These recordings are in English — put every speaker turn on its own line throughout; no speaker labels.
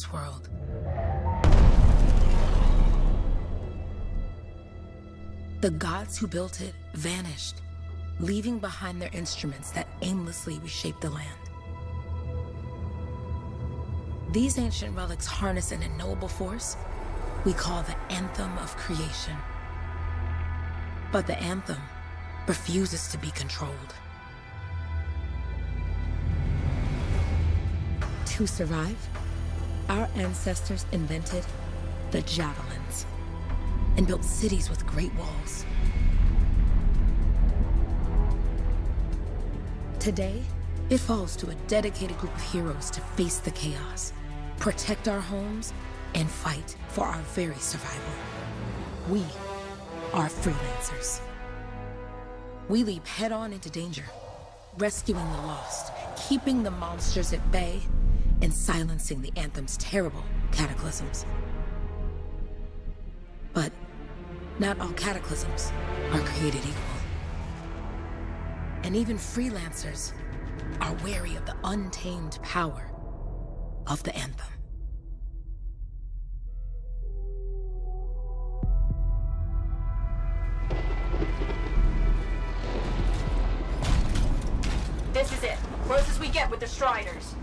this world. The gods who built it vanished, leaving behind their instruments that aimlessly reshaped the land. These ancient relics harness an unknowable force we call the Anthem of Creation. But the Anthem refuses to be controlled. To survive, our ancestors invented the javelins and built cities with great walls. Today, it falls to a dedicated group of heroes to face the chaos, protect our homes, and fight for our very survival. We are freelancers. We leap head-on into danger, rescuing the lost, keeping the monsters at bay, and silencing the Anthem's terrible cataclysms. But not all cataclysms are created equal. And even freelancers are wary of the untamed power of the Anthem.
This is it. Closest we get with the Striders.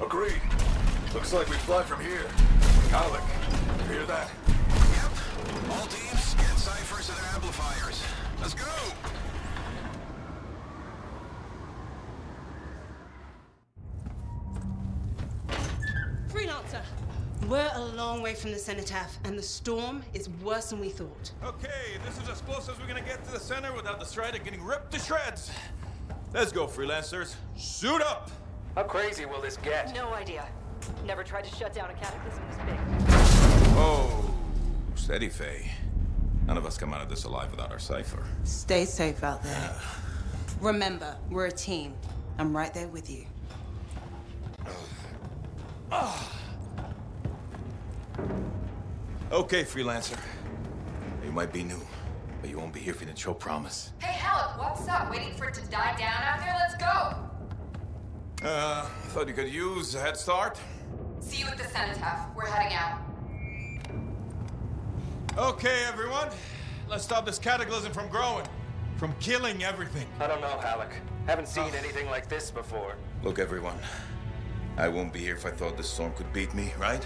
Agreed. Looks like we fly from here. Alec, you hear that?
Yep. All teams, get ciphers to their amplifiers. Let's go!
Freelancer, we're a long way from the cenotaph, and the storm is worse than we thought.
Okay, this is as close as we're gonna get to the center without the Strider getting ripped to shreds. Let's go, freelancers. Suit up!
How crazy will this get?
No idea. Never tried to shut down a cataclysm this big.
Oh, steady, Faye. None of us come out of this alive without our cipher.
Stay safe out there. Remember, we're a team. I'm right there with you.
Okay, freelancer. You might be new, but you won't be here if you didn't show promise.
Hey, Alec, what's up? Waiting for it to die down out there? Let's go!
Thought you could use a head start.
See you at the cenotaph. We're heading out.
Okay, everyone. Let's stop this cataclysm from growing. From killing everything.
I don't know, Alec. Haven't seen anything like this before.
Look, everyone. I won't be here if I thought this storm could beat me, right?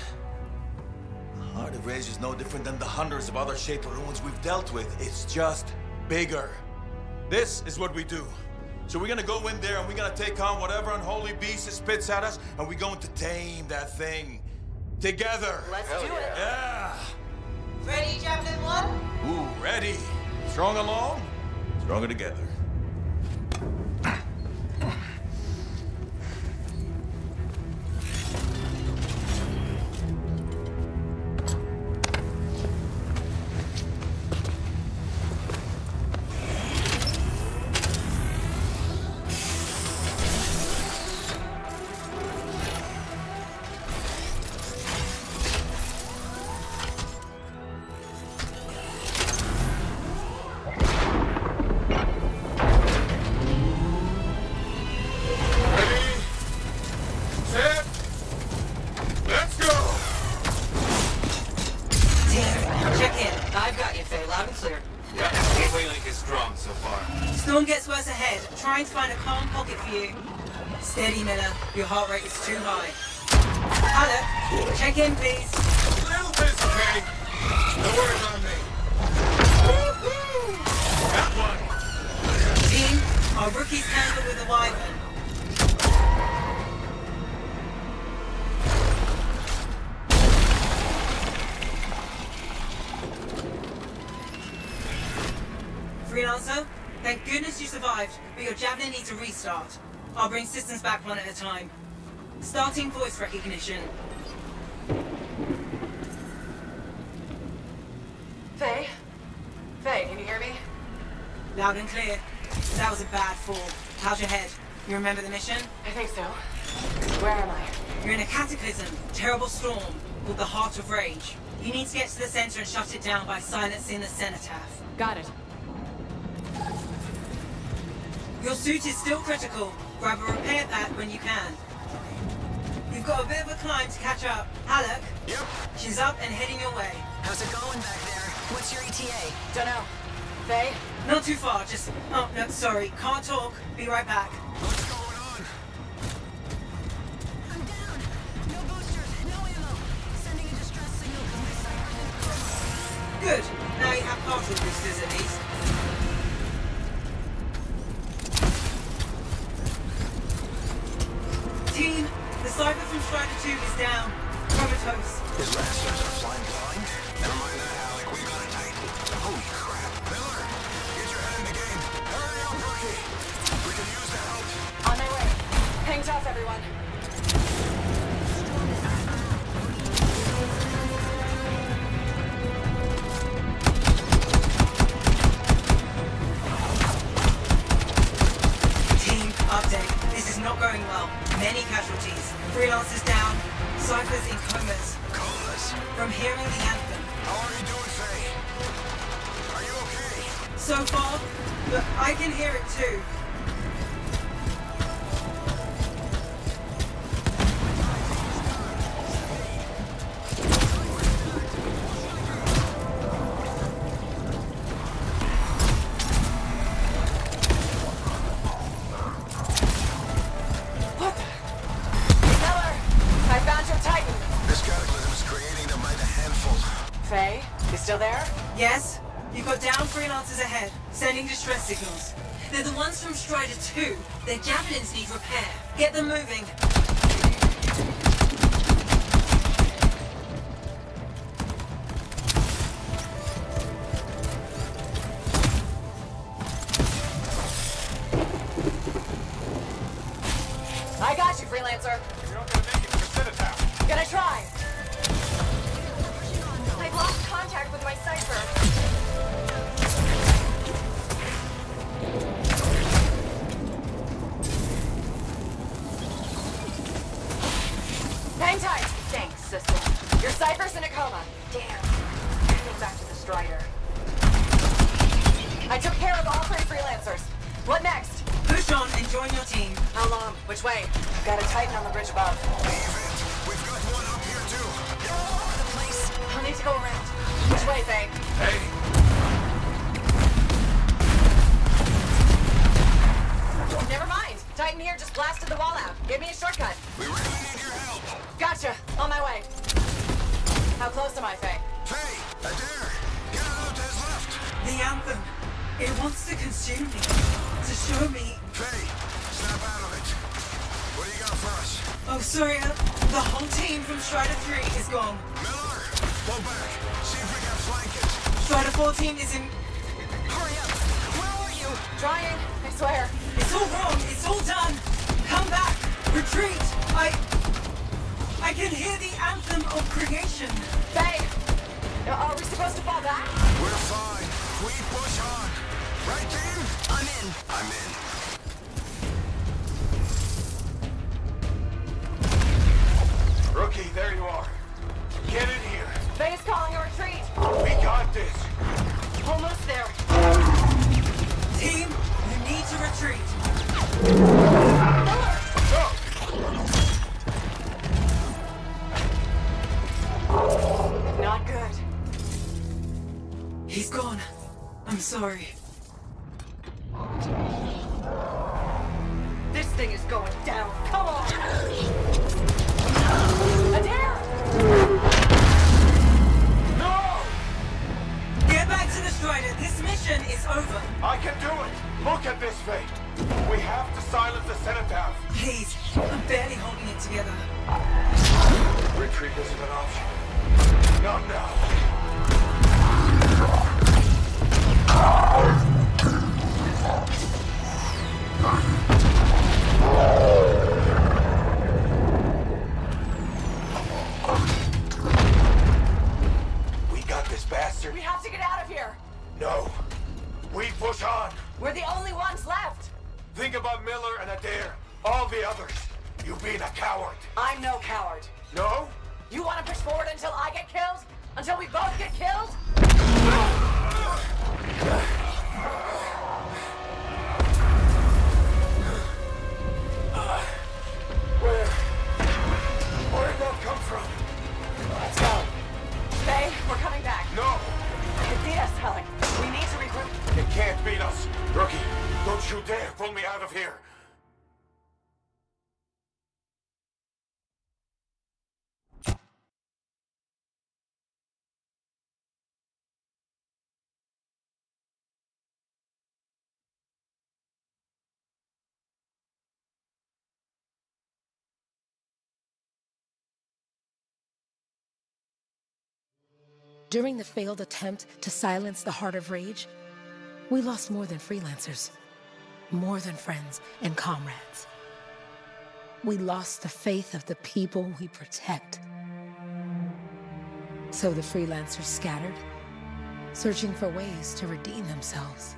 Heart of Rage is no different than the hundreds of other shaped ruins we've dealt with. It's just bigger. This is what we do. So we're gonna go in there and we're gonna take on whatever unholy beast it spits at us, and we're going to tame that thing. Together.
Let's do it.
Yeah.
Ready, Javelin 1?
Ooh, ready. Strong alone, stronger together.
Storm gets worse ahead. Trying to find a calm pocket for you. Steady, Miller. Your heart rate is too high. Alec, check in, please.
A little busy, Kay. No worries on me. That one.
Team, our rookies handle with the Wyvern. Freelancer, thank goodness you survived, but your Javelin needs a restart. I'll bring systems back one at a time. Starting voice recognition.
Faye? Faye, can you hear me?
Loud and clear. That was a bad fall. How's your head? You remember the mission?
I think so. Where am I?
You're in a cataclysm, terrible storm, called the Heart of Rage. You need to get to the center and shut it down by silencing the cenotaph.
Got it.
Your suit is still critical. Grab a repair pack when you can. You've You've got a bit of a climb to catch up. Halleck?
Yep.
She's up and heading your way.
How's it going back there? What's your ETA?
Dunno. Faye?
Not too far, just... Oh, no, sorry. Can't talk. Be right back.
What's going on?
I'm down. No boosters, no ammo. Sending a distress signal to my site.
Good. Now you have partial boosters at least. Team, the Cypher from Strider 2 is down. Comatose.
His rascals are flying blind? Never mind that, Alec. We got it tight. Holy crap. Miller, get your head in the game. Hurry up, rookie. We can use the help.
On my way. Hang tough, everyone.
Team, update. This is not going well. Many casualties. Freelancers down. Cyphers in comas.
Colas.
From hearing the anthem.
How are you doing, Faye? Are you okay?
So far, but I can hear it too.
Miller! I found your Titan!
This cataclysm is creating them by the handful.
Faye? You still there?
Yes? You've got down freelancers ahead, sending distress signals. They're the ones from Strider 2. Their javelins need repair. Get them moving.
I got you, freelancer.
You're not gonna make it to Citadel.
Gonna try.
I've lost contact with my cipher.
Hang tight. Thanks, sister. Your cipher's in a coma. Damn. Getting back to the Strider. I took care of all 3 freelancers. What next?
Push on and join your team.
How long? Which way? Got a Titan on the bridge above.
Leave it. We've got one up here, too.
All over the place.
I'll need to go around. Which way, Faye?
Hey,
Never mind. Titan here just blasted the wall out. Give me a shortcut.
We really need your help.
Gotcha. On my way. How close am I, Faye?
Faye, Adair, get out to his left.
The anthem. It wants to consume me. To show me...
Faye, snap out of it. What do you got for us?
Oh, sorry. The whole team from Strider 3 is gone.
Miller, pull back. See if we can flank it.
Strider 4 team is in...
Hurry up. Where are you?
Trying. I swear.
It's all wrong. It's all done. Come back. Retreat. I can hear the anthem of creation.
Faye! Are we supposed to fall back?
We're fine. We push on. Right, team?
I'm in.
I'm in.
rookie, there you are. Get in here.
Faye's calling a retreat.
We got this.
Almost there.
Team, you need to retreat.
Go.
Not good.
He's gone. I'm sorry.
This thing is going down. Come on! Adair!
No!
Get back to the Strider. This mission is over.
I can do it. Look at this, Faye. We have to silence the Cenotaph.
Please, I'm barely holding it together.
Retreat isn't an option. Not now. We got this bastard.
We have to get out of here.
No. We push on.
We're the only ones left.
Think about Miller and Adair. All the others. You being a coward.
I'm no coward.
No?
You want to push forward until I get killed? Until we both get killed?
Where?
dare pull me out of here!
During the failed attempt to silence the Heart of Rage, we lost more than freelancers, more than friends and comrades. We lost the faith of the people we protect. So the freelancers scattered, searching for ways to redeem themselves.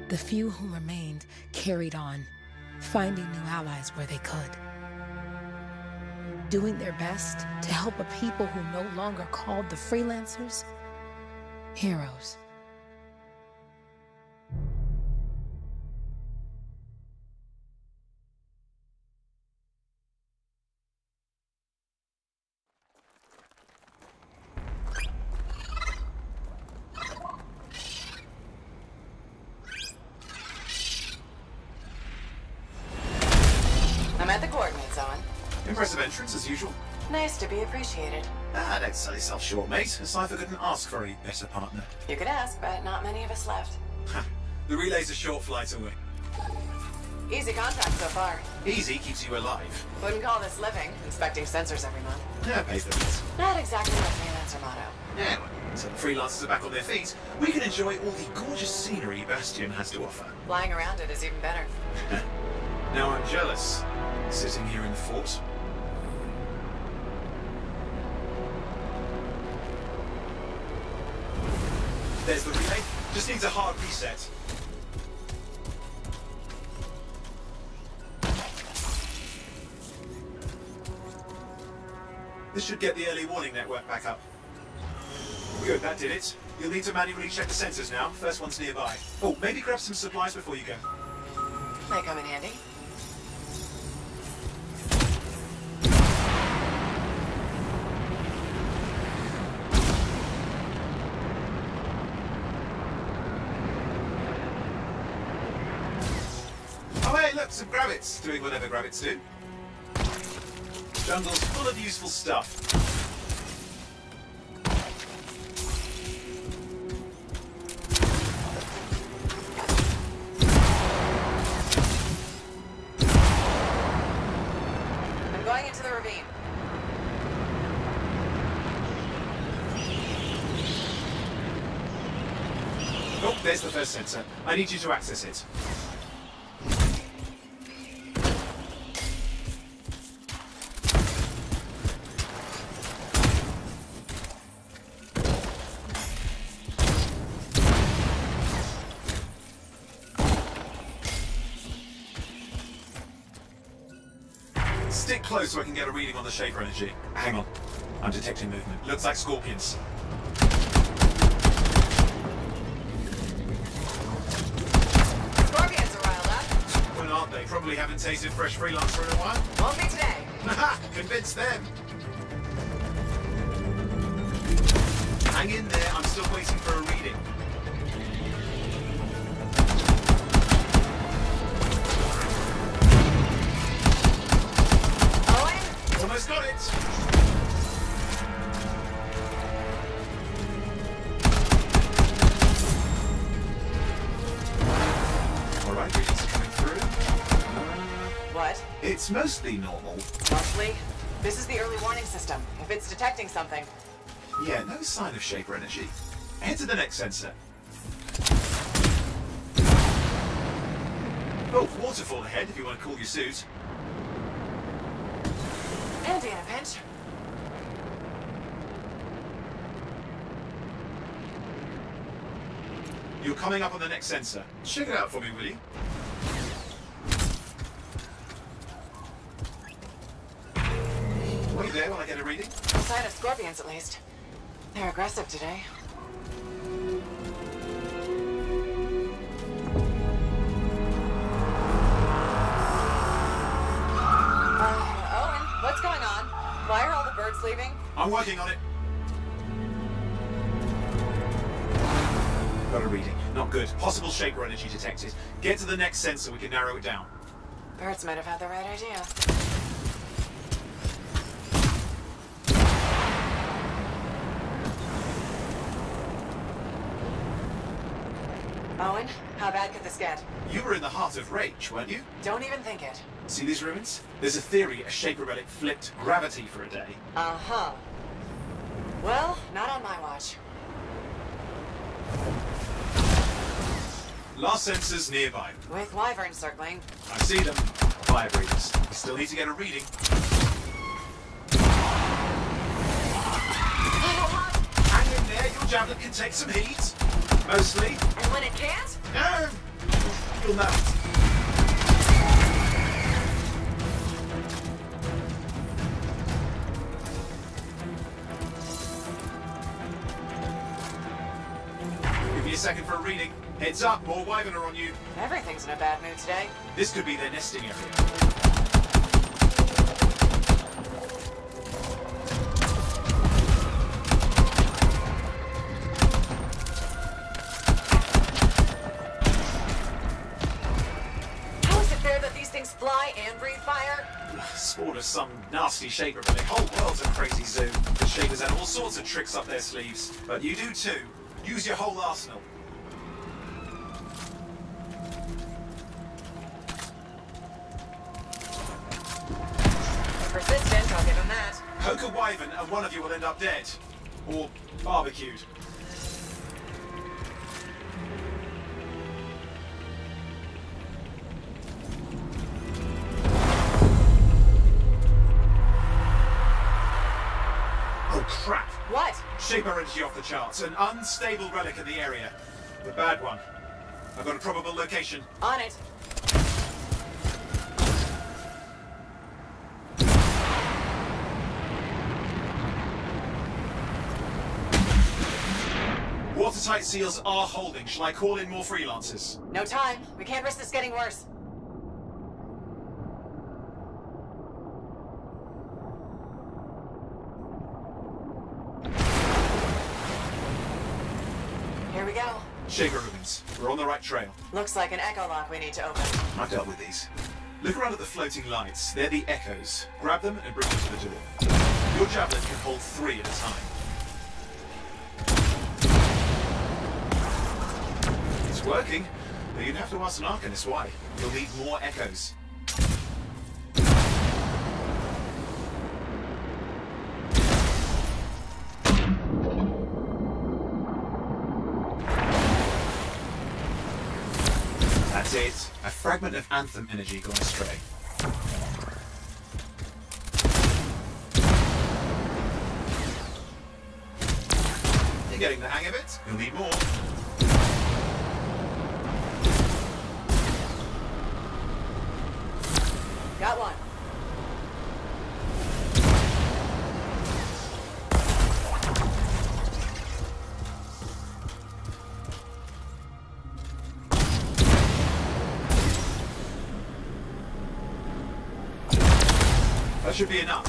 The few who remained carried on, finding new allies where they could. Doing their best to help a people who no longer called the freelancers heroes.
I'm at the coordinate zone.
Impressive entrance, as usual.
Nice to be appreciated.
Ah, don't sell yourself short, mate. A cipher couldn't ask for a better partner.
You could ask, but not many of us left.
The relay's a short flight away.
Easy contract so far.
Easy keeps you alive.
Wouldn't call this living, inspecting sensors every month.
Yeah, pays the bills.
Not exactly my freelancer motto.
Yeah, well, so the freelancers are back on their feet. We can enjoy all the gorgeous scenery Bastion has to offer.
Flying around it is even better.
Now I'm jealous, sitting here in the fort. There's the relay. Just needs a hard reset. This should get the early warning network back up. Good, that did it. You'll need to manually check the sensors now. First one's nearby. Oh, maybe grab some supplies before you go.
May come in handy.
Oh hey, look, some grabbits. Doing whatever grabbits do. Jungle's full of useful stuff.
I'm going into the ravine.
Oh, there's the first sensor. I need you to access it. Stick close so I can get a reading on the Shaper energy. Hang on. I'm detecting movement. Looks like scorpions.
Scorpions are riled up.
Well, aren't they? Probably haven't tasted fresh freelancer in a while.
Won't be today.
Haha! Convince them! Hang in there, I'm still waiting for a reading.
Owen?
Almost got it! Alright, readings are coming through.
What?
It's mostly normal.
Mostly? This is the early warning system. If it's detecting something.
Yeah, no sign of Shaper energy. Head to the next sensor. Oh, waterfall ahead if you want to cool your suit.
Andy in a pinch.
You're coming up on the next sensor. Check it out for me, will you? Wait there while I get a reading.
No sign of scorpions, at least. They're aggressive today. Owen, what's going on? Why are all the birds leaving?
I'm working on it. Got a reading. Not good. Possible Shaper energy detected. Get to the next sensor, we can narrow it down.
Birds might have had the right idea. Owen, how bad could this get?
You were in the heart of Rage, weren't you?
Don't even think it.
See these ruins? There's a theory a Shaper relic flipped gravity for a day.
Uh-huh. Well, not on my watch.
Last sensors nearby.
With wyverns circling.
I see them. Fire breathers. We still need to get a reading. Hang in there, your javelin can take some heat. Mostly.
And when it can't?
No! You'll know it. Give me a second for a reading. Heads up, more wyvern are on you.
Everything's in a bad mood today.
This could be their nesting area.
How is it fair that these things fly and breathe fire?
Sport of some nasty Shaper relic. Whole world's a crazy zoo. The Shapers have all sorts of tricks up their sleeves. But you do too. Use your whole arsenal.
Persistent, I'll give him that.
Poke a wyvern and one of you will end up dead. Or barbecued. Oh crap!
What?
Shaper energy off the charts. An unstable relic in the area. The bad one. I've got a probable location.
On it.
Watertight seals are holding. Shall I call in more freelancers?
No time. We can't risk this getting worse. Here we go.
Shaper ruins. We're on the right trail.
Looks like an echo lock we need to open.
I've dealt with these. Look around at the floating lights. They're the echoes. Grab them and bring them to the door. Your javelin can hold 3 at a time. It's working, but you'd have to ask an Arcanist why. You'll need more echoes. That's it. A fragment of Anthem energy gone astray. You're getting the hang of it. You'll need more.
Got one.
That should be enough.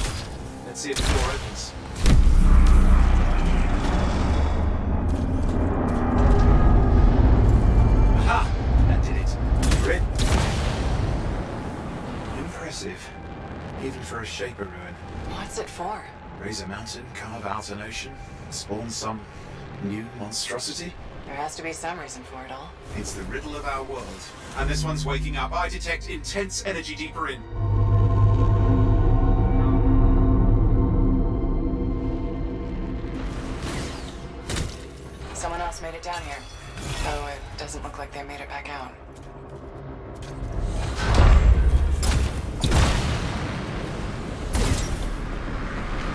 Let's see if the door opens. Aha! That did it. You're in. Impressive. Even for a Shaper ruin.
What's it for?
Raise a mountain, carve out an ocean, spawn some new monstrosity?
There has to be some reason for it all.
It's the riddle of our world. And this one's waking up. I detect intense energy deeper in.
Someone else made it down here. Though it doesn't look like they made it back out.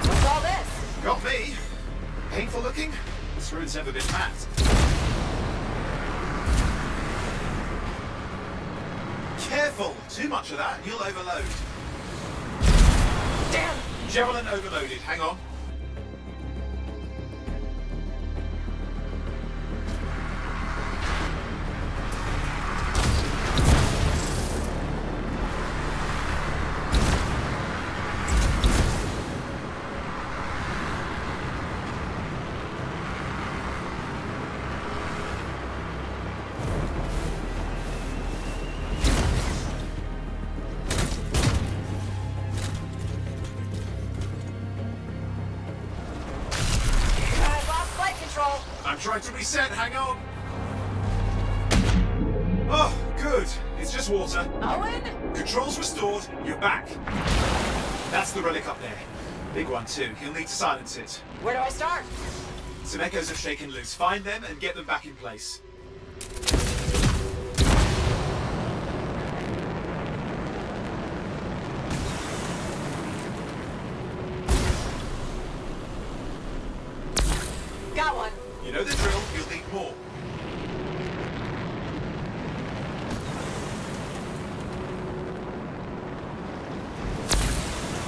What's all this?
Got me. Painful looking? This ruin's never been mapped. Careful! Too much of that and you'll overload.
Damn!
Javelin overloaded. Hang on. trying to reset, hang on. Oh, good. It's just water.
Owen?
Controls restored, you're back. That's the relic up there. Big one too, you'll need to silence it.
Where do I start?
Some echoes have shaken loose. Find them and get them back in place.
Got one.
You know the drill, you'll need more.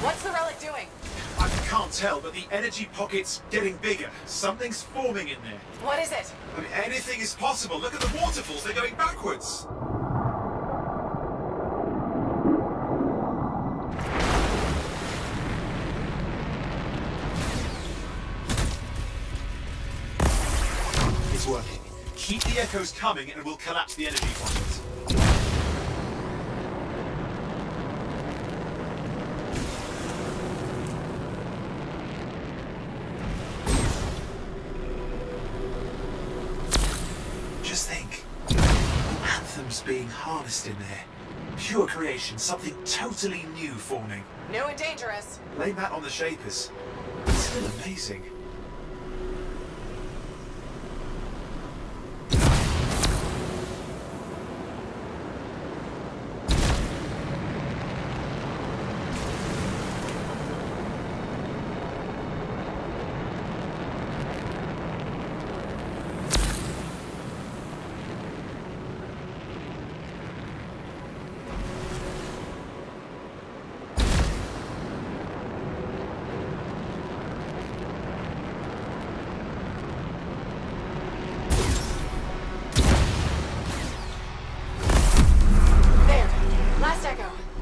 What's the relic doing?
I can't tell, but the energy pocket's getting bigger. Something's forming in there.
What is it?
I mean, anything is possible. Look at the waterfalls, they're going backwards. It's working. Keep the echoes coming and we'll collapse the energy pocket. Just think. Anthem's being harnessed in there. Pure creation, something totally new forming.
New and dangerous.
Blame that on the Shapers. It's still amazing.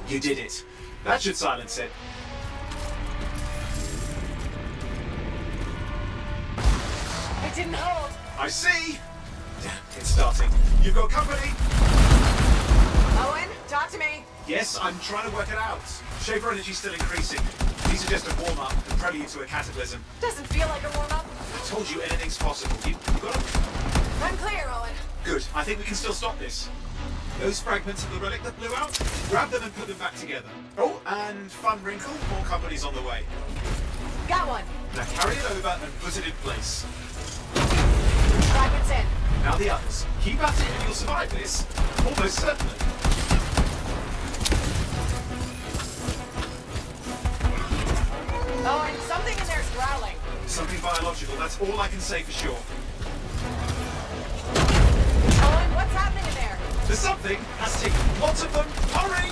You did it. That should silence it.
It didn't hold.
I see. Damn, it's starting. You've got company.
Owen, talk to me.
Yes, I'm trying to work it out. Shaper energy's still increasing. These are just a warm-up, a prelude to a cataclysm.
Doesn't feel like a warm-up.
I told you anything's possible. You got it?
I'm clear, Owen.
Good. I think we can still stop this. Those fragments of the relic that blew out, grab them and put them back together. Oh, and fun wrinkle, more company's on the way.
Got one.
Now carry it over and put it in place.
Fragments in.
Now the others. Keep at it and you'll survive this. Almost certainly.
Owen, something in there's growling.
Something biological, that's all I can say for sure.
Owen, what's happening in there?
There's something. Has taken lots of them. Hurry!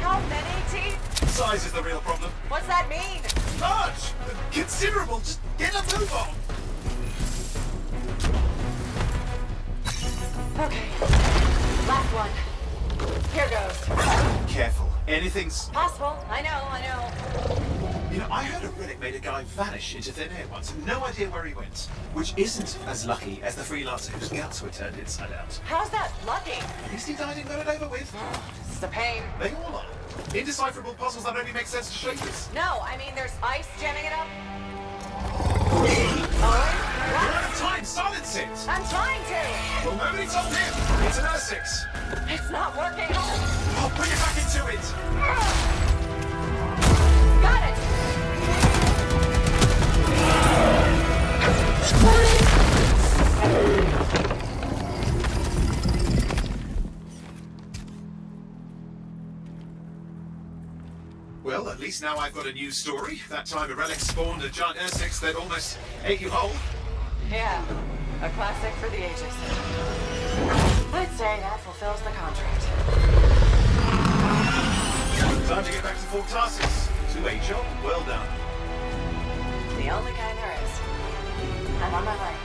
How many teeth?
Size is the real problem.
What's that mean?
Large! Considerable. Just get a move on.
Okay. Last one. Here goes.
Careful. Anything's...
Possible. I know.
You know, I heard a relic made a guy vanish into thin air once. No idea where he went. Which isn't as lucky as the freelancer whose guts were turned inside out.
How's that lucky?
At least he died and got it over with.
It's a pain.
They all are. Indecipherable puzzles that only make sense to Shapers.
No, I mean there's ice jamming it up. Owen?
You're
What?
out of time. Silence it.
I'm trying to.
Well, nobody told him. It's an R6.
It's not working.
I'll bring it back into it.
Got it.
Well, at least now I've got a new story. That time a relic spawned a giant R6 that almost ate you whole.
Yeah, a classic for the ages. I'd say that fulfills the contract.
Time to get back to Fort Tarsus. 2-8 job, well done.
The only kind there is. I'm on my way.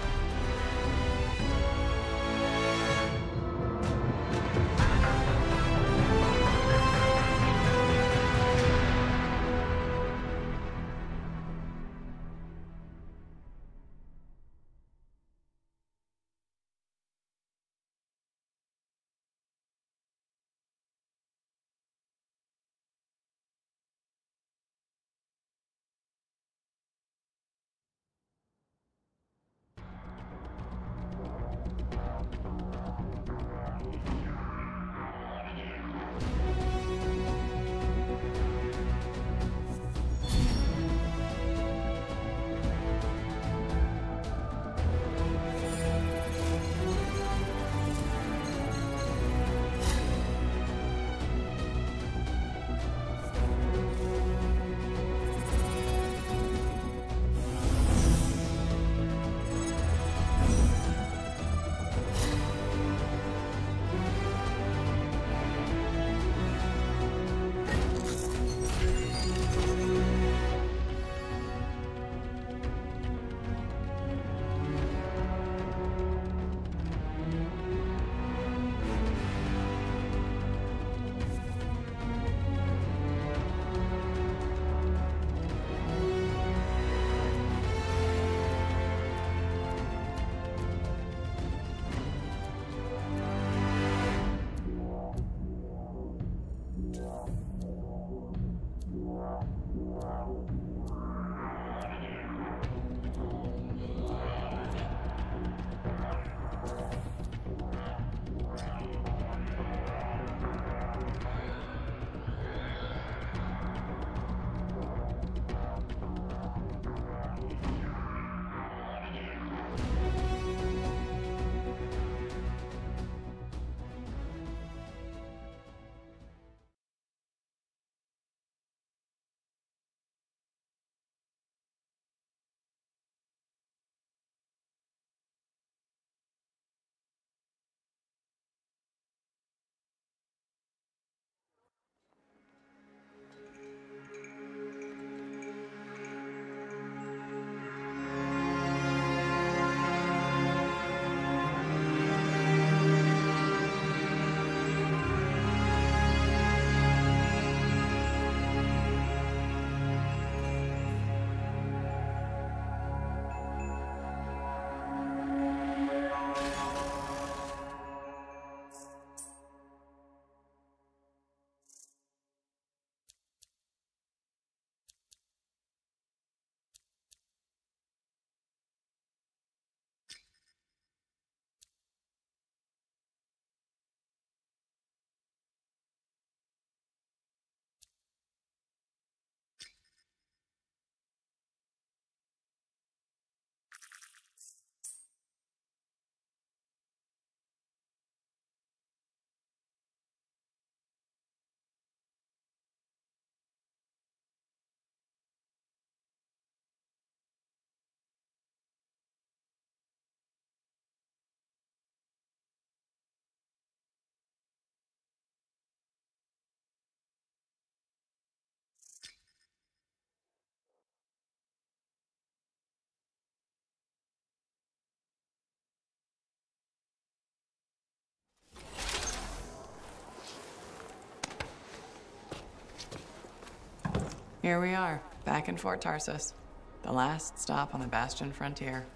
Here we are, back in Fort Tarsus. The last stop on the Bastion frontier.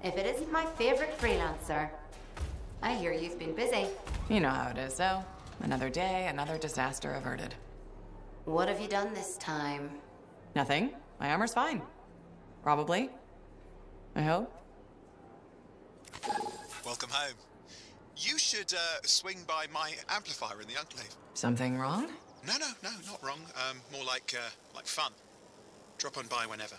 If it isn't my favorite freelancer. I hear you've been busy.
You know how it is, though. Another day, another disaster averted.
What have you done this time?
Nothing. My armor's fine. Probably. I hope.
Welcome home. You should swing by my amplifier in the Enclave.
Something wrong?
No, not wrong. More like fun. Drop on by whenever.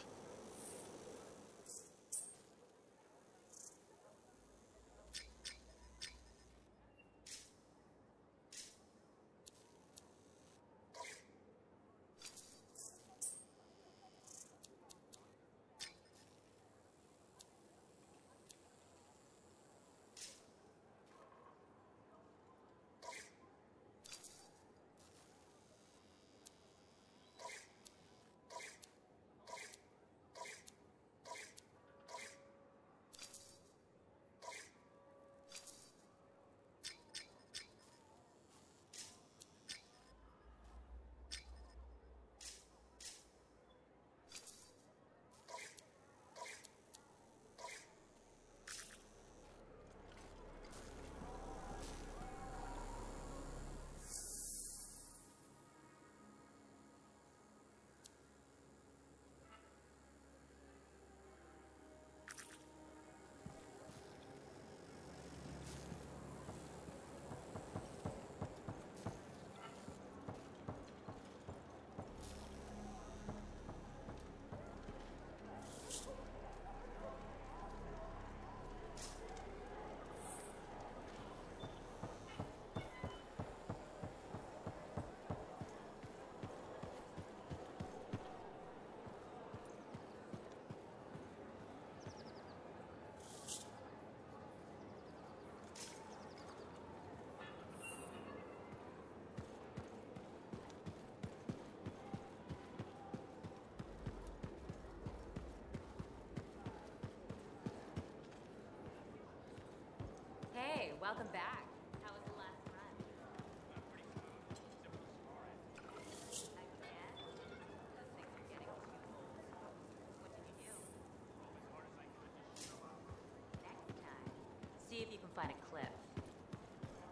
Hey, welcome back. How was the last run? Again? Those things are getting too old. What did you do? Next time, see if you can find a cliff.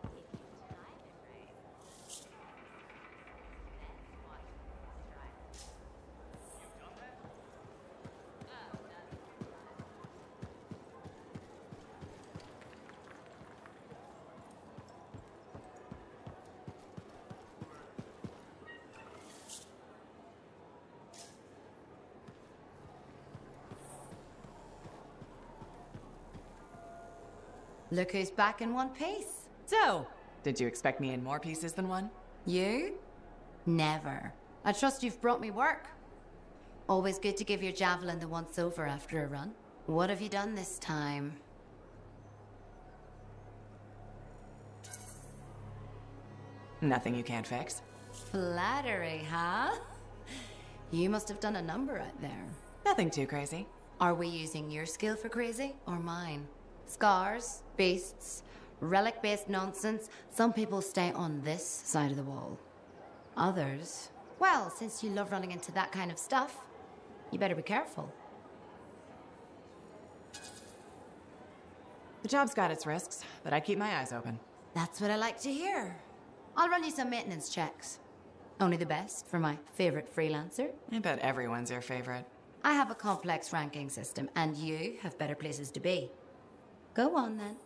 If you time it right, then watch stride. You've done that? Oh, dozens of times. Look who's back in one piece.
So, did you expect me in more pieces than one?
You? Never. I trust you've brought me work. Always good to give your javelin the once-over after a run. What have you done this time?
Nothing you can't fix.
Flattery, huh? You must have done a number out there.
Nothing too crazy.
Are we using your skill for crazy or mine? Scars, beasts, relic-based nonsense. Some people stay on this side of the wall. Others, well, since you love running into that kind of stuff, you better be careful.
The job's got its risks, but I keep my eyes open.
That's what I like to hear. I'll run you some maintenance checks. Only the best for my favorite freelancer.
I bet everyone's your favorite.
I have a complex ranking system, and you have better places to be. Go on, then.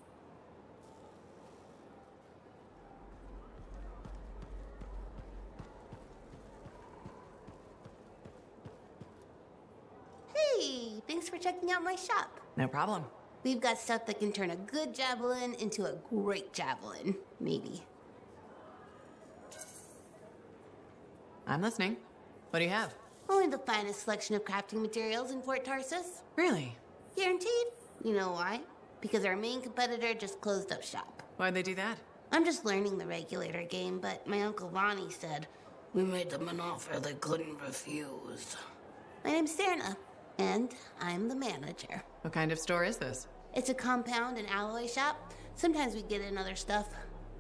Hey, thanks for checking out my shop.
No problem.
We've got stuff that can turn a good javelin into a great javelin, maybe.
I'm listening. What do you have?
Only the finest selection of crafting materials in Fort Tarsus.
Really?
Guaranteed. You know why? Because our main competitor just closed up shop.
Why'd they do that?
I'm just learning the regulator game, but my Uncle Ronnie said, we made them an offer they couldn't refuse. My name's Serna, and I'm the manager.
What kind of store is this?
It's a compound and alloy shop. Sometimes we get in other stuff.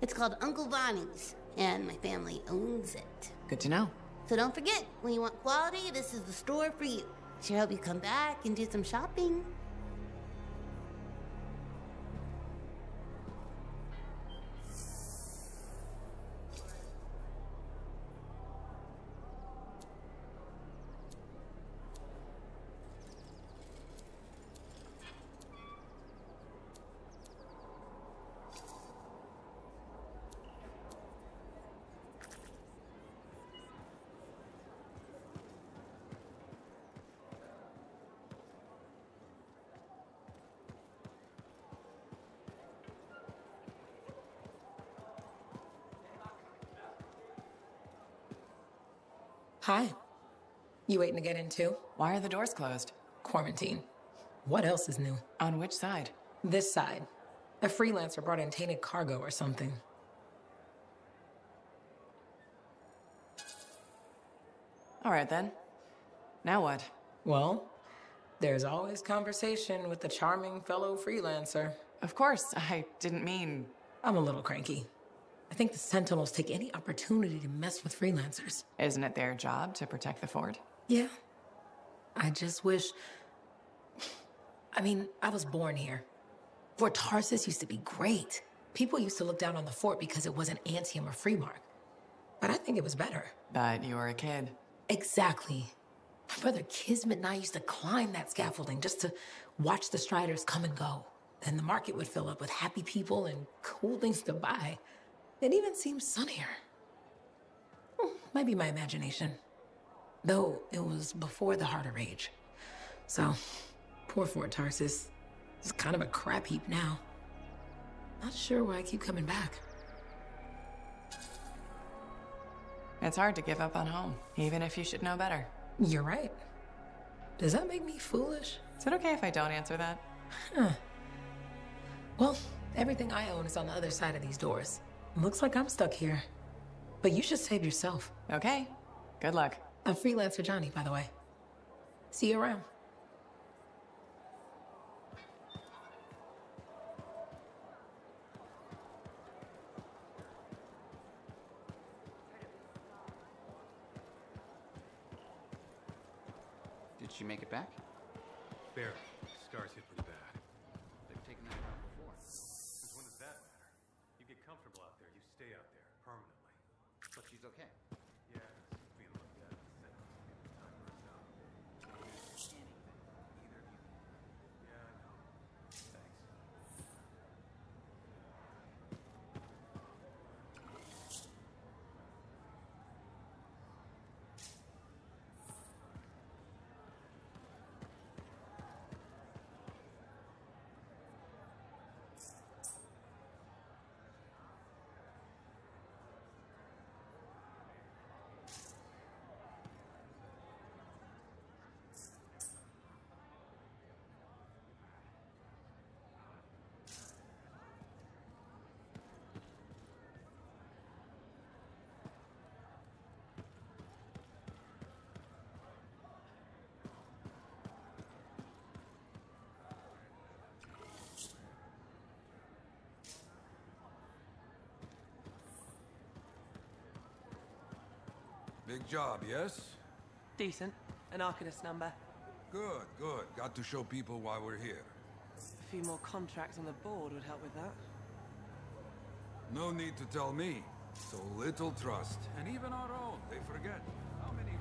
It's called Uncle Ronnie's, and my family owns it.
Good to know.
So don't forget, when you want quality, this is the store for you. Sure hope you come back and do some shopping.
Hi. You waiting to get in too?
Why are the doors closed?
Quarantine. What else is new?
On which side?
This side. A freelancer brought in tainted cargo or something.
All right then. Now what?
Well, there's always conversation with the charming fellow freelancer.
Of course, I didn't mean...
I'm a little cranky. I think the Sentinels take any opportunity to mess with freelancers.
Isn't it their job to protect the fort?
Yeah. I just wish... I mean, I was born here. Fort Tarsis used to be great. People used to look down on the fort because it wasn't Anthem or Freemark. But I think it was better.
But you were a kid.
Exactly. My brother Kismet and I used to climb that scaffolding just to watch the Striders come and go. Then the market would fill up with happy people and cool things to buy. It even seems sunnier. Might be my imagination. Though it was before the Harder Age. So, poor Fort Tarsis. It's kind of a crap heap now. Not sure why I keep coming back.
It's hard to give up on home, even if you should know better.
You're right. Does that make me foolish?
Is it okay if I don't answer that?
Huh. Well, everything I own is on the other side of these doors. Looks like I'm stuck here. But you should save yourself.
Okay. Good luck.
I'm freelancer Johnny, by the way. See you around.
Did she make it back?
Barely. Scars hit pretty bad.
They've taken that out before.
Since when does that matter? You get comfortable out there, you stay out there, permanently.
But she's okay.
Yeah, it's being looked at. Time for herself.
Anything. Either of you.
Yeah, I know. Thanks.
Big job, yes?
Decent. An Arcanist number.
Good, good. Got to show people why we're here.
A few more contracts on the board would help with that.
No need to tell me. So little trust. And even our own, they forget. How many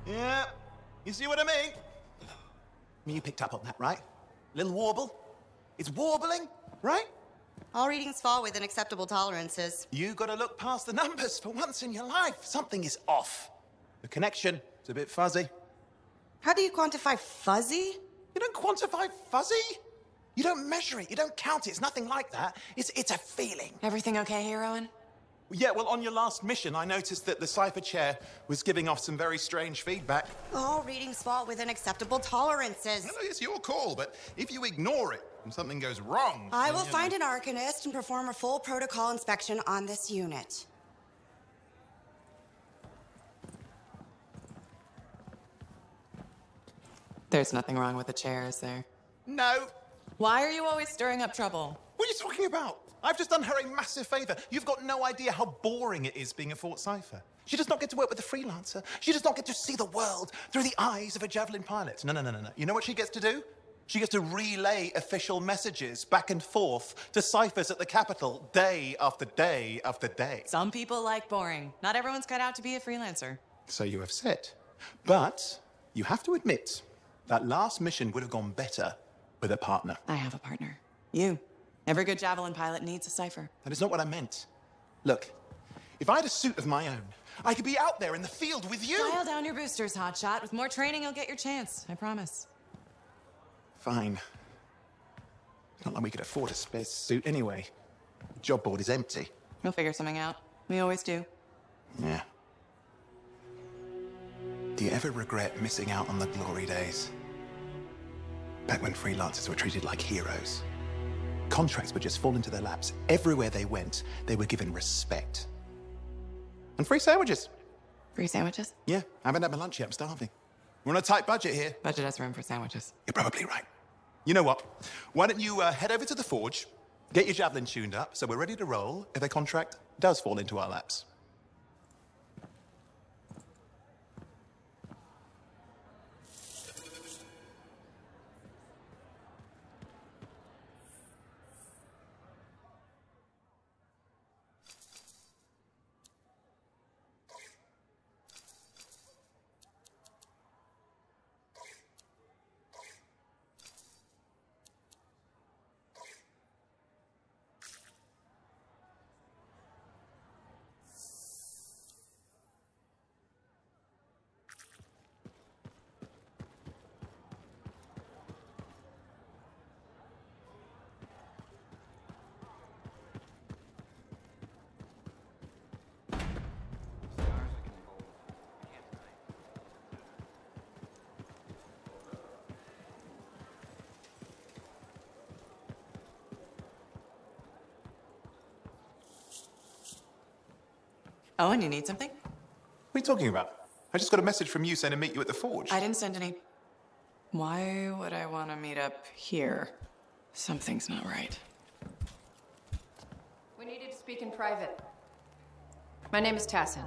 Yeah, you see what I mean? You picked up on that, right? Little warble? It's warbling, right?
All readings fall within acceptable tolerances.
You gotta look past the numbers for once in your life. Something is off. The connection is a bit fuzzy.
How do you quantify fuzzy?
You don't quantify fuzzy? You don't measure it, you don't count it, it's nothing like that. It's a feeling.
Everything okay here, Owen?
Yeah, well, on your last mission, I noticed that the Cypher Chair was giving off some very strange feedback.
All readings fall within acceptable tolerances.
Well, it's your call, but if you ignore it and something goes wrong...
I will find an Arcanist and perform a full protocol inspection on this unit.
There's nothing wrong with the chair, is there?
No.
Why are you always stirring up trouble?
What are you talking about? I've just done her a massive favor. You've got no idea how boring it is being a Fort Cypher. She does not get to work with a freelancer. She does not get to see the world through the eyes of a Javelin pilot. No. You know what she gets to do? She gets to relay official messages back and forth to ciphers at the Capitol day after day after day.
Some people like boring. Not everyone's cut out to be a freelancer.
So you have said. But you have to admit, that last mission would have gone better with a partner.
I have a partner. You. Every good Javelin pilot needs a cipher.
That is not what I meant. Look, if I had a suit of my own, I could be out there in the field with you.
Dial down your boosters, hotshot. With more training, you'll get your chance. I promise.
Fine. It's not like we could afford a spare suit anyway. The job board is empty.
We'll figure something out. We always do.
Yeah. Do you ever regret missing out on the glory days? Back when freelancers were treated like heroes. Contracts would just fall into their laps. Everywhere they went, they were given respect. And free sandwiches.
Free sandwiches?
Yeah, I haven't had my lunch yet. I'm starving. We're on a tight budget here.
Budget has room for sandwiches.
You're probably right. You know what? Why don't you head over to the forge, get your Javelin tuned up, so we're ready to roll if a contract does fall into our laps.
Owen, you need something?
What are you talking about? I just got a message from you saying to meet you at the forge.
I didn't send any. Why would I want to meet up here? Something's not right.
We needed to speak in private. My name is Tassin.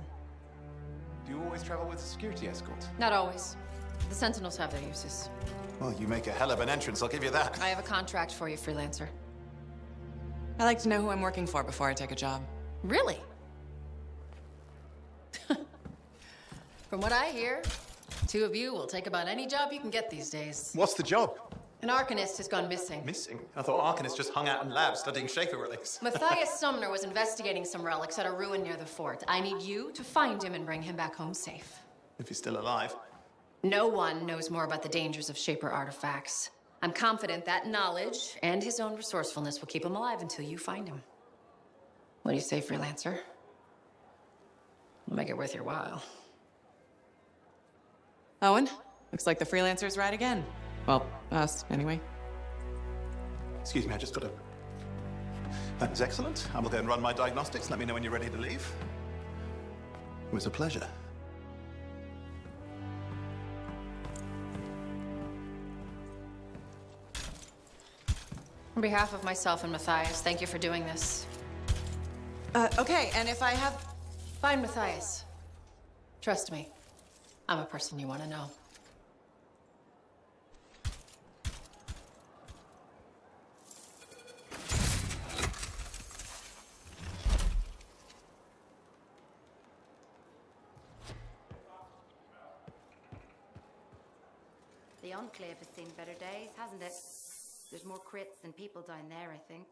Do you always travel with a security escort?
Not always. The Sentinels have their uses.
Well, you make a hell of an entrance, I'll give you that.
I have a contract for you, freelancer.
I like to know who I'm working for before I take a job.
Really? From what I hear, two of you will take about any job you can get these days.
What's the job?
An Arcanist has gone missing.
Missing? I thought Arcanists just hung out in labs studying Schaefer relics.
Matthias Sumner was investigating some relics at a ruin near the fort. I need you to find him and bring him back home safe.
If he's still alive.
No one knows more about the dangers of Shaper artifacts. I'm confident that knowledge and his own resourcefulness will keep him alive until you find him. What do you say, freelancer? We'll make it worth your while.
Owen, looks like the freelancer's right again. Well, us, anyway.
Excuse me, I just got to... That is excellent. I will go and run my diagnostics. Let me know when you're ready to leave. It was a pleasure.
On behalf of myself and Matthias, thank you for doing this.
Okay, and if I have...
Find Matthias. Trust me, I'm a person you want to know.
The Enclave has seen better days, hasn't it? There's more crits than people down there, I think.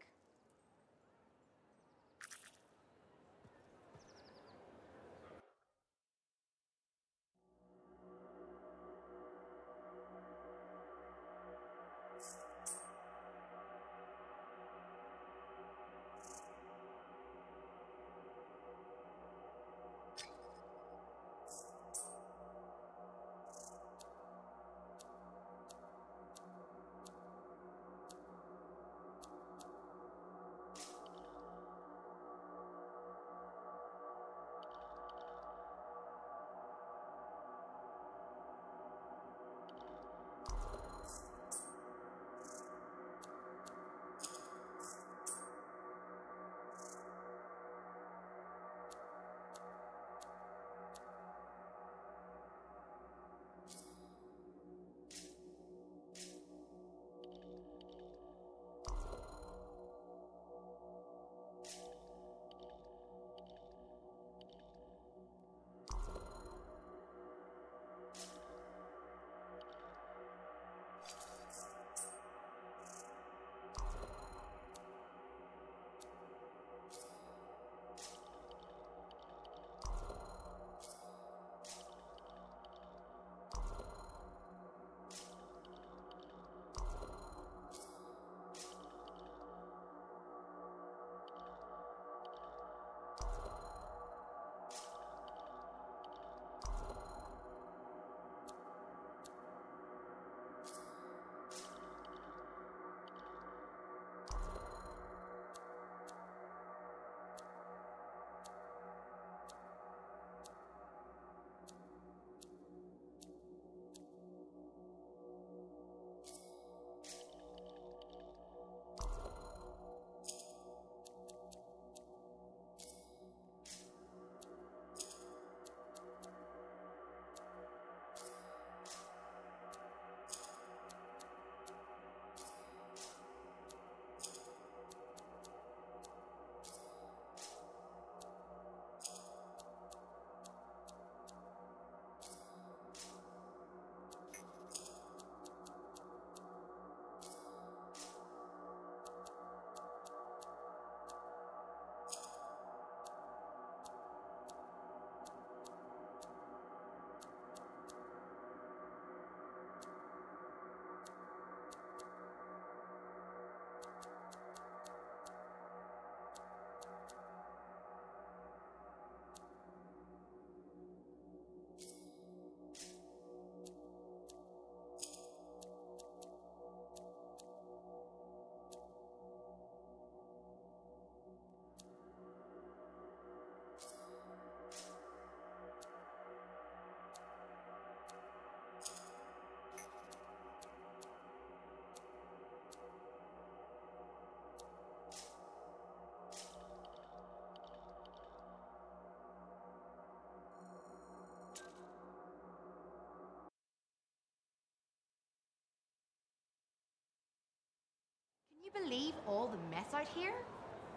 You believe all the mess out here?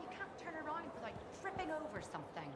You can't turn around without tripping over something.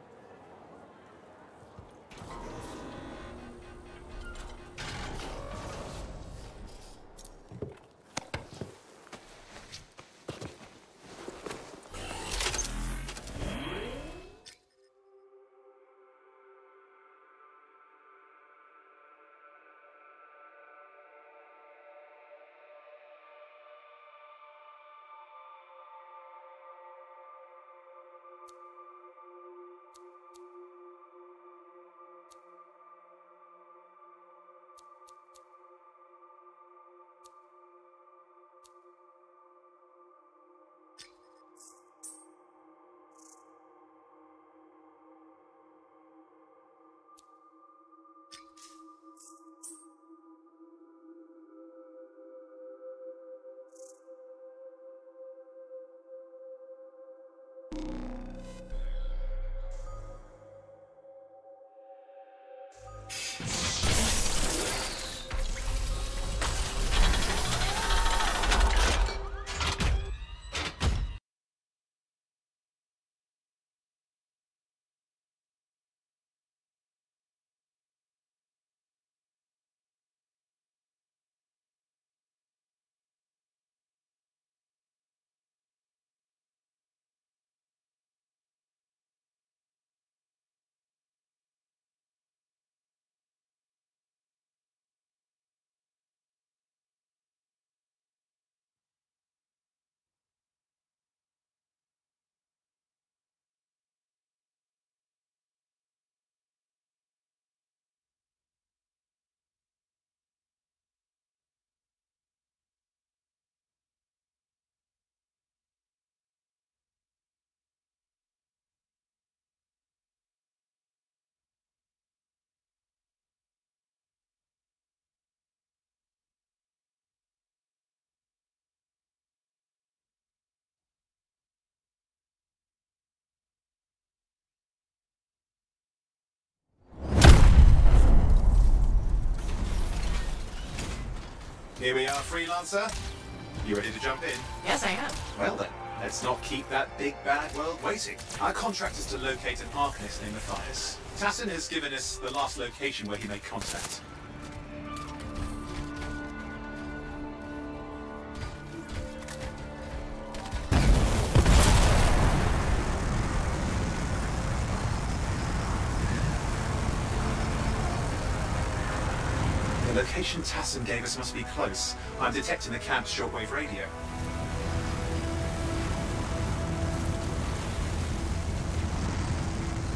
Here we are, Freelancer. You ready to jump in?
Yes, I am.
Well then, let's not keep that big bad world waiting. Our contract is to locate an Arcanist named Matthias. Tassin has given us the last location where he made contact. The location Tassin gave us must be close. I'm detecting the camp's shortwave radio.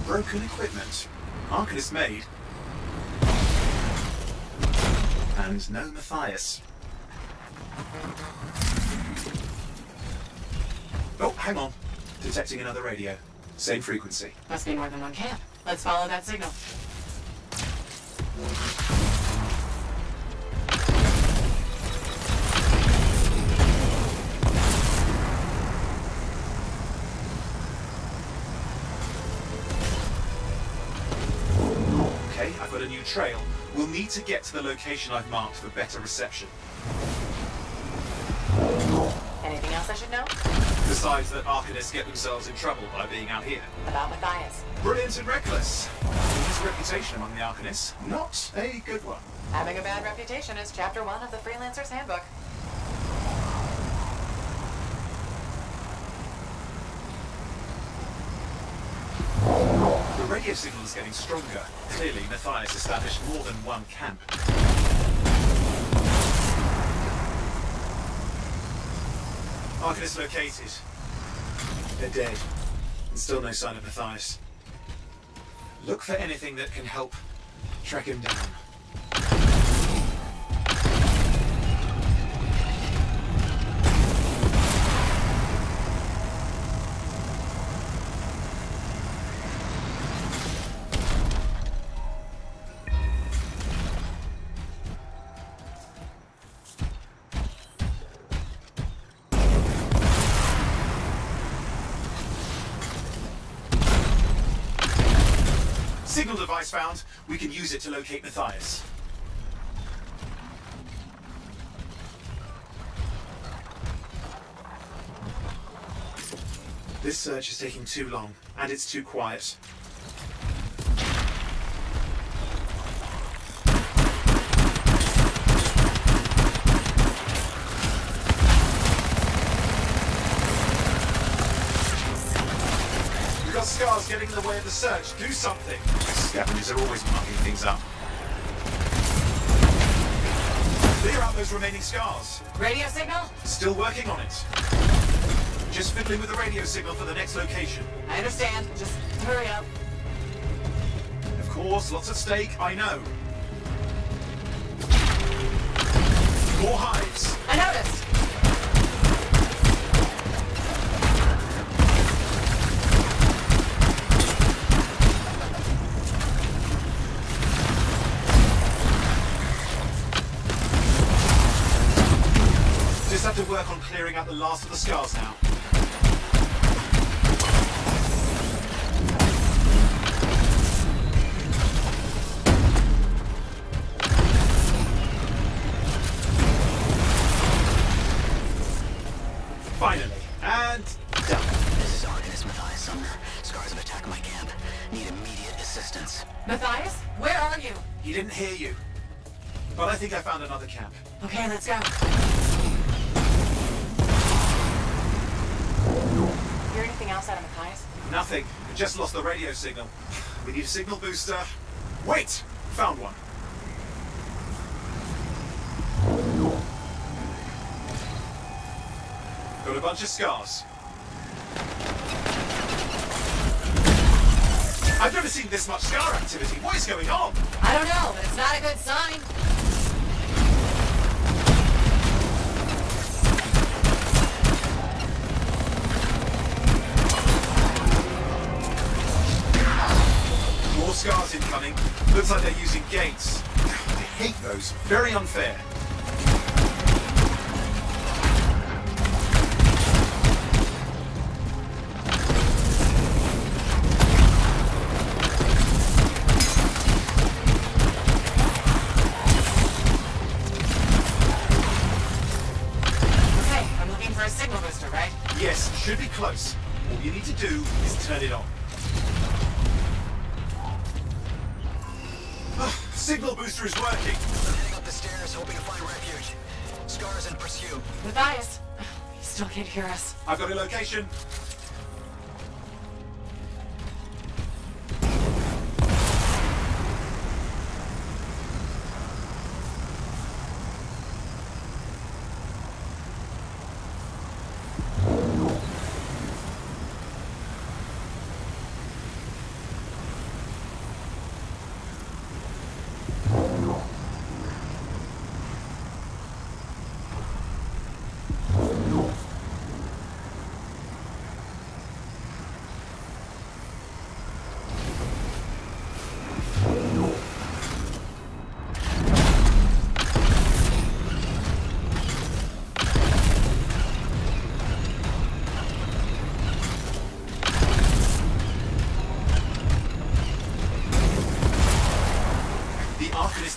Broken equipment. Arcanist made. And no Matthias. Oh, hang on. Detecting another radio. Same frequency.
Must be more than one camp. Let's follow that signal.
Okay, I've got a new trail. We'll need to get to the location I've marked for better reception.
Anything else I should know?
Besides that Arcanists get themselves in trouble by being out here.
About Matthias.
Brilliant and reckless. His reputation among the Arcanists, not a good one.
Having a bad reputation is chapter 1 of the Freelancer's Handbook.
The radio signal is getting stronger. Clearly, Matthias established more than one camp. Arcanist located. They're dead. And still no sign of Matthias. Look for anything that can help track him down. Signal device found. We can use it to locate Matthias. This search is taking too long, and it's too quiet. We've got scars getting in the way of the search. Do something. Scavengers are always mucking things up. Clear out those remaining scars.
Radio signal?
Still working on it. Just fiddling with the radio signal for the next location.
I understand. Just hurry up.
Of course, lots at stake, I know. More hives.
I noticed.
Just have to work on clearing out the last of the scars now. Finally. And done.
This is Arcanist Matthias Sumner. Scars have attacked my camp. Need immediate assistance.
Matthias, where are you?
He didn't hear you. But I think I found another camp.
Okay, let's go. Hear anything else out of Matthias?
Nothing. We just lost the radio signal. We need a signal booster. Wait! Found one. Got a bunch of scars. I've never seen this much scar activity. What is going on?
I don't know, but it's not a good sign.
More scars incoming. Looks like they're using gates. I hate those. Very unfair.
Okay, I'm looking for a signal booster, right?
Yes, should be close. All you need to do is turn it on. Signal booster is working.
I'm heading up the stairs, hoping to find refuge. Scars in pursuit.
Matthias, he still can't hear us.
I've got a location.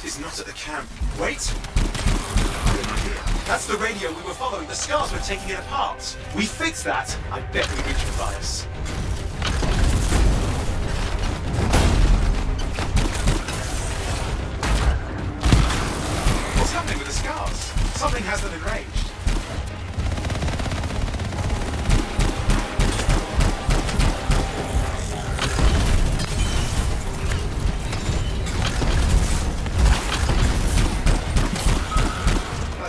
Is not at the camp. Wait! That's the radio we were following. The scars were taking it apart. We fixed that. I bet we reached Matthias. What's happening with the scars? Something has them enraged.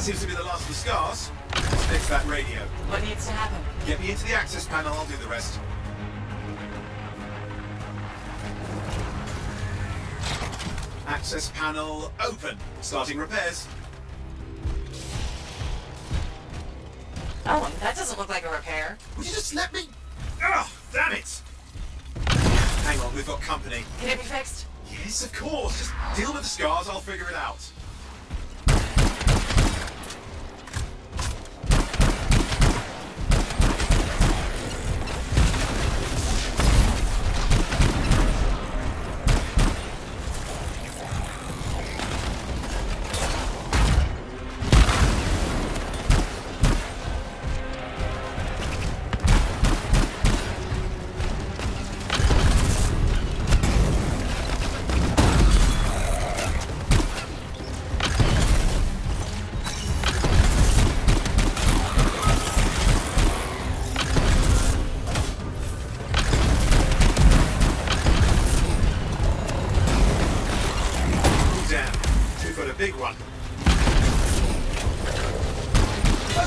Seems to be the last of the scars. Let's fix that radio.
What needs to happen?
Get me into the access panel, I'll do the rest. Access panel open. Starting repairs.
Oh, that doesn't look like a repair.
Would you just let me? Ugh, damn it! Hang on, we've got company.
Can it be fixed?
Yes, of course. Just deal with the scars, I'll figure it out.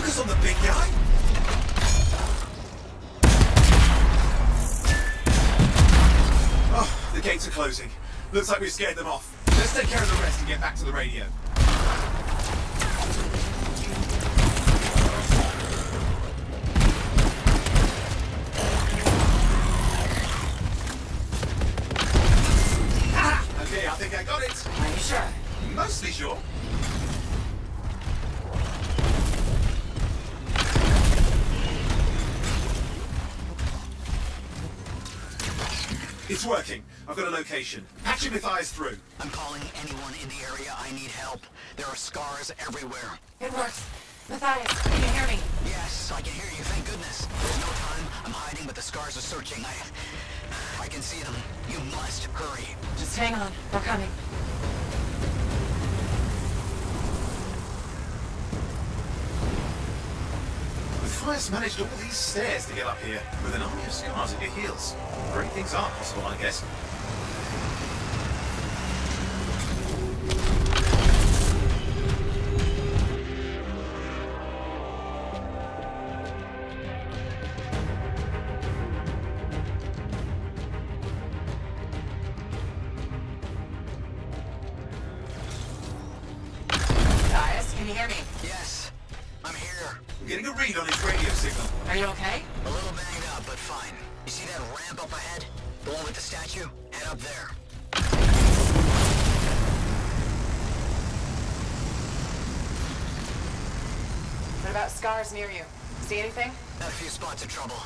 Focus on the big guy. Oh, the gates are closing. Looks like we've scared them off. Let's take care of the rest and get back to the radio. Okay, I think I got it.
Are you sure?
Mostly sure. It's working. I've got a location. Patching Matthias through.
I'm calling anyone in the area. I need help. There are scars everywhere.
It works. Matthias, can you hear me?
Yes, I can hear you. Thank goodness. There's no time. I'm hiding, but the scars are searching. I can see them. You must hurry.
Just hang on. We're coming.
Matthias managed all these stairs to get up here with an army of scars at your heels. Great things are possible, I guess.
Matthias, can you hear me?
Yes, I'm here.
I'm getting a read on his radio signal.
Are you okay?
A little banged up, but fine. You see that ramp up ahead? The one with the statue? Head up there.
What about scars near you? See anything?
Got a few spots of trouble.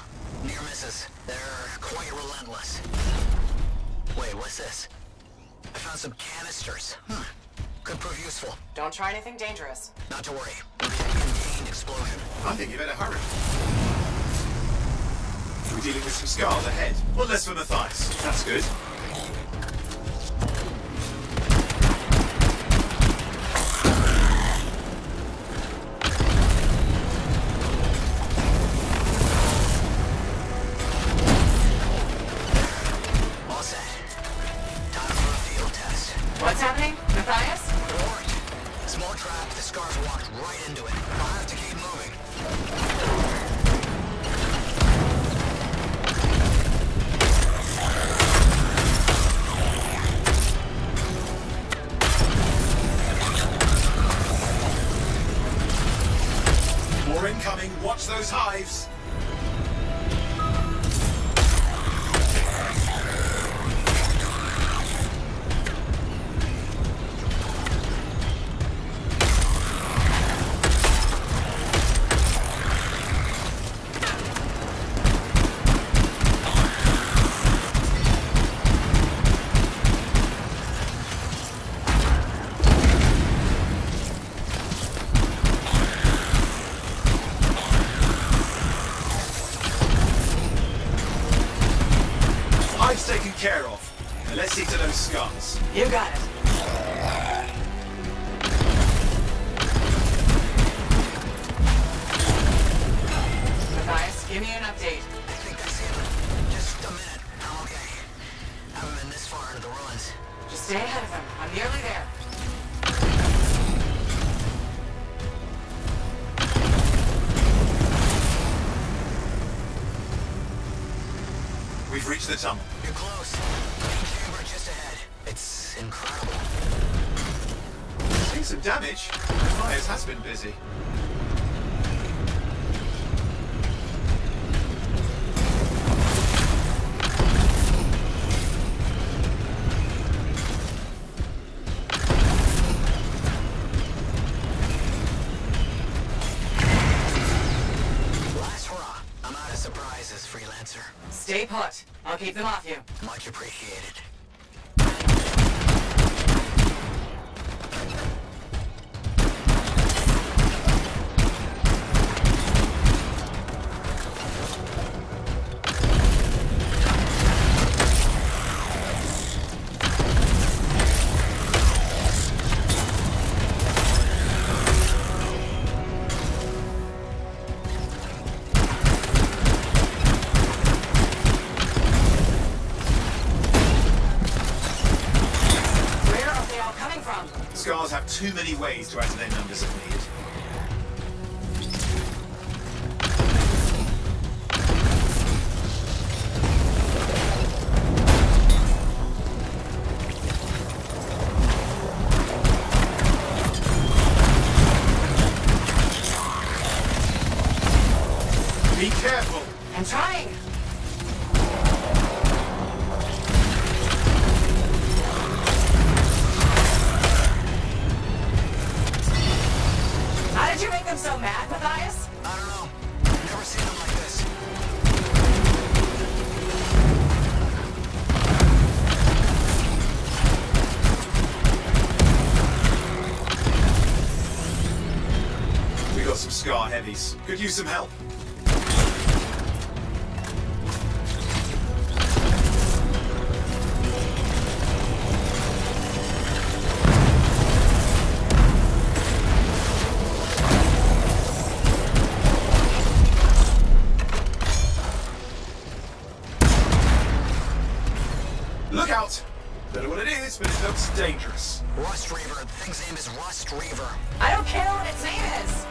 Near misses. They're quite relentless. Wait, what's this? I found some canisters. Could prove useful.
Don't try anything dangerous.
Not to worry. It'll be a contained explosion.
I think you better hurry. We're dealing with some scars ahead. One less for Matthias. That's good.
All set. Time for a field test.
What's happening? Matthias?
It worked. Small trap. The scars walked right into it. I'll have to keep moving.
More incoming. Watch those hives. Hives taken care of. Now let's see to those scars.
You got it. Matthias, give me an update.
I think I see them. Just a minute. I'm okay. Haven't been this far into the ruins.
Just stay ahead of him. I'm nearly there.
We've reached the tunnel.
You're close. Main chamber just ahead. It's incredible.
Seeing some damage. Matthias has been busy.
Last hurrah. I'm out of surprises, freelancer.
Stay put. I'll keep them off you.
Much appreciated.
Scars have too many ways to add to their numbers if needed. Be careful.
I'm trying. How did you make them so mad, Matthias?
I don't know. Never seen them like this.
We got some Scar heavies. Could use some help. Look out! Don't know what it is, but it looks dangerous.
Rust Reaver. The thing's name is Rust Reaver.
I don't care what its name is.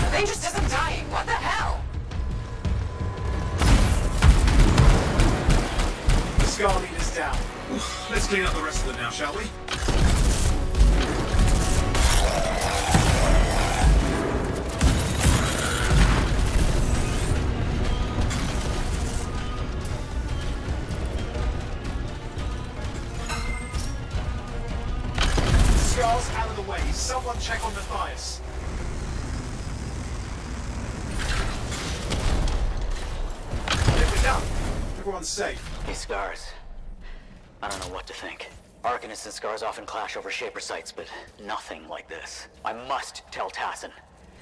The thing just isn't dying. What the hell?
The Scar leader's down. Let's clean up the rest of them now, shall we? Scar's out of the way. Someone check on Matthias. If we're done, everyone's safe.
Hey, Scars. I don't know what to think. Arcanists and Scars often clash over Shaper sites, but nothing like this. I must tell Tassin.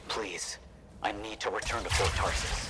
Please. I need to return to Fort Tarsus.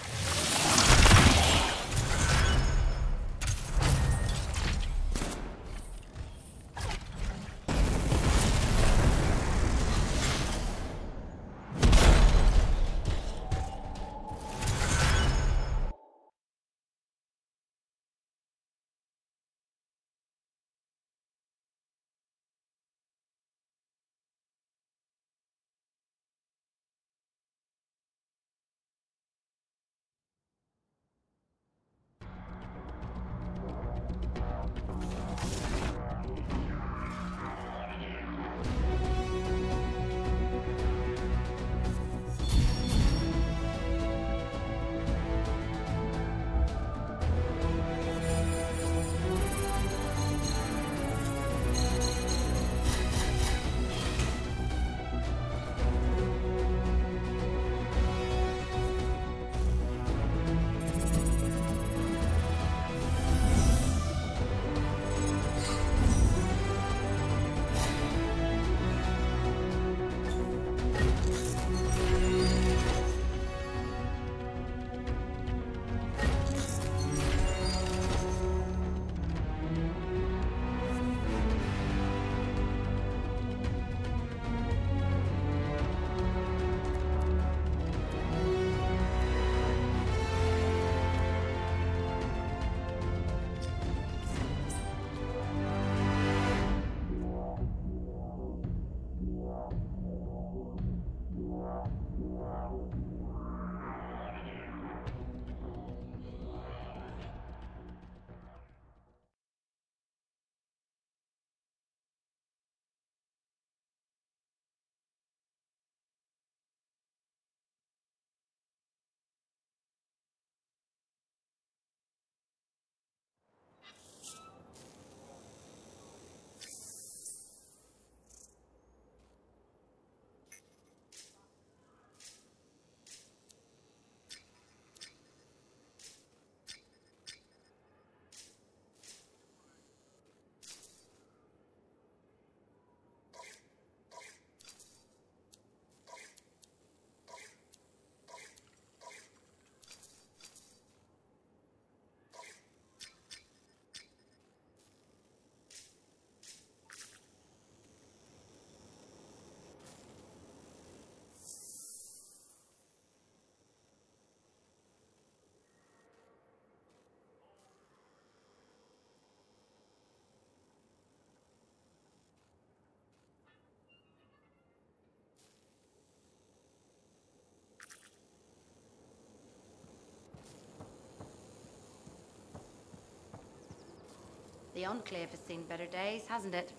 The Enclave has seen better days, hasn't it?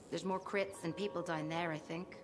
There's more crits than people down there, I think.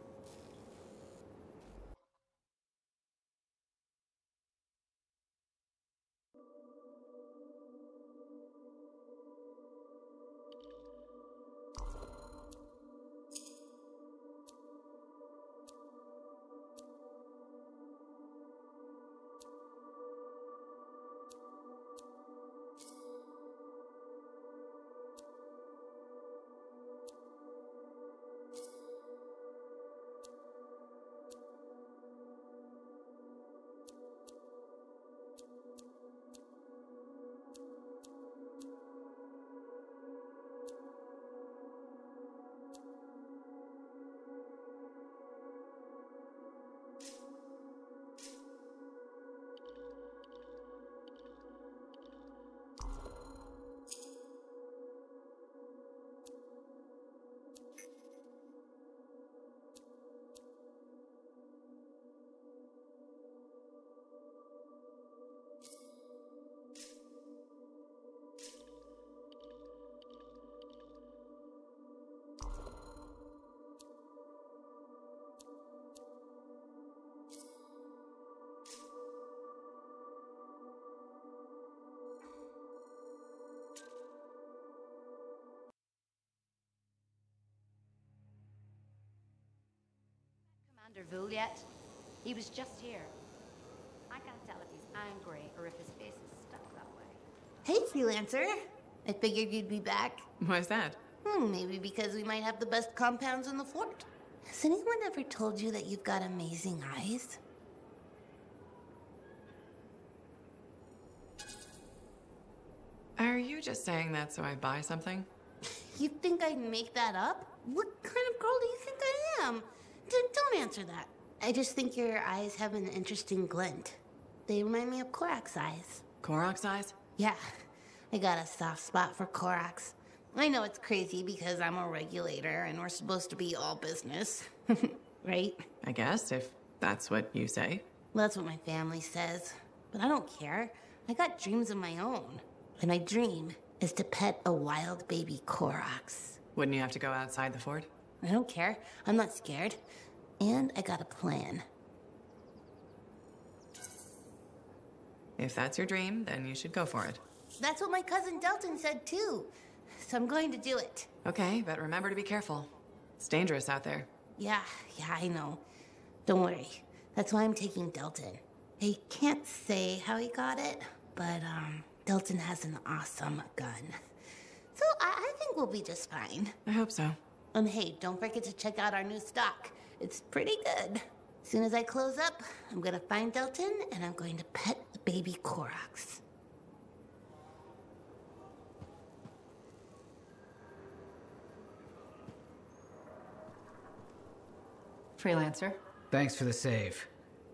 Commander Vul yet? He was just here. I can't tell if he's angry or if his face is stuck that way.
Hey, Freelancer. I figured you'd be back.
Why's that?
Maybe because we might have the best compounds in the fort. Has anyone ever told you that you've got amazing eyes?
Are you just saying that so I buy something?
You think I'd make that up? What kind of girl do you think I am? Don't answer that. I just think your eyes have an interesting glint. They remind me of Korak's eyes.
Korak's eyes?
Yeah, I got a soft spot for Korak's. I know it's crazy because I'm a regulator and we're supposed to be all business. Right?
I guess, if that's what you say.
Well, that's what my family says. But I don't care. I got dreams of my own. And my dream is to pet a wild baby Korak's.
Wouldn't you have to go outside the fort?
I don't care. I'm not scared. And I got a plan.
If that's your dream, then you should go for it.
That's what my cousin Delton said too. So I'm going to do it.
Okay, but remember to be careful. It's dangerous out there.
Yeah, I know. Don't worry. That's why I'm taking Delton. I can't say how he got it, but Delton has an awesome gun. So I think we'll be just fine.
I hope so.
And hey, don't forget to check out our new stock. It's pretty good. As soon as I close up, I'm gonna find Delton and I'm going to pet the baby Korak's.
Freelancer.
Thanks for the save.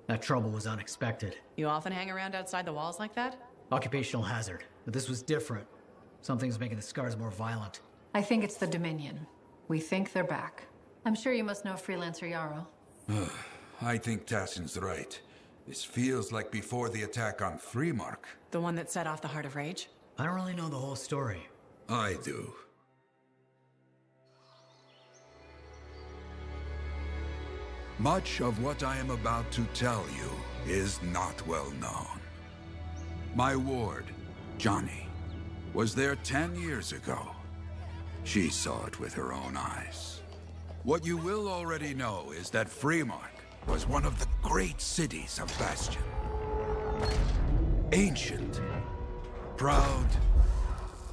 That trouble was unexpected.
You often hang around outside the walls like that?
Occupational hazard. But this was different. Something's making the scars more violent.
I think it's the Dominion. We think they're back. I'm sure you must know Freelancer Yarrow.
I think Tassin's right. This feels like before the attack on Freemark.
The one that set off the Heart of Rage?
I don't really know the whole story.
I do. Much of what I am about to tell you is not well known. My ward, Johnny, was there 10 years ago. She saw it with her own eyes. What you will already know is that Freemark was one of the great cities of Bastion. Ancient, proud,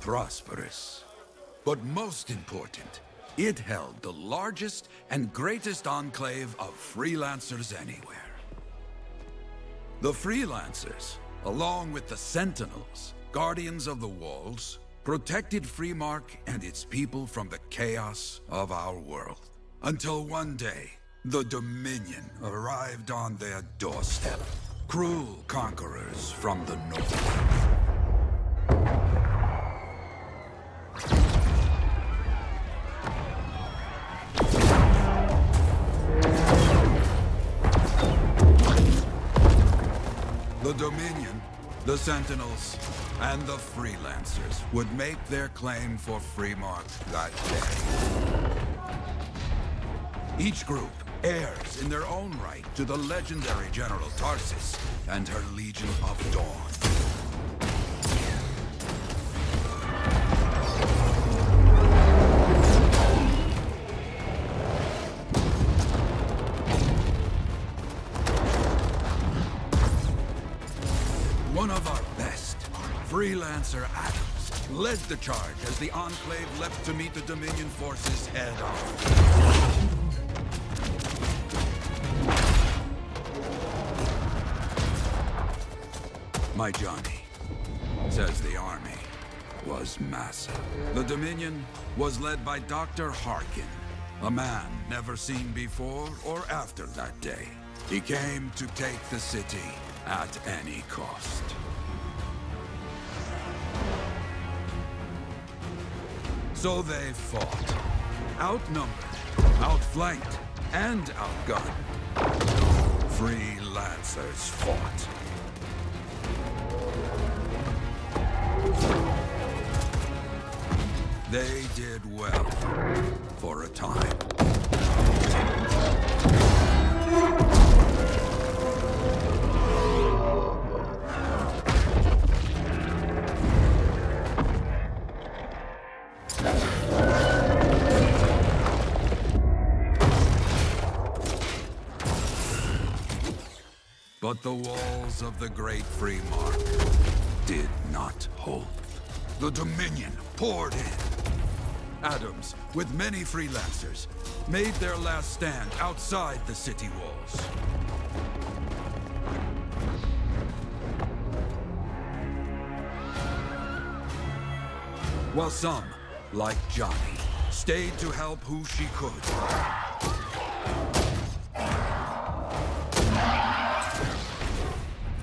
prosperous. But most important, it held the largest and greatest enclave of freelancers anywhere. The freelancers, along with the Sentinels, guardians of the walls, protected Freemark and its people from the chaos of our world. Until one day, the Dominion arrived on their doorstep. Cruel conquerors from the north. The Dominion, the Sentinels, and the Freelancers would make their claim for Freemark that day. Each group heirs in their own right to the legendary General Tarsis and her Legion of Dawn. One of our best, Freelancer Adams, led the charge as the Enclave leapt to meet the Dominion forces head-on. My Johnny says the army was massive. The Dominion was led by Dr. Harkin, a man never seen before or after that day. He came to take the city at any cost. So they fought, outnumbered, outflanked, and outgunned. Freelancers fought. They did well for a time. But the walls of the Great Freemark did not hold. The Dominion poured in. Adams, with many Freelancers, made their last stand outside the city walls. While some, like Johnny, stayed to help who she could.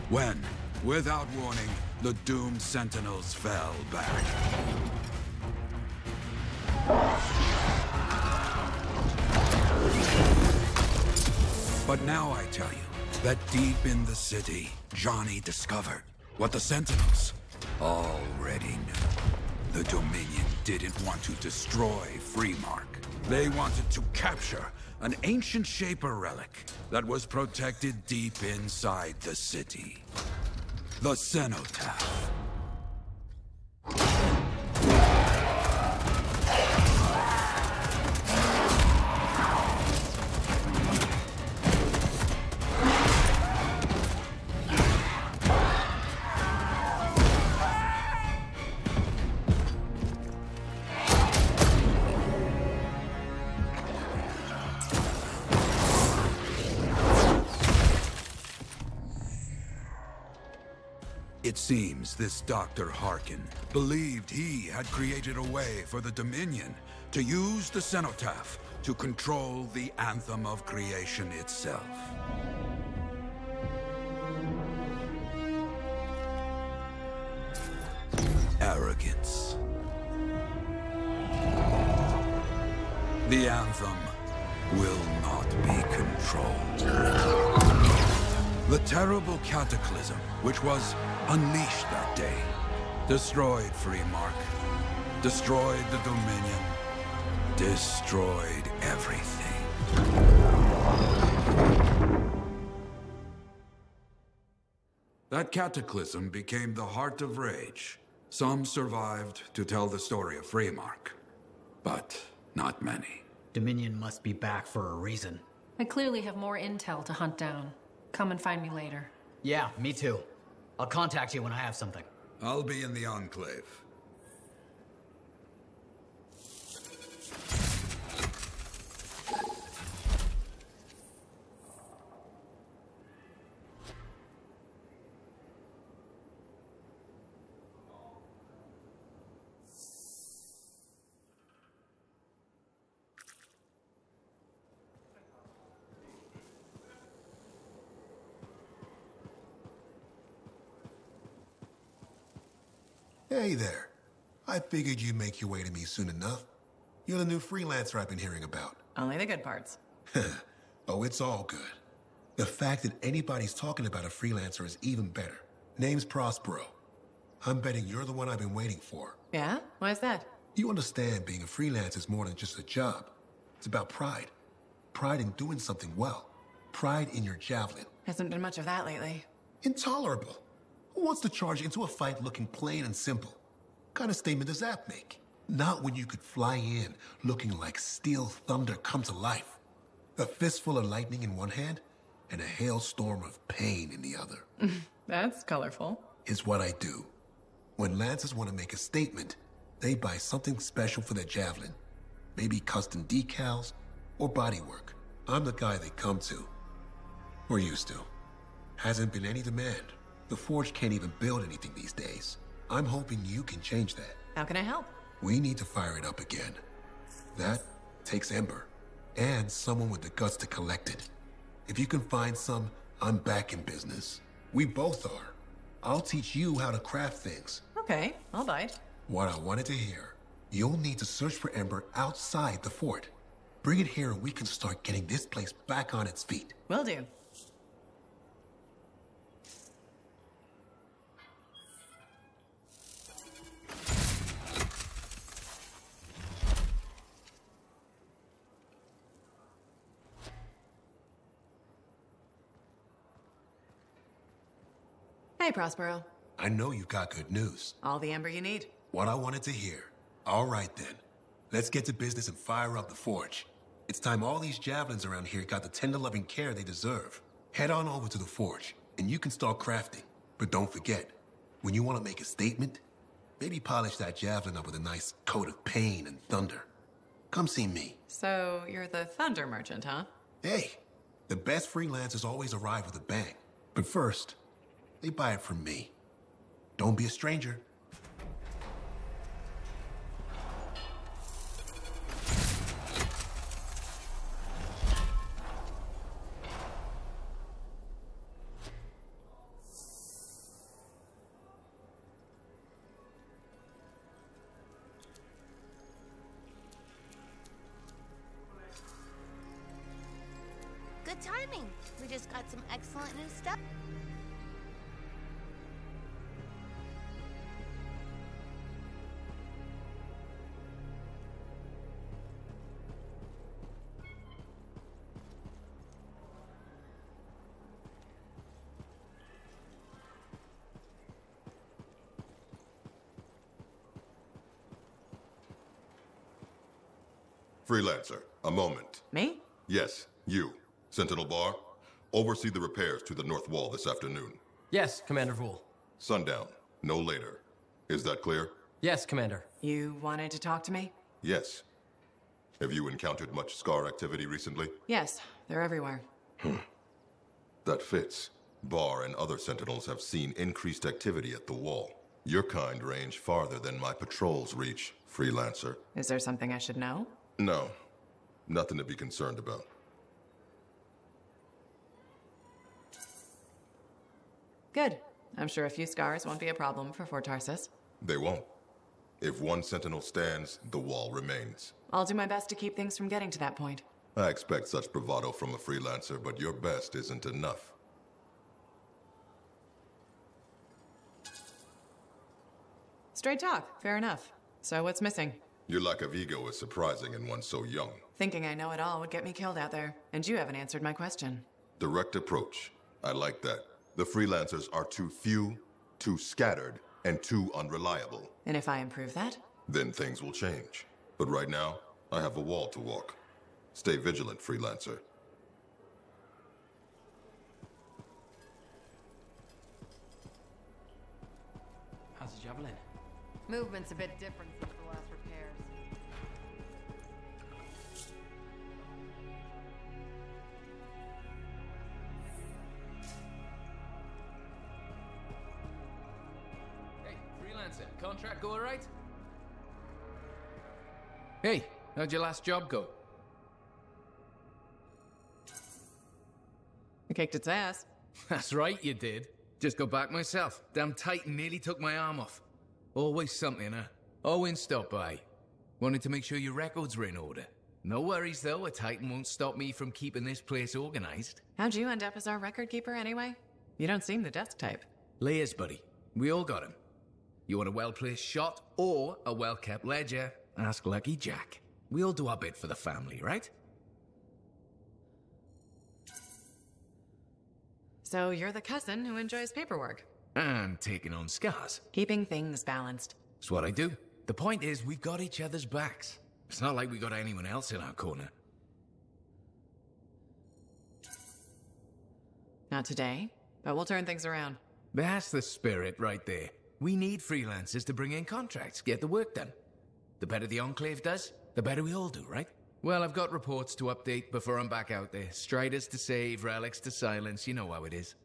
When, without warning, the doomed Sentinels fell back. But now I tell you that deep in the city, Johnny discovered what the Sentinels already knew. The Dominion didn't want to destroy Freemark. They wanted to capture an ancient Shaper relic that was protected deep inside the city. The Cenotaph. It seems this Dr. Harkin believed he had created a way for the Dominion to use the Cenotaph to control the Anthem of Creation itself. Arrogance. The Anthem will not be controlled. The terrible cataclysm, which was unleashed that day, destroyed Freemark, destroyed the Dominion, destroyed everything. That cataclysm became the heart of Rage. Some survived to tell the story of Freemark, but not many.
Dominion must be back for a reason.
I clearly have more intel to hunt down. Come and find me later.
Yeah, me too. I'll contact you when I have something.
I'll be in the Enclave.
Hey there. I figured you'd make your way to me soon enough. You're the new freelancer I've been hearing about.
Only the good parts.
Oh, it's all good. The fact that anybody's talking about a freelancer is even better. Name's Prospero. I'm betting you're the one I've been waiting for.
Yeah? Why is that?
You understand being a freelance is more than just a job. It's about pride. Pride in doing something well. Pride in your javelin.
Hasn't been much of that lately.
Intolerable. Who wants to charge into a fight looking plain and simple? What kind of statement does that make? Not when you could fly in looking like steel thunder come to life. A fistful of lightning in one hand and a hailstorm of pain in the other.
That's colorful.
Is what I do. When Lancers want to make a statement, they buy something special for their javelin. Maybe custom decals or bodywork. I'm the guy they come to. Or used to. Hasn't been any demand. The Forge can't even build anything these days. I'm hoping you can change that.
How can I help?
We need to fire it up again. That takes Ember. And someone with the guts to collect it. If you can find some, I'm back in business. We both are. I'll teach you how to craft things.
Okay, I'll bite.
What I wanted to hear. You'll need to search for Ember outside the fort. Bring it here and we can start getting this place back on its feet.
Will do. Hey, Prospero.
I know you got good news.
All the Ember you need.
What I wanted to hear. All right then. Let's get to business and fire up the Forge. It's time all these javelins around here got the tender loving care they deserve. Head on over to the Forge, and you can start crafting. But don't forget, when you want to make a statement, maybe polish that javelin up with a nice coat of pain and thunder. Come see me.
So, you're the thunder merchant, huh?
Hey, the best freelancers always arrive with a bang. But first, they buy it from me. Don't be a stranger.
Good timing. We just got some excellent new stuff.
Freelancer, a moment.
Me?
Yes, you. Sentinel Bar, oversee the repairs to the north wall this afternoon.
Yes, Commander Vool.
Sundown, no later. Is that clear?
Yes, Commander.
You wanted to talk to me?
Yes. Have you encountered much Scar activity recently?
Yes, they're everywhere.
That fits. Bar and other Sentinels have seen increased activity at the wall. Your kind range farther than my patrols reach, Freelancer.
Is there something I should know?
No. Nothing to be concerned about.
Good. I'm sure a few scars won't be a problem for Fort Tarsus.
They won't. If one Sentinel stands, the wall remains.
I'll do my best to keep things from getting to that point.
I expect such bravado from a Freelancer, but your best isn't enough.
Straight talk. Fair enough. So what's missing?
Your lack of ego is surprising in one so young.
Thinking I know it all would get me killed out there. And you haven't answered my question.
Direct approach. I like that. The Freelancers are too few, too scattered, and too unreliable.
And if I improve that?
Then things will change. But right now, I have a wall to walk. Stay vigilant, Freelancer.
How's the javelin?
Movement's a bit different since the last repairs.
Hey, Freelancer, contract go alright? Hey, how'd your last job go?
I kicked its ass.
That's right, you did. Just got back myself. Damn Titan nearly took my arm off. Always something, huh? Owen stopped by. Wanted to make sure your records were in order. No worries, though. A Titan won't stop me from keeping this place organized.
How'd you end up as our record keeper, anyway? You don't seem the desk type.
Layers, buddy. We all got him. You want a well-placed shot or a well-kept ledger? Ask Lucky Jack. We all do our bit for the family, right?
So you're the cousin who enjoys paperwork.
And taking on scars.
Keeping things balanced.
That's what I do. The point is, we've got each other's backs. It's not like we got anyone else in our corner.
Not today, but we'll turn things around.
That's the spirit right there. We need freelancers to bring in contracts, get the work done. The better the Enclave does, the better we all do, right? Well, I've got reports to update before I'm back out there. Striders to save, relics to silence, you know how it is.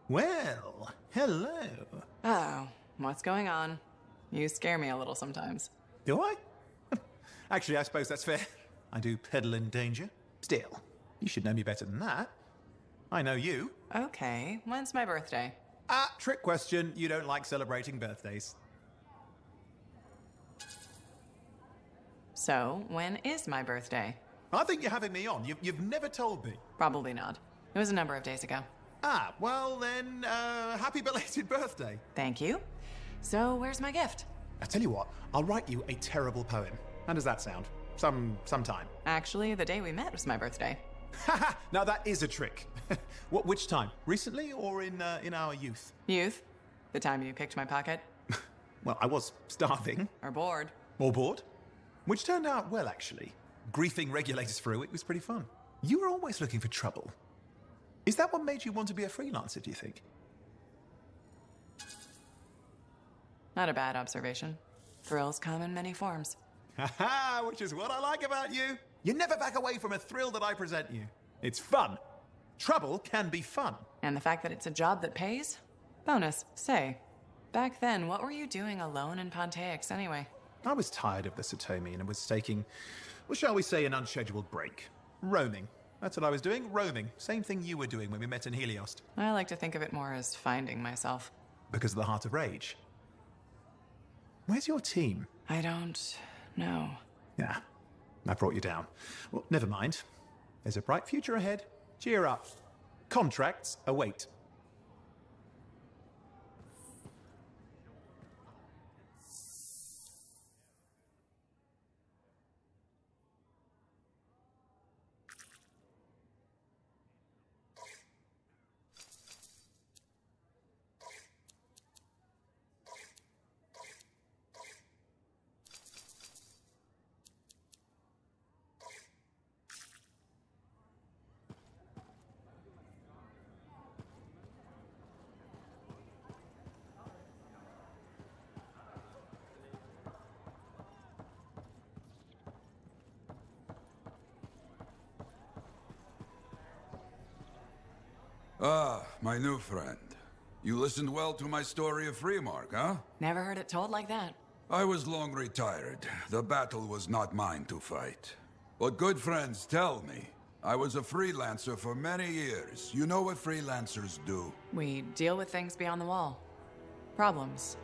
Well, hello.
Oh, what's going on? You scare me a little sometimes.
Do I? Actually, I suppose that's fair. I do peddle in danger. Still, you should know me better than that. I know you.
Okay, when's my birthday?
Trick question. You don't like celebrating birthdays.
So, when is my birthday?
I think you're having me on. You've never told me.
Probably not. It was a number of days ago.
Well then, happy belated birthday.
Thank you. So, where's my gift?
I tell you what, I'll write you a terrible poem. How does that sound? Sometime.
Actually, the day we met was my birthday.
Haha! Now that is a trick. Which time? Recently or in our youth?
Youth? The time you picked my pocket?
Well, I was starving.
Or bored.
Or bored. Which turned out well, actually. Griefing regulators for a week was pretty fun. You were always looking for trouble. Is that what made you want to be a freelancer, do you think?
Not a bad observation. Thrills come in many forms.
Haha, which is what I like about you. You never back away from a thrill that I present you. It's fun. Trouble can be fun.
And the fact that it's a job that pays? Bonus. Say, back then, what were you doing alone in Pontaix anyway?
I was tired of the Satomi and was taking, well, shall we say, an unscheduled break. Roaming. That's what I was doing, roaming. Same thing you were doing when we met in Heliost.
I like to think of it more as finding myself.
Because of the Heart of Rage. Where's your team?
I don't know.
Yeah, I brought you down. Well, never mind. There's a bright future ahead. Cheer up. Contracts await.
My new friend. You listened well to my story of Freemark, huh?
Never heard it told like that.
I was long retired. The battle was not mine to fight. But good friends tell me. I was a freelancer for many years. You know what freelancers do?
We deal with things beyond the wall. Problems.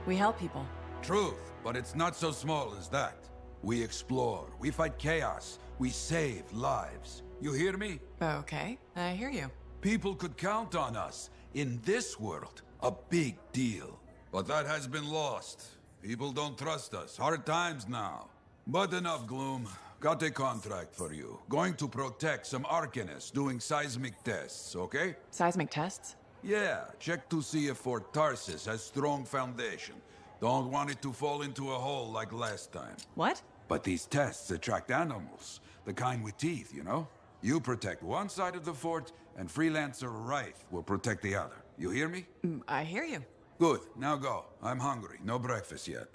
We help people.
Truth, but it's not so small as that. We explore, we fight chaos, we save lives. You hear me?
Okay, I hear you.
People could count on us. In this world, a big deal. But that has been lost. People don't trust us. Hard times now. But enough gloom. Got a contract for you. Going to protect some Arcanists doing seismic tests, okay?
Seismic tests?
Yeah, check to see if Fort Tarsis has strong foundation. Don't want it to fall into a hole like last time.
What?
But these tests attract animals. The kind with teeth, you know? You protect one side of the fort, and Freelancer Wraith will protect the other. You hear me?
I hear you.
Good. Now go. I'm hungry. No breakfast yet.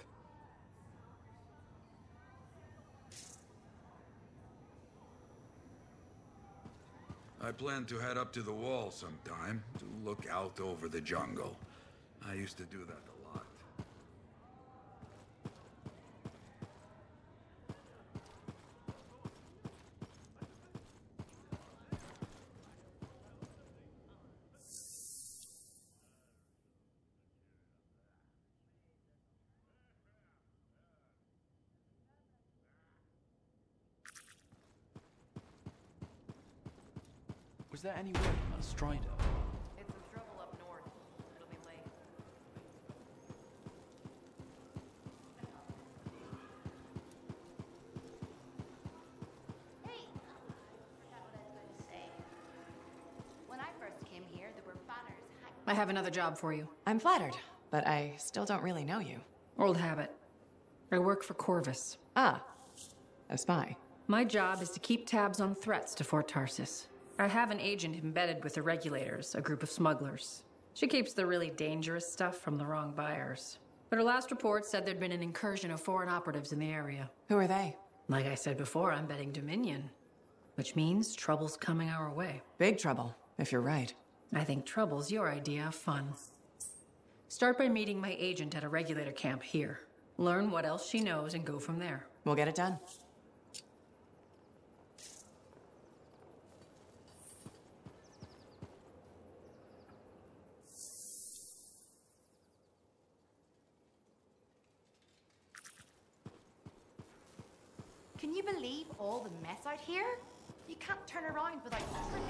I plan to head up to the wall sometime to look out over the jungle. I used to do that a lot.
Was there any word about Strider?
It's in trouble up north. It'll be late.
Hey, I forgot what I was going to say. When I first came here, there were banners hanging.
I have another job for you.
I'm flattered, but I still don't really know you.
Old habit. I work for Corvus.
Ah, a spy.
My job is to keep tabs on threats to Fort Tarsis. I have an agent embedded with the regulators, a group of smugglers. She keeps the really dangerous stuff from the wrong buyers. But her last report said there'd been an incursion of foreign operatives in the area.
Who are they?
Like I said before, I'm betting Dominion. Which means trouble's coming our way.
Big trouble, if you're right.
I think trouble's your idea of fun. Start by meeting my agent at a regulator camp here. Learn what else she knows and go from there.
We'll get it done.
Can you believe all the mess out here? You can't turn around without tripping.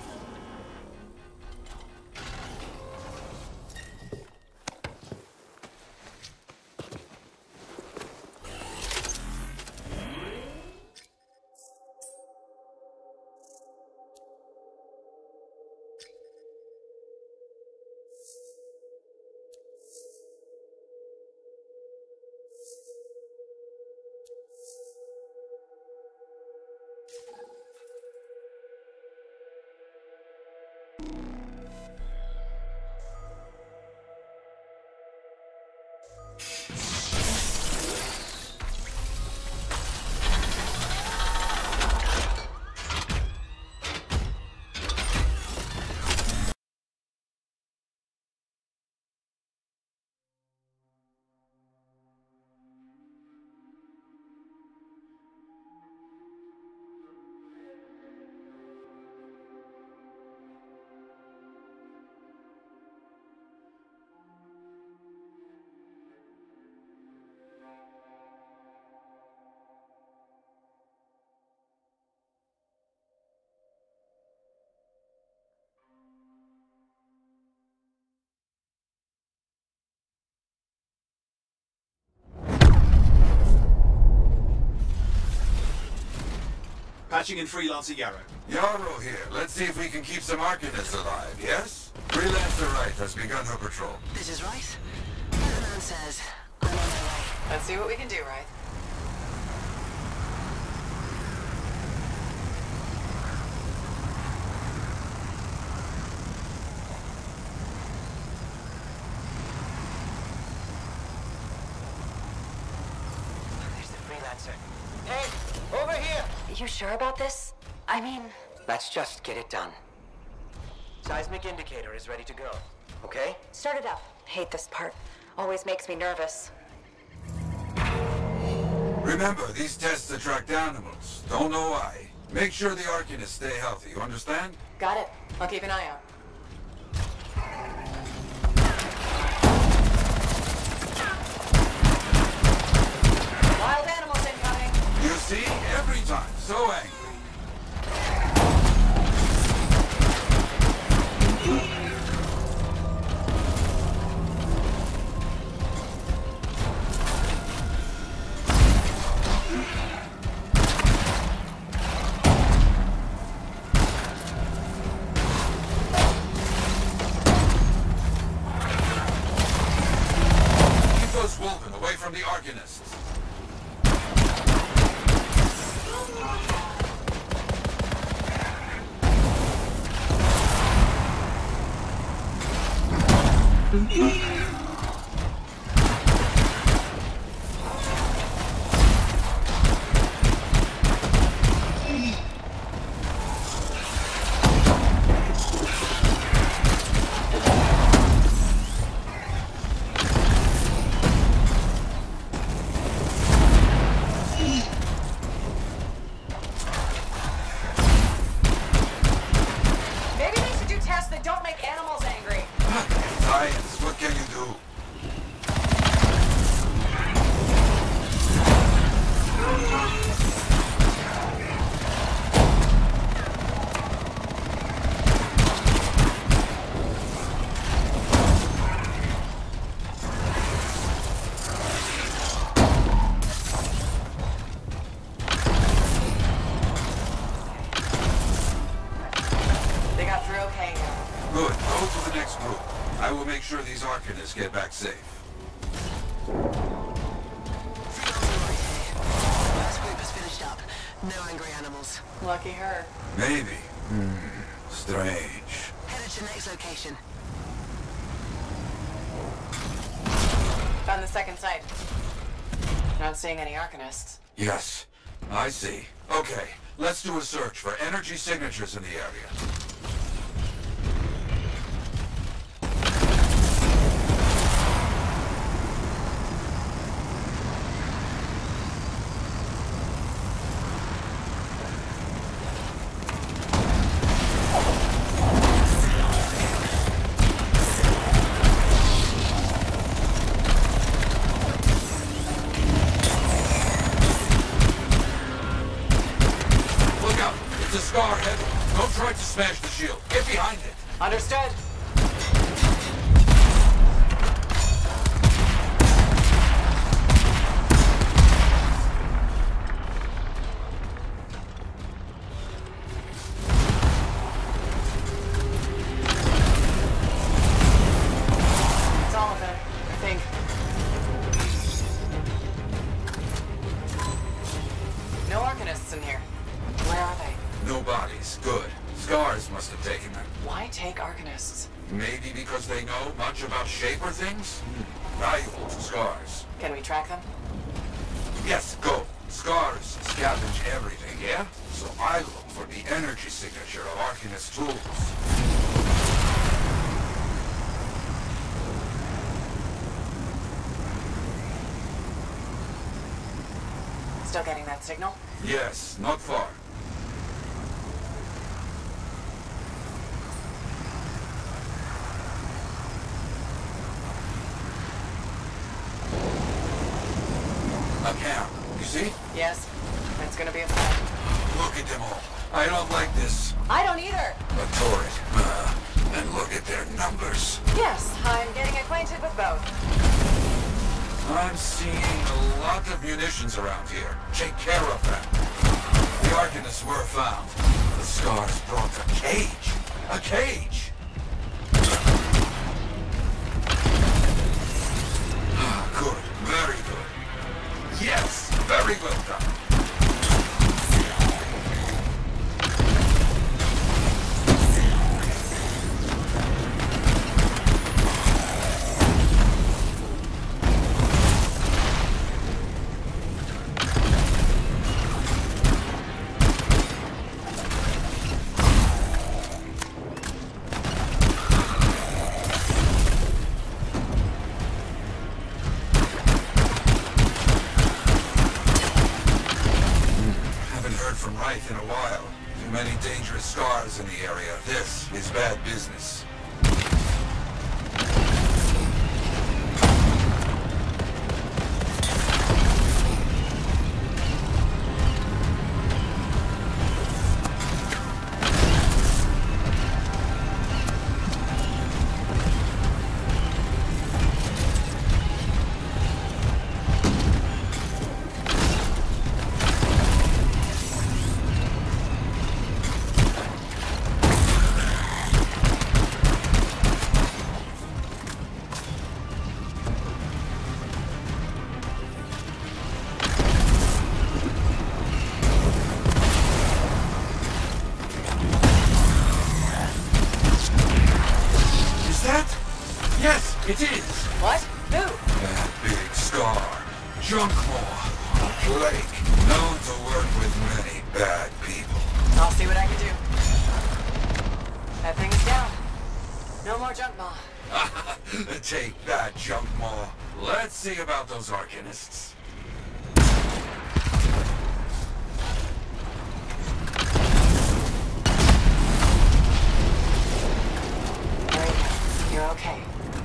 Patching in Freelancer Yarrow.
Yarrow here. Let's see if we can keep some Arcanists alive, yes? Freelancer Wright has begun her patrol.
This is Wright. The man says I'm on my way.
Let's see what we can do, right?
There's the Freelancer. Hey, over here!
You sure about this? I mean...
Let's just get it done. Seismic indicator is ready to go, okay?
Start it up. Hate this part. Always makes me nervous.
Remember, these tests attract animals. Don't know why. Make sure the Arcanists stay healthy, you understand?
Got it. I'll keep an eye out. Wild animals incoming!
You see? Every time. So angry. Keep those Wolven away from the Arcanists.
Maybe they should do tests that don't make animals angry.
Science, what can you do? I will make sure these Arcanists get back safe.
Last group is finished up. No angry animals.
Lucky her.
Maybe. Strange.
Headed to next location.
Found the second site. Not seeing any Arcanists.
Yes, I see. Okay, let's do a search for energy signatures in the area. Smash the shield. Get behind it.
Understood. That's all of them, I think. No Arcanists in here. Where are they?
No bodies. Good. Scars must have taken them.
Why take Arcanists?
Maybe because they know much about Shaper things? Valuable to Scars.
Can we track them?
Yes, go. Scars scavenge everything, yeah? So I look for the energy signature of Arcanist tools.
Still getting that signal?
Yes, not far. A camp, you see?
Yes. It's gonna be a fight.
Look at them all. I don't like this.
I don't either.
A turret. And look at their numbers.
Yes, I'm getting acquainted with both.
I'm seeing a lot of munitions around here. Take care of them. The Arcanists were found. The Scars brought a cage. A cage! Good. Very good. Yes! Very well done. In a while. Too many dangerous Scars in the area. This is bad business. Yes, it is.
What? Who?
That big Scar. Junkmaw. A plague. Known to work with many bad people.
I'll see what I can do. That thing's down. No more Junkmaw.
Take that, Junkmaw. Let's see about those Arcanists.
You're okay.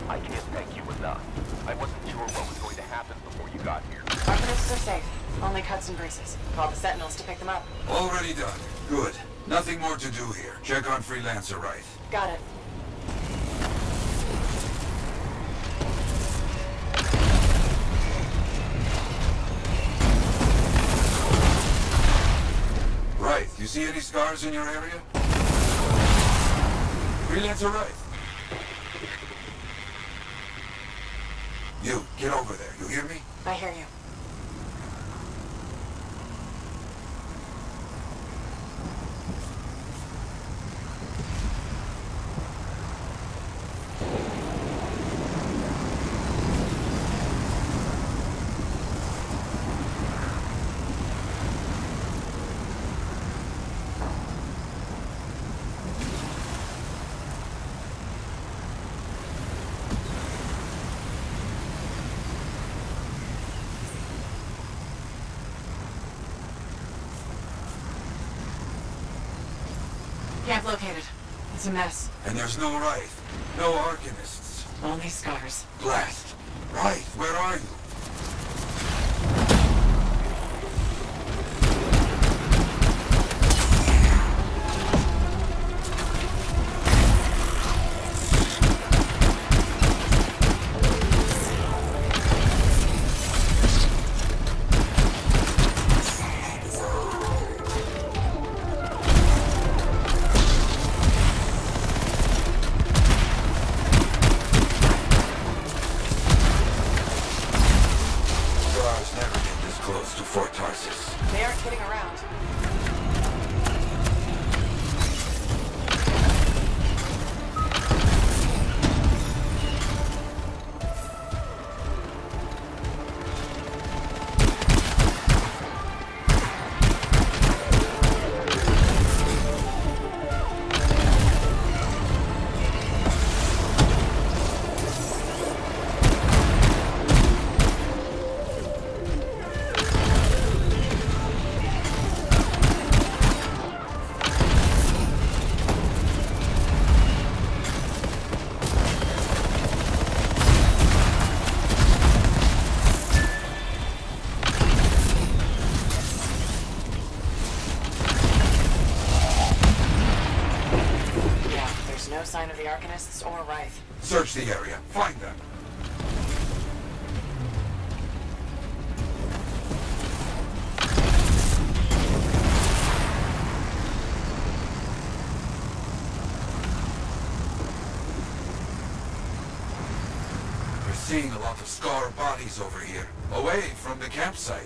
I can't thank you enough. I wasn't sure what was going to happen before you got here.
Arcanists are safe. Only cuts and bruises. Call the Sentinels to pick them up.
Already done. Good. Nothing more to do here. Check on Freelancer Wright.
Got it.
Right. You see any Scars in your area? Freelancer Wright. Get over there, you hear me?
I hear you. Camp located. It's a mess.
And there's no Wraith. No Arcanists.
Only scars.
Blast. Wraith, where are you?
They aren't kidding around. No sign of the Arcanists or Wraith.
Search the area. Find them. We're seeing a lot of scar bodies over here, away from the campsite.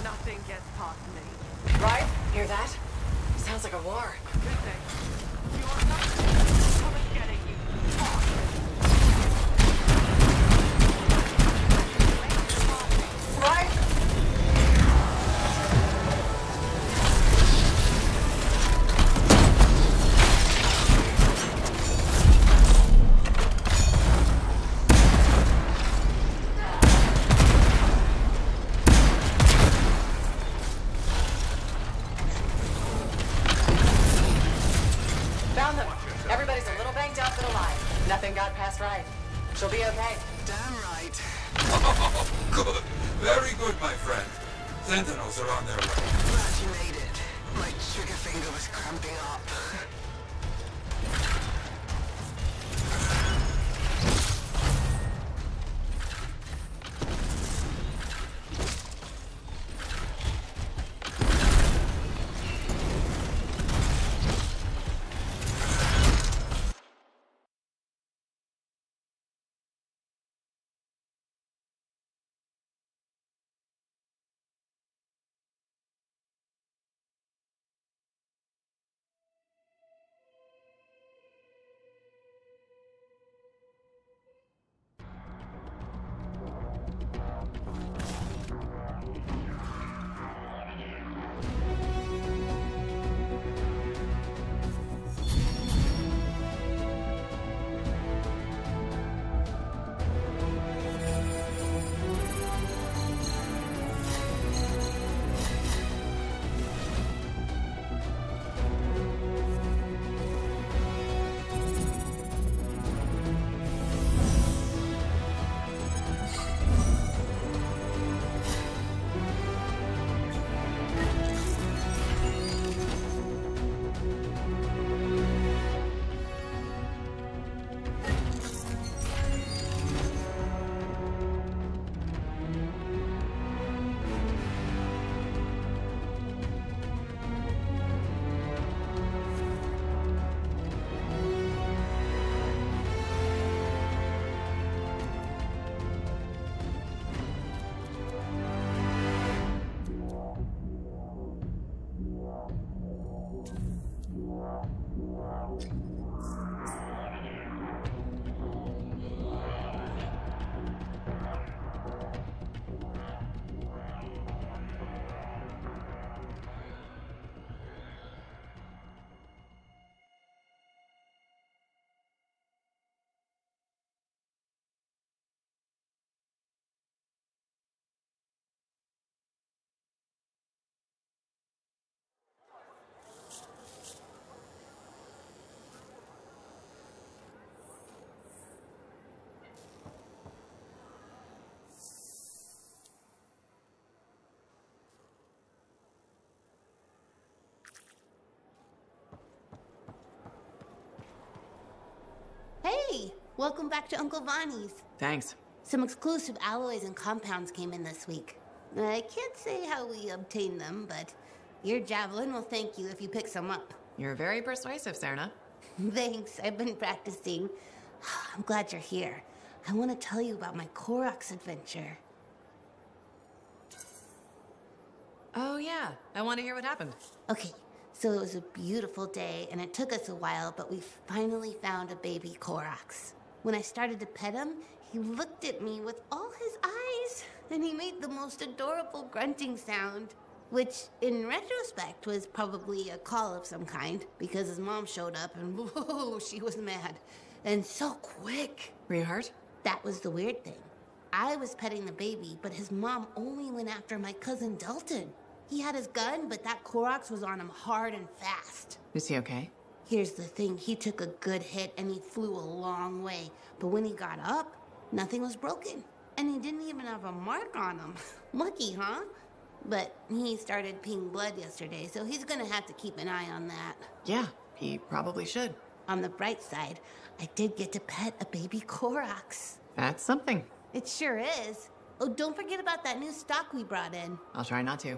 Nothing gets past me.
Right? Hear that? Sounds like a war. Right? Found them. Everybody's a little banged up but alive. Nothing got past Wraith. She'll be okay.
Damn right.
Oh, good. Very good, my friend. Sentinels are on their way.
Glad you made it. My trigger finger was cramping up.
Hey, welcome back to Uncle Vonnie's.
Thanks.
Some exclusive alloys and compounds came in this week. I can't say how we obtained them, but your Javelin will thank you if you pick some up.
You're very persuasive, Serna.
Thanks, I've been practicing. I'm glad you're here. I want to tell you about my Koroks adventure.
Oh, yeah. I want to hear what happened.
Okay, so it was a beautiful day, and it took us a while, but we finally found a baby Koroks. When I started to pet him, he looked at me with all his eyes, and he made the most adorable grunting sound, which, in retrospect, was probably a call of some kind, because his mom showed up, and whoa, she was mad. And so quick.
Were you hurt?
That was the weird thing. I was petting the baby, but his mom only went after my cousin Dalton. He had his gun, but that Koroks was on him hard and fast.
Is he okay?
Here's the thing, he took a good hit and he flew a long way. But when he got up, nothing was broken. And he didn't even have a mark on him. Lucky, huh? But he started peeing blood yesterday, so he's gonna have to keep an eye on that.
Yeah, he probably should.
On the bright side, I did get to pet a baby Koroks.
That's something.
It sure is. Oh, don't forget about that new stock we brought in.
I'll try not to.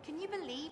Can you believe?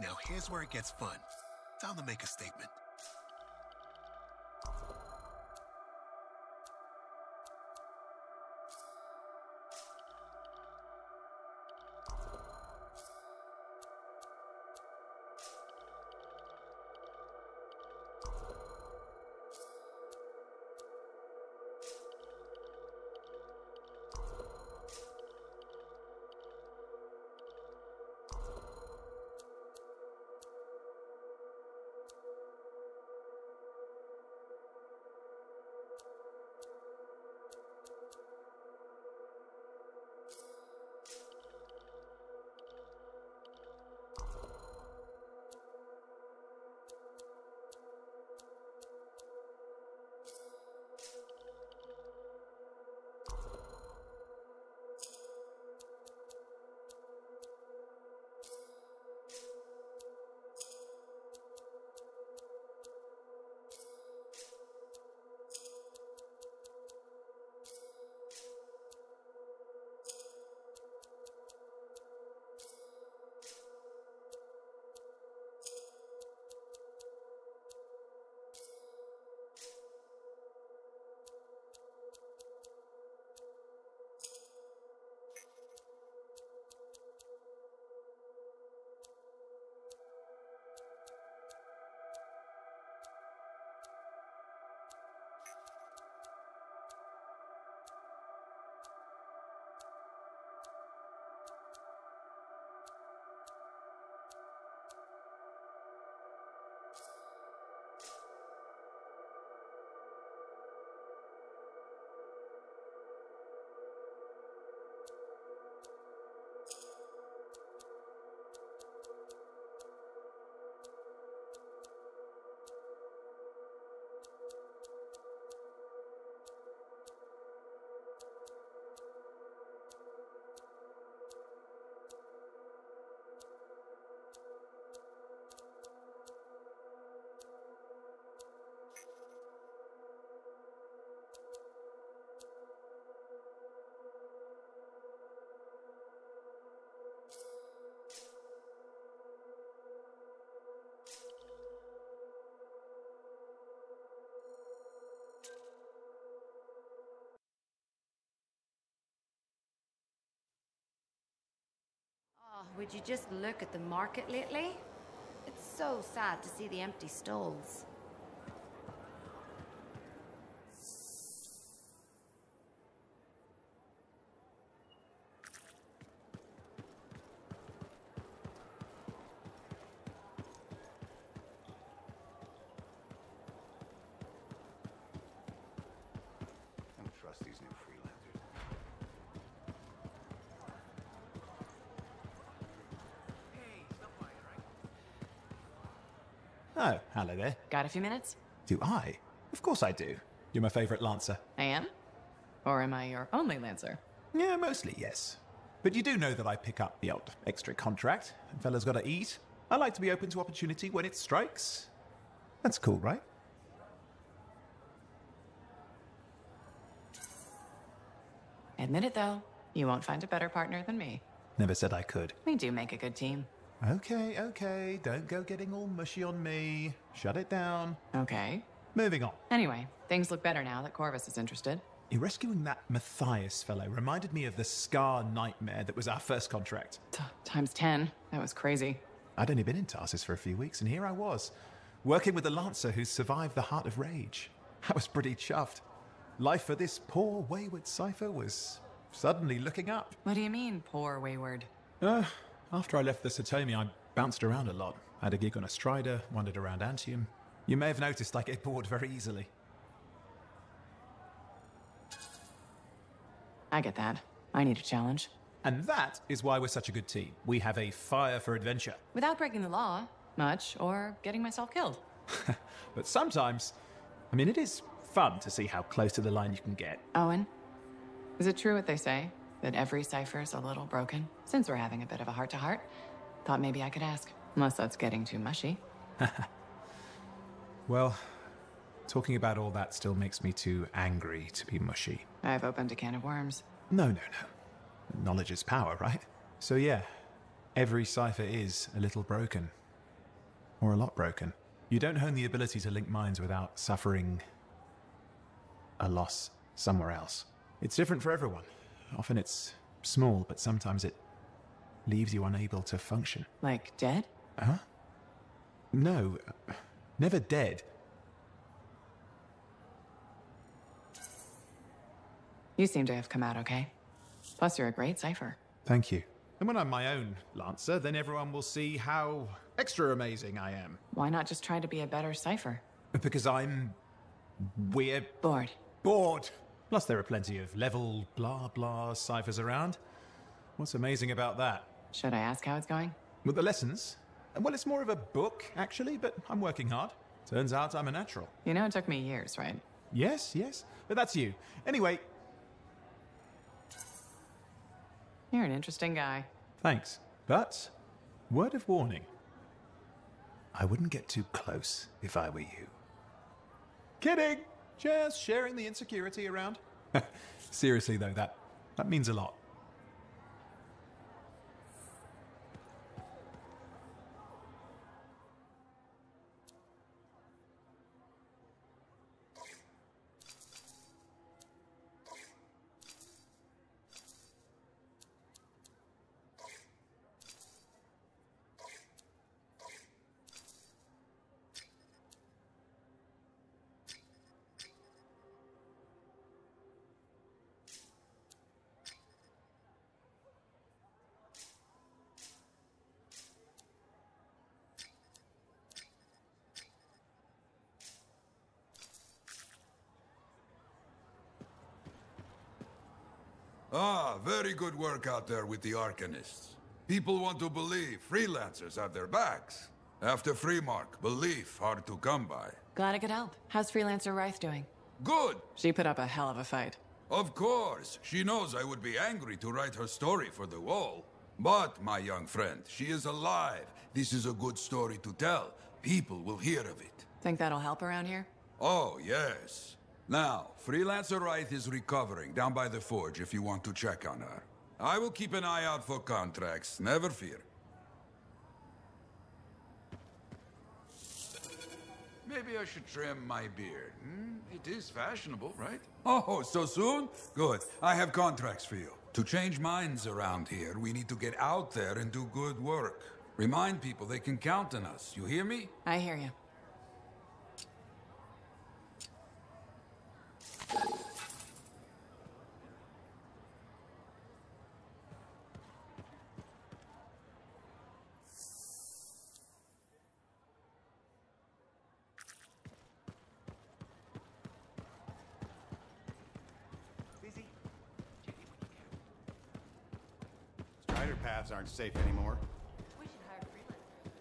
Now here's where it gets fun. Time to make a statement.
Oh, would you just look at the market lately? It's so sad to see the empty stalls.
I don't trust these new freelancers.
Oh, hello there.
Got a few minutes?
Do I? Of course I do. You're my favorite Lancer.
I am? Or am I your only Lancer?
Yeah, mostly, yes. But you do know that I pick up the odd extra contract, and fellas gotta eat. I like to be open to opportunity when it strikes. That's cool, right?
Admit it, though. You won't find a better partner than me.
Never said I could.
We do make a good team.
Okay, okay. Don't go getting all mushy on me. Shut it down.
Okay.
Moving on.
Anyway, things look better now that Corvus is interested.
You rescuing that Matthias fellow reminded me of the Scar nightmare that was our first contract.
Times 10. That was crazy.
I'd only been in Tarsus for a few weeks, and here I was, working with a Lancer who survived the Heart of Rage. I was pretty chuffed. Life for this poor, wayward cipher was suddenly looking up.
What do you mean, poor wayward?
After I left the Satomi, I bounced around a lot. Had a gig on a Strider, wandered around Antium. You may have noticed I get bored very easily.
I get that. I need a challenge.
And that is why we're such a good team. We have a fire for adventure.
Without breaking the law, much, or getting myself killed.
But sometimes, it is fun to see how close to the line you can get.
Owen, is it true what they say? That every cipher's a little broken? Since we're having a bit of a heart-to-heart, thought maybe I could ask. Unless that's getting too mushy.
Well, talking about all that still makes me too angry to be mushy.
I've opened a can of worms.
No. Knowledge is power, right? So yeah, every cipher is a little broken. or a lot broken. You don't hone the ability to link minds without suffering a loss somewhere else. It's different for everyone. Often it's small, but sometimes it leaves you unable to function.
Like dead?
Huh? No, never dead.
You seem to have come out okay. Plus, you're a great cipher.
Thank you. And when I'm my own Lancer, then everyone will see how extra amazing I am.
Why not just try to be a better cipher?
Because I'm weird.
Bored.
Bored. Plus, there are plenty of level blah blah ciphers around. What's amazing about that?
Should I ask how it's going?
With the lessons? Well, it's more of a book, actually, but I'm working hard. Turns out I'm a natural.
You know, it took me years, right?
Yes, yes. But that's you. Anyway.
You're an interesting guy.
Thanks. But, word of warning. I wouldn't get too close if I were you. Kidding! Just sharing the insecurity around. Seriously, though, that means a lot.
Ah, very good work out there with the Arcanists. People want to believe freelancers have their backs. After Freemark, belief hard to come by.
Glad I could help. How's Freelancer Wraith doing?
Good!
She put up a hell of a fight.
Of course. She knows I would be angry to write her story for the wall. But, my young friend, she is alive. This is a good story to tell. People will hear of it.
Think that'll help around here?
Oh, yes. Now, Freelancer Wraith is recovering down by the forge if you want to check on her. I will keep an eye out for contracts, never fear. Maybe I should trim my beard. It is fashionable, right? Oh, so soon? Good. I have contracts for you. To change minds around here, we need to get out there and do good work. Remind people they can count on us. You hear me?
I hear you.
Strider paths aren't safe anymore.
We should hire freelancers.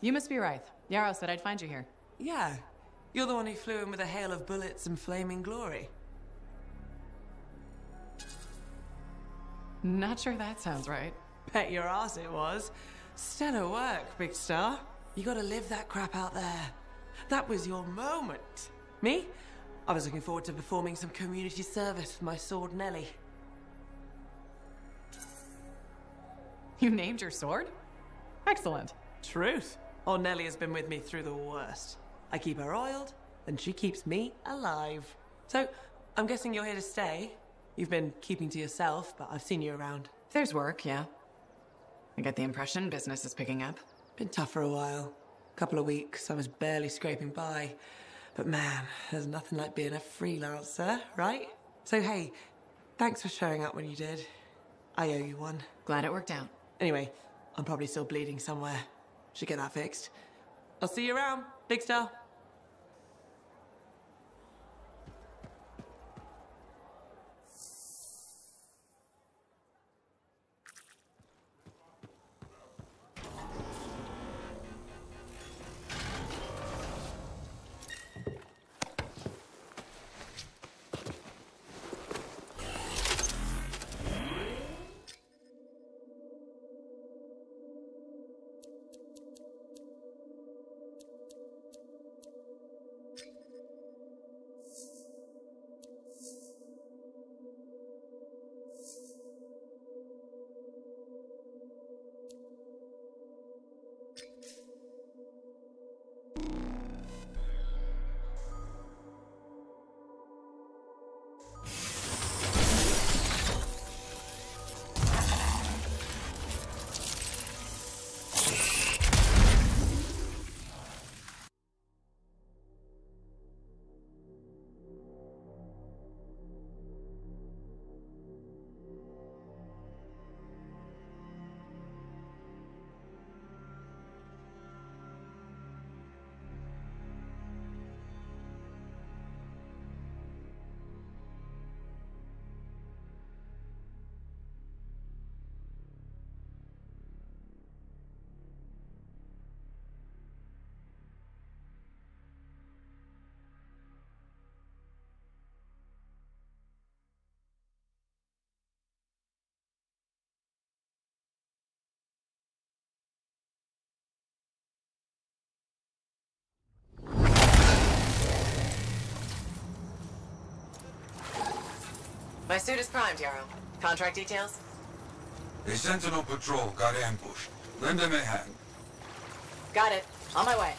You must be Wraith. Yarrow said I'd find you here.
Yeah. You're the one who flew in with a hail of bullets and flaming glory.
Not sure that sounds right.
Bet your ass it was. Stellar work, Big Star. You gotta live that crap out there. That was your moment. Me? I was looking forward to performing some community service with my sword Nellie.
You named your sword? Excellent.
Truth. Oh, Nellie has been with me through the worst. I keep her oiled, and she keeps me alive. So, I'm guessing you're here to stay. You've been keeping to yourself, but I've seen you around.
There's work, yeah. I get the impression business is picking up.
Been tough for a while. Couple of weeks, I was barely scraping by. But man, there's nothing like being a freelancer, right? So hey, thanks for showing up when you did. I owe you one.
Glad it worked out.
Anyway, I'm probably still bleeding somewhere. Should get that fixed. I'll see you around, Big Star.
My suit is primed, Yarrow. Contract details?
A Sentinel patrol got ambushed. Lend them a hand.
Got it. On my way.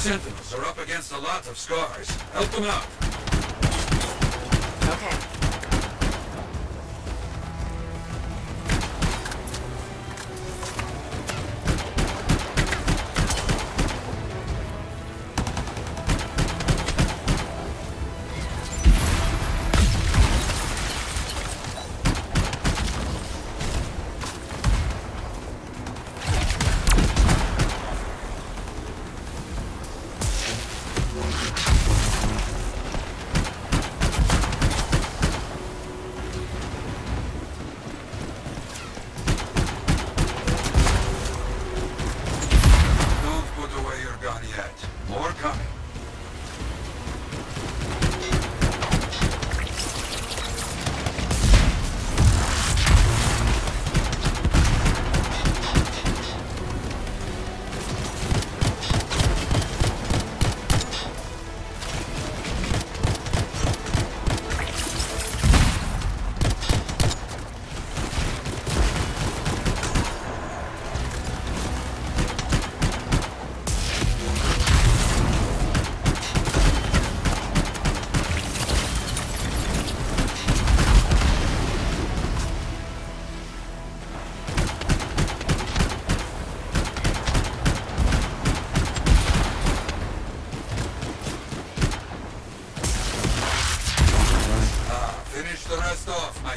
Sentinels are up against a lot of scars. Help them out.
Okay.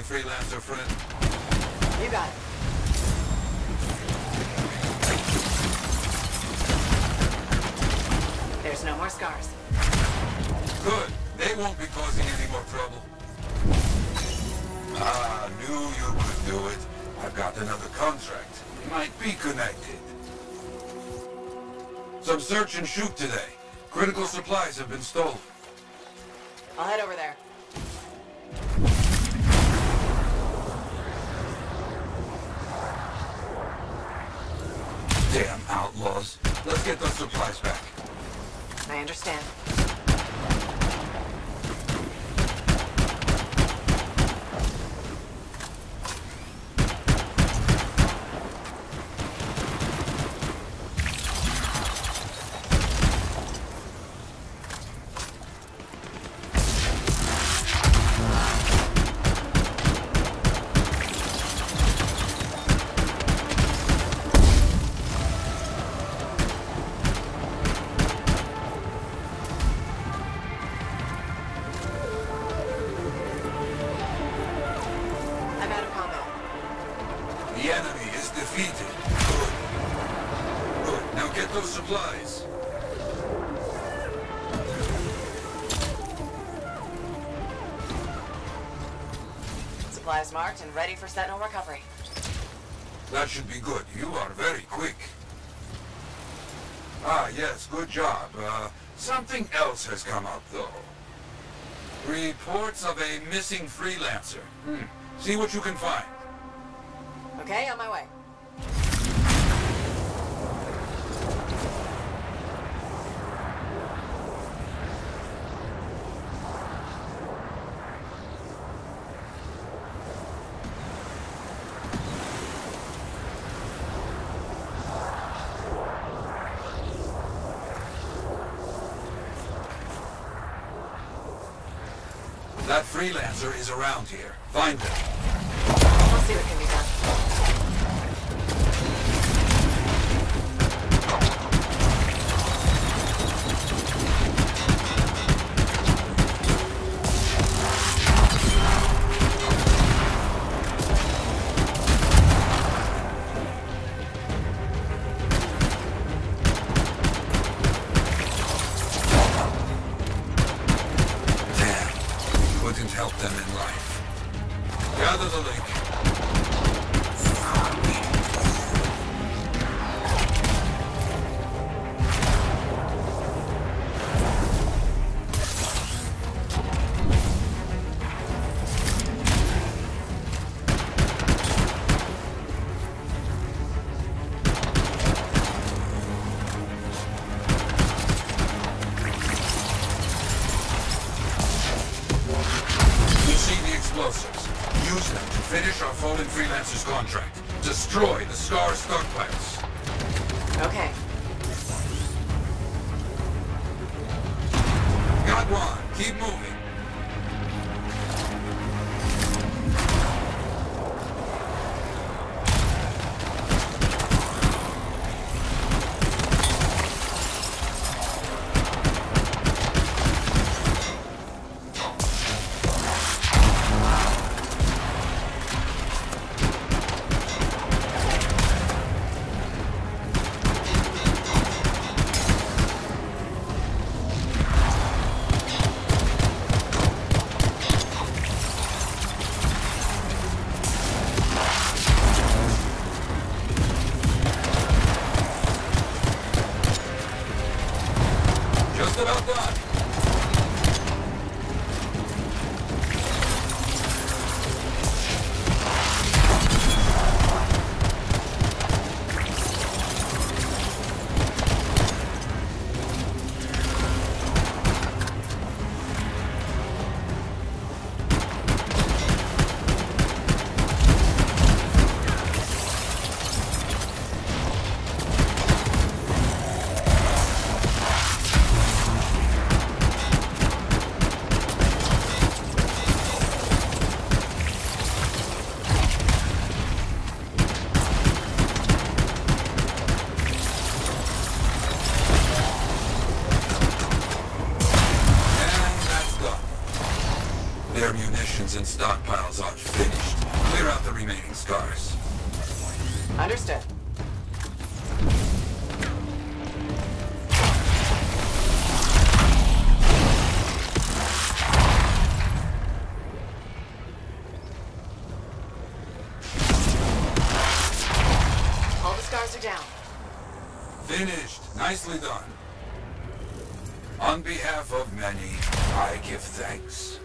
Freelancer friend.
You got it. There's no more scars.
Good. They won't be causing any more trouble. Ah, knew you could do it. I've got another contract. Might be connected. Some search and shoot today. Critical supplies have been stolen.
I'll head over there.
Damn outlaws. Let's get those supplies back.
I understand.
The enemy is defeated. Good. Good. Now get those supplies.
Supplies marked and ready for Sentinel recovery.
That should be good. You are very quick. Ah, yes, good job. Something else has come up, though. Reports of a missing freelancer. See what you can find.
Okay, on my way.
That freelancer is around here. Find him.
I'll see what can be done.
Freelancer's contract. Destroy the Scar stockpiles.
Okay.
Got one. Keep moving. Just about done. Their munitions and stockpiles are finished. Clear out the remaining scars.
Understood. All the scars are down.
Finished. Nicely done. On behalf of many, I give thanks.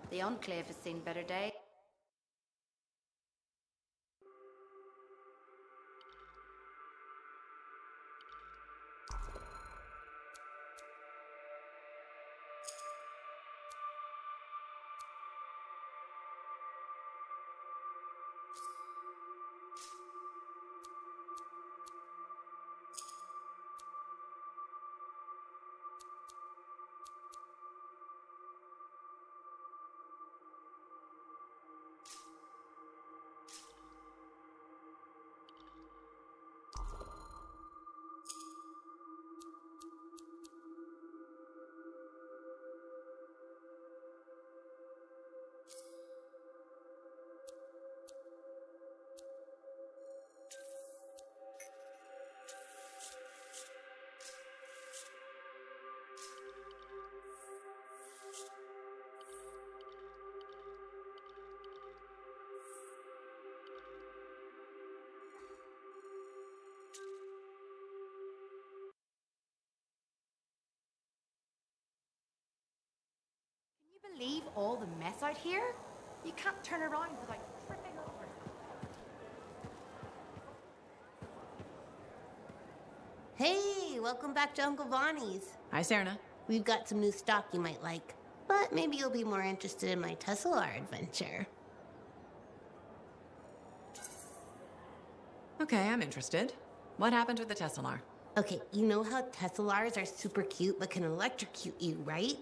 The Enclave has seen better days. leave all the mess out here? You can't turn around without tripping over.
Hey, welcome back to Uncle Bonnie's.
Hi, Serna.
We've got some new stock you might like, but maybe you'll be more interested in my Tesla adventure.
Okay, I'm interested. What happened with the Tesla?
Okay, you know how Teslars are super cute but can electrocute you, right?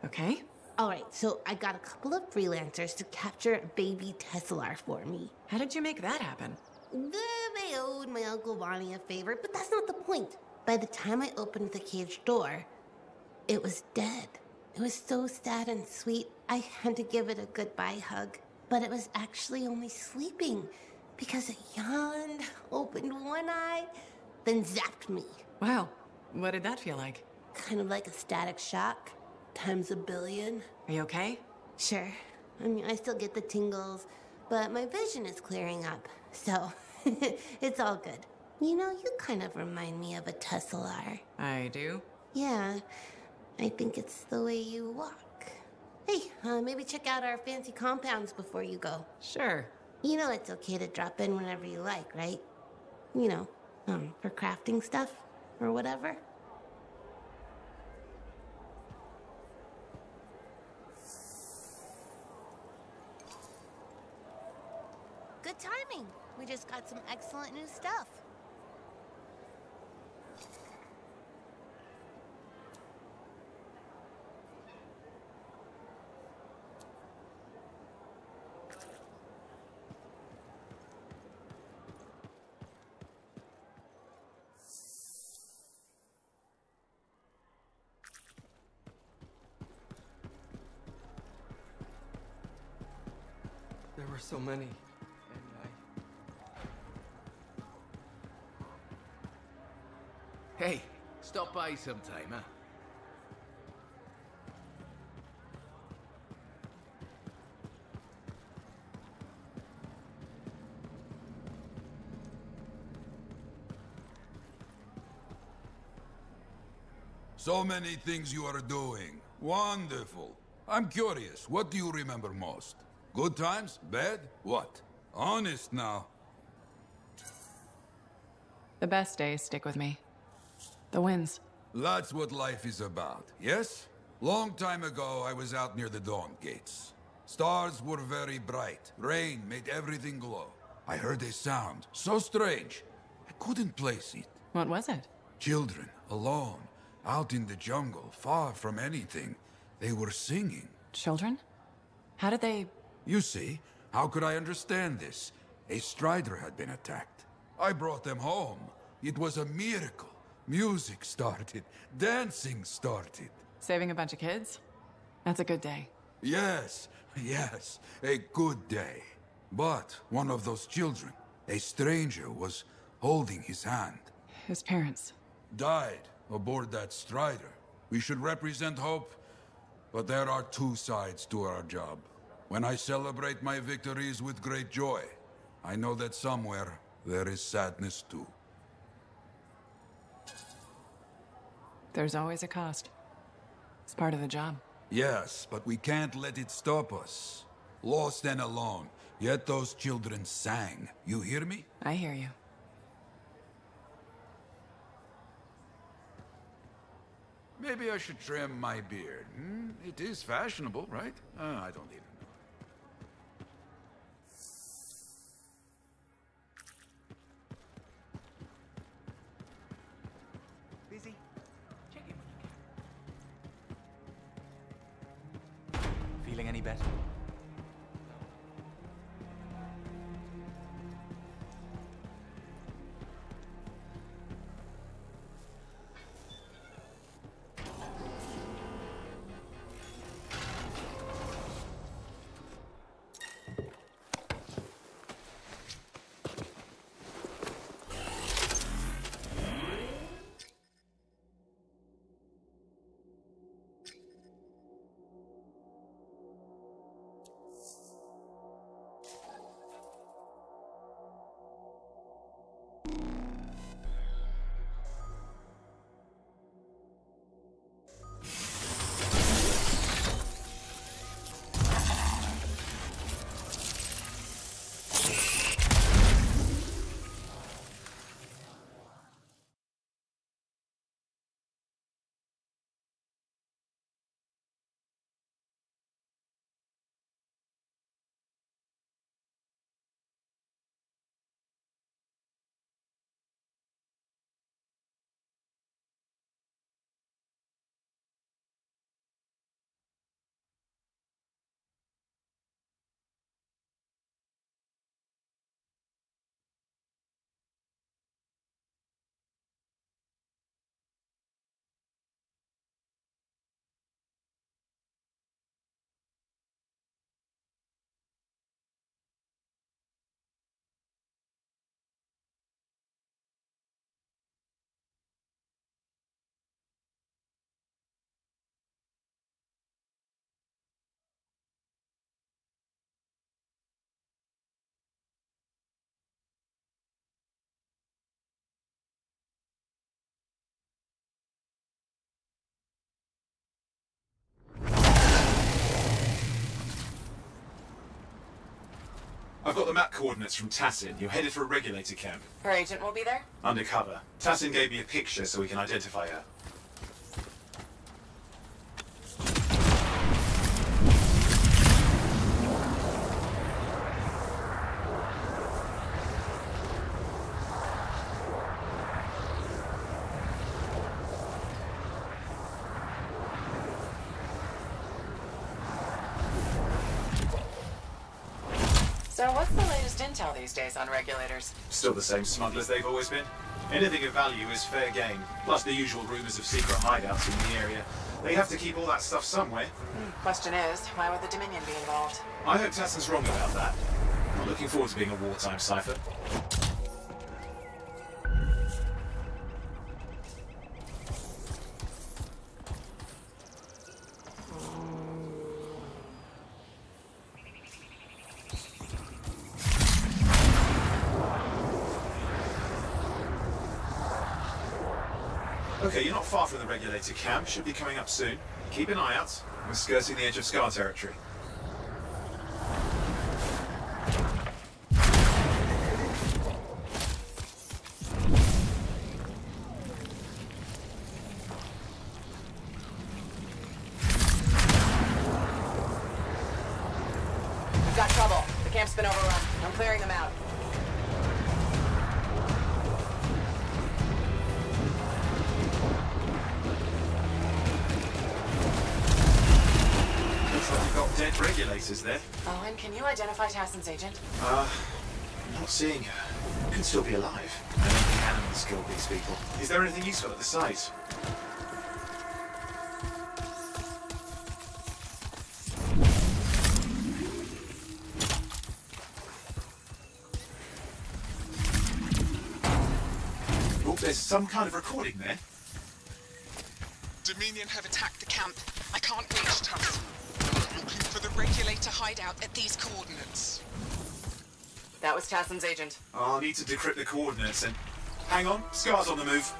Okay.
Alright, so I got a couple of freelancers to capture a baby Tesla for me.
How did you make that happen?
They owed my Uncle Bonnie a favor, but that's not the point. By the time I opened the cage door, it was dead. It was so sad and sweet, I had to give it a goodbye hug. But it was actually only sleeping, because it yawned, opened one eye, then zapped me.
Wow, what did that feel like?
Kind of like a static shock, times a billion.
Are you okay?
Sure. I mean, I still get the tingles, but my vision is clearing up, so it's all good. You know, you kind of remind me of a Tesla.
I do?
Yeah, I think it's the way you walk. Hey, maybe check out our fancy compounds before you go.
Sure.
You know it's okay to drop in whenever you like, right? You know, for crafting stuff or whatever. Good timing. We just got some excellent new stuff.
There were so many, and
Hey, stop by sometime, huh?
So many things you are doing. Wonderful. I'm curious, what do you remember most? Good times? Bad? What? Honest now.
The best days stick with me. The wins.
That's what life is about, yes? Long time ago, I was out near the Dawn Gates. Stars were very bright. Rain made everything glow. I heard a sound, so strange. I couldn't place it.
What was it?
Children, alone, out in the jungle, far from anything. They were singing.
Children? How did they...
You see, how could I understand this? A strider had been attacked. I brought them home. It was a miracle. Music started. Dancing started.
Saving a bunch of kids? That's a good day.
Yes, yes, a good day. But one of those children, a stranger, was holding his hand.
His parents?
Died aboard that strider. We should represent hope, but there are two sides to our job. When I celebrate my victories with great joy, I know that somewhere there is sadness too.
There's always a cost. It's part of the job.
Yes, but we can't let it stop us. Lost and alone, yet those children sang. You hear me?
I hear you.
Maybe I should trim my beard. It is fashionable, right? I don't even know.
Busy? Check in when you can. Feeling any better? I've got the map coordinates from Tassin. You're headed for a regulator camp.
Her agent will be there?
Undercover. Tassin gave me a picture so we can identify her.
So what's the latest intel these days on regulators?
Still the same smugglers they've always been. Anything of value is fair game. Plus the usual rumors of secret hideouts in the area. They have to keep all that stuff somewhere.
Question is, why would the Dominion be involved?
I hope Tassin's wrong about that. I'm looking forward to being a wartime cipher. Okay, you're not far from the regulator camp. Should be coming up soon. Keep an eye out. We're skirting the edge of Scar territory.
We've got trouble. The camp's been overrun. I'm clearing them out.
We've got dead regulators there.
Owen, can you identify Tassin's agent?
I'm not seeing her. Could still be alive. I don't think animals killed these people. Is there anything useful at the site? Oh, there's some kind of recording there.
Dominion have attacked the camp. I can't reach Tuss. Looking for the regulator hideout at these coordinates.
That was Tassin's agent.
I'll need to decrypt the coordinates and... Hang on, Scar's on the move.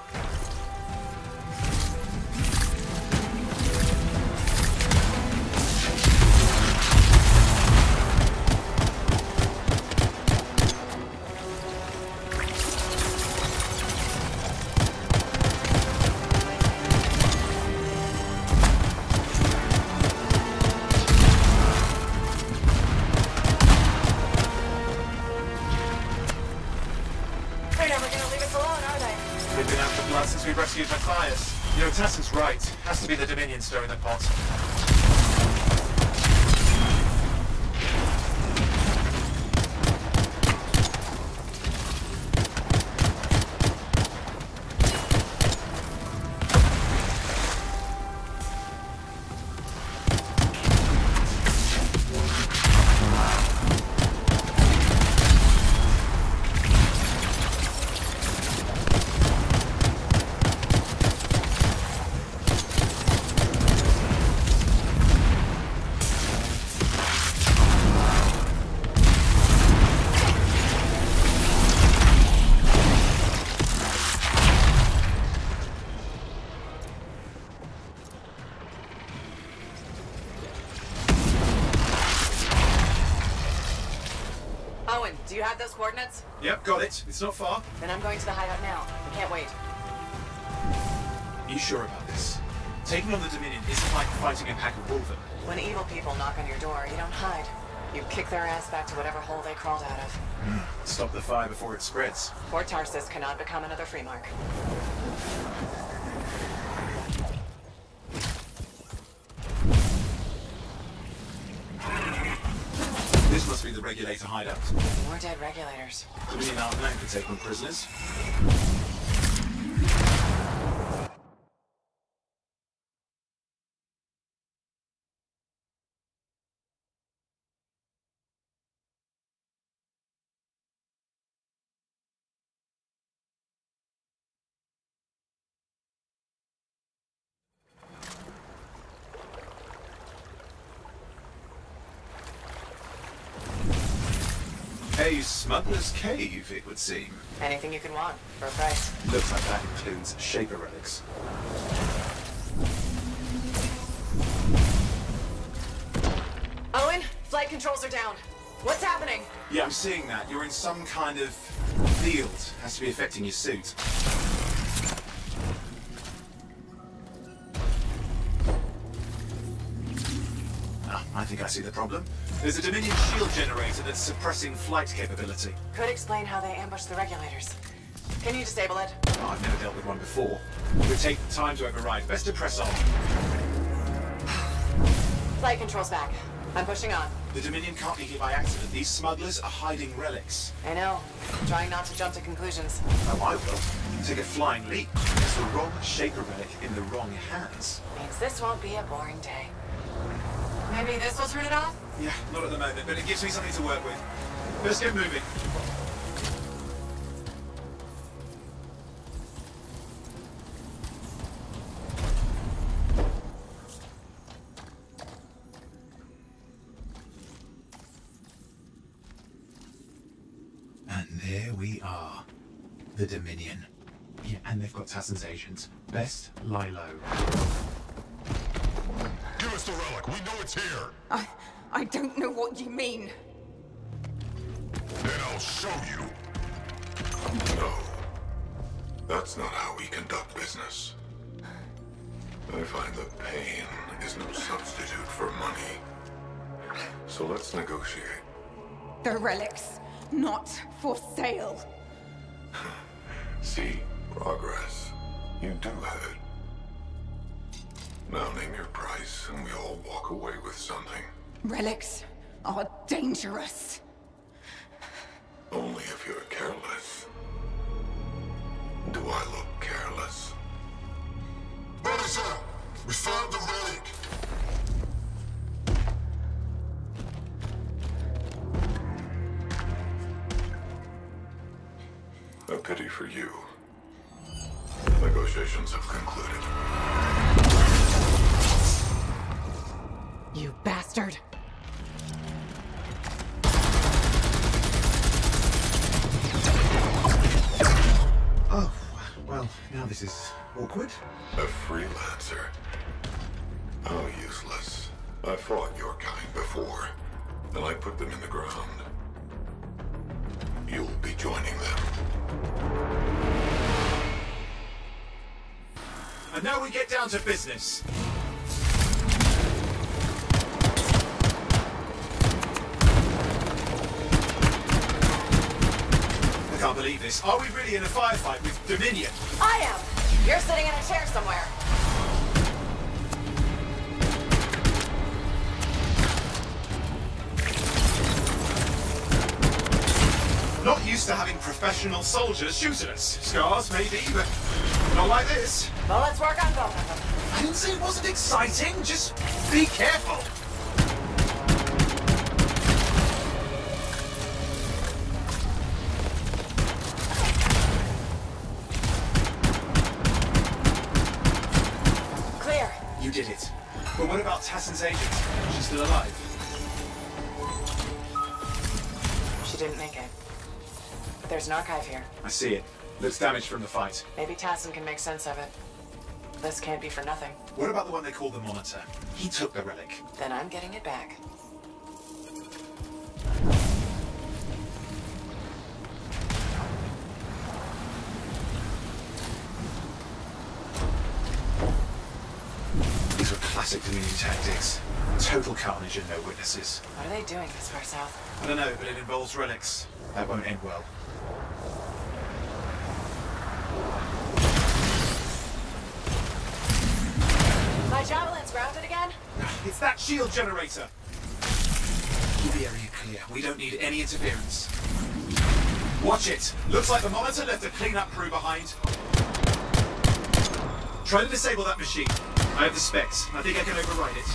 They're never gonna leave us alone, are they?
They've been after blood since we rescued Matthias. You know, Tassin's right. Has to be the Dominion stirring the pot.
Owen, do you have those coordinates?
Yep, got it. It's not far.
Then I'm going to the hideout now. I can't wait.
Are you sure about this? Taking on the Dominion isn't like fighting a pack of wolven.
When evil people knock on your door, you don't hide. You kick their ass back to whatever hole they crawled out of.
Stop the fire before it spreads.
Port Tarsus cannot become another free mark.
This must be the regulator hideout.
More dead regulators.
Dominion aren't known for taking prisoners. A smuggler's cave, it would seem.
Anything you can want, for a price.
Looks like that includes Shaper relics.
Owen, flight controls are down.
What's happening?
Yeah, I'm seeing that. You're in some kind of field. Has to be affecting your suit. Ah, I think I see the problem. There's a Dominion shield generator that's suppressing flight capability.
Could explain how they ambushed the regulators. Can you disable it?
Oh, I've never dealt with one before. It would take time to override. Best to press on.
Flight control's back. I'm pushing on.
The Dominion can't be here by accident. These smugglers are hiding relics.
I know. I'm trying not to jump to conclusions.
Oh, I will. Take a flying leap. It's the wrong Shaper relic in the wrong hands.
Means this won't be a boring day. Maybe this will turn it off?
Yeah, not at the moment, but it gives me something to work with. Let's get moving. And there we are. The Dominion. Yeah, and they've got Tassin's agents. Best lie low.
Give us the relic. We know it's here.
I don't know what you mean.
Then I'll show you. No. That's not how we conduct business. I find that pain is no substitute for money. So let's negotiate.
The relics, not for sale.
See, progress. You do have it. Now name your price, and we all walk away with something.
Relics are dangerous.
Only if you're careless. Do I look careless? Officer, we found the relic. A pity for you. Negotiations have concluded.
You bastard.
Oh, well, now this is awkward.
A freelancer? How useless. I fought your kind before, and I put them in the ground. You'll be joining them.
And now we get down to business. I can't believe this. Are we really in a firefight with Dominion?
I am! You're sitting in a chair somewhere.
Not used to having professional soldiers shoot at us. Scars, maybe, but not like this.
Well, let's work on both of them.
I didn't say it wasn't exciting. Just be careful.
Clear.
You did it. But what about Tassin's agent? She's still alive.
She didn't make it. But there's an archive here.
I see it. Looks damaged from the fight.
Maybe Tassin can make sense of it. This can't be for nothing.
What about the one they call the Monitor? He took the relic.
Then I'm getting it back.
These were classic Dominion tactics. Total carnage and no witnesses.
What are they doing this far south?
I don't know, but it involves relics. That won't end well.
My javelin's grounded again?
It's that shield generator. Keep the area clear. We don't need any interference. Watch it. Looks like the Monitor left a cleanup crew behind. Try to disable that machine. I have the specs. I think I can override it.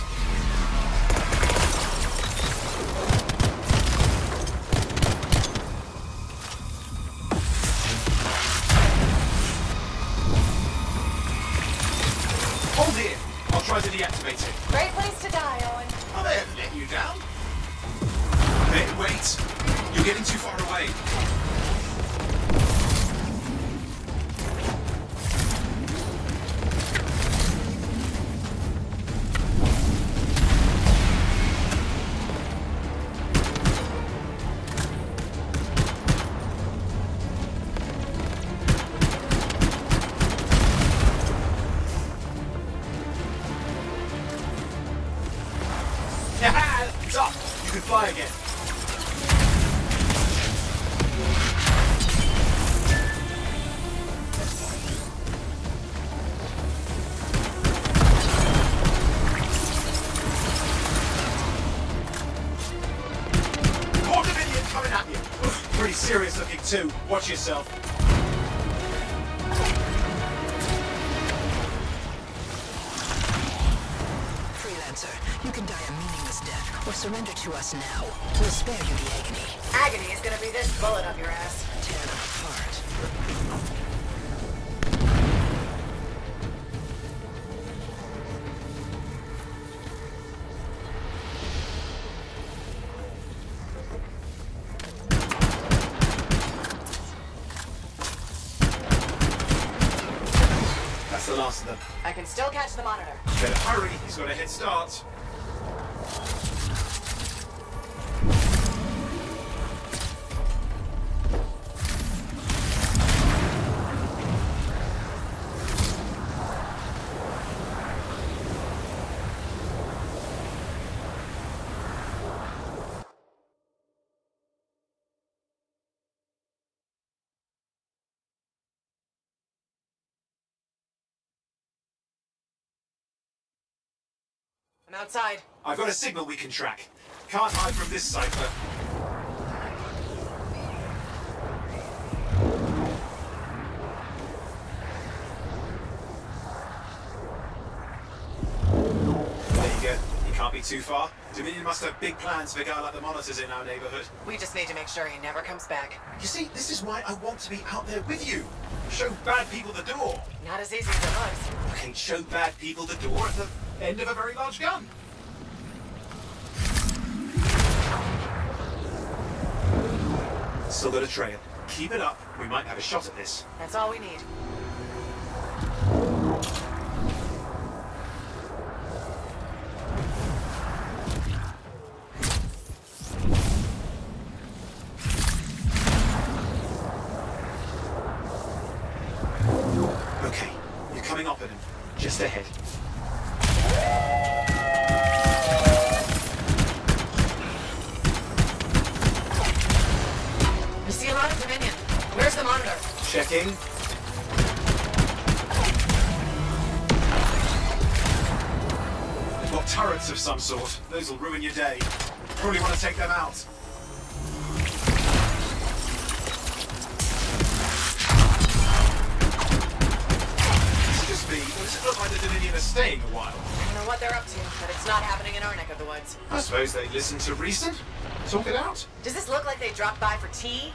Hold here. I'll try to deactivate it.
Great place to die, Owen.
Oh, they haven't let you down. Hey, wait. You're getting too far away. can fly again. More Dominion coming at you. Pretty serious looking too. Watch yourself.
You can die a meaningless death, or surrender to us now. We'll spare you the agony.
Agony is gonna be this bullet up your ass.
Tear them apart.
That's the last of them.
I can still catch the monitor.
Better hurry, he's got a head start.
I'm outside.
I've got a signal we can track. Can't hide from this cipher. There you go. You can't be too far. Dominion must have big plans for a guy like the monitors in our neighborhood.
We just need to make sure he never comes back.
You see, this is why I want to be out there with you. Show bad people the door.
Not as easy as it looks.
Okay, show bad people the door at the end of a very large gun. Still got a trail. Keep it up. We might have a shot at this.
That's all we need.
Okay, you're coming up at him. Just ahead.
I see a lot of Dominion. Where's the monitor?
Checking. They've got turrets of some sort. Those will ruin your day. Probably want to take them out. Just me, or does it look like the Dominion are staying a while?
I don't know what they're up to, but it's not happening in our neck of the woods.
I suppose they listen to reason. Talk it out.
Does this look like they dropped by for tea?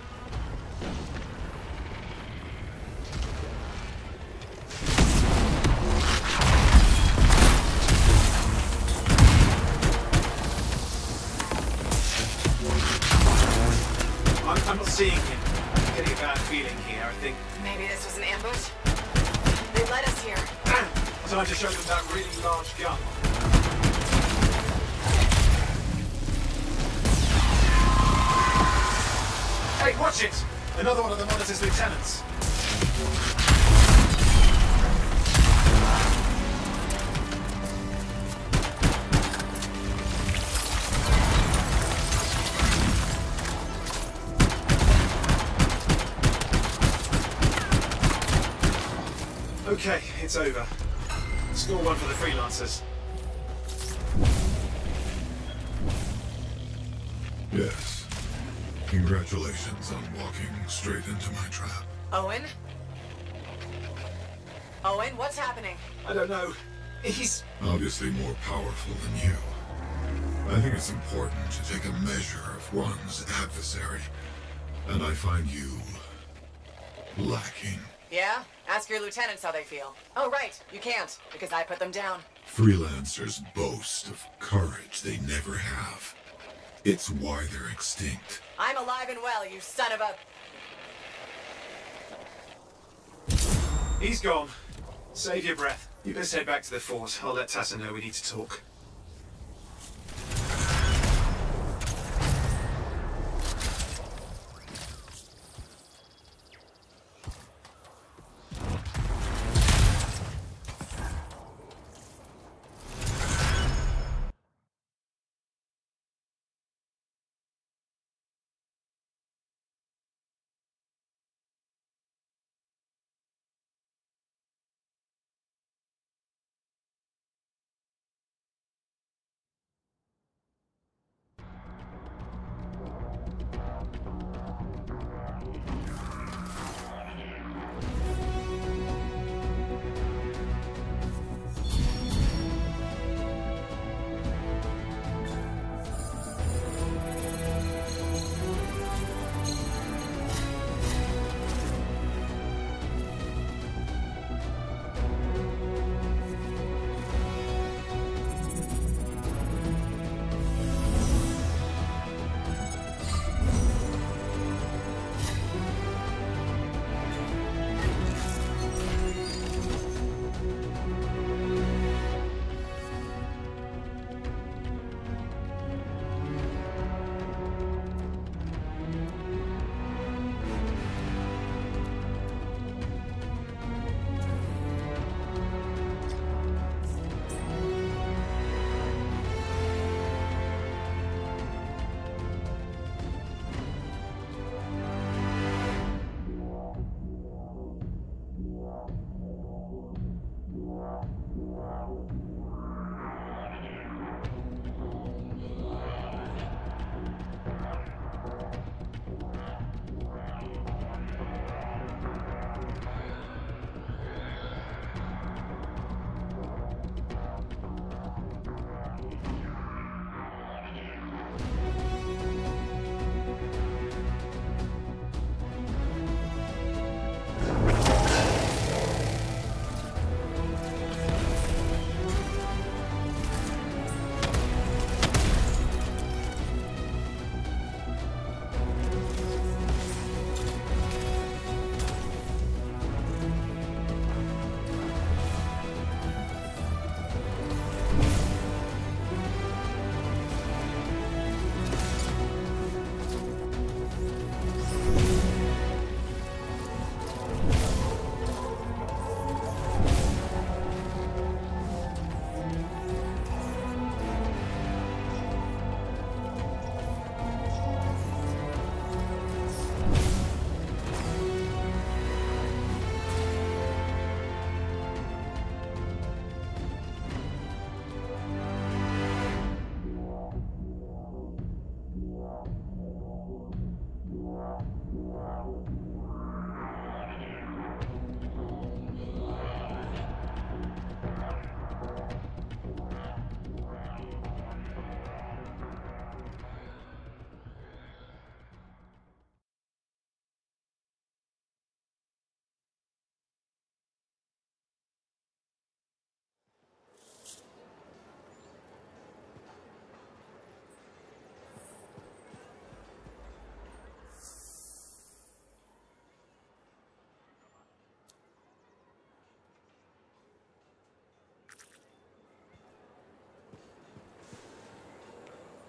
I'm not seeing him. I'm getting a bad feeling here, I think.
Maybe this was an ambush? They led us here.
Time to show them that really large gun. Hey, watch it! Another one of the monitor's lieutenants. Okay, it's over. Score one for the freelancers.
Yes. Congratulations on walking straight into my trap.
Owen? Owen, what's happening?
I don't know. He's
Obviously more powerful than you. I think it's important to take a measure of one's adversary. And I find you lacking.
Yeah? Ask your lieutenants how they feel. Oh, right. You can't, because I put them down.
Freelancers boast of courage they never have. It's why they're extinct.
I'm alive and well, you son of a...
He's gone. Save your breath. You best head back to the fort. I'll let Tassa know we need to talk.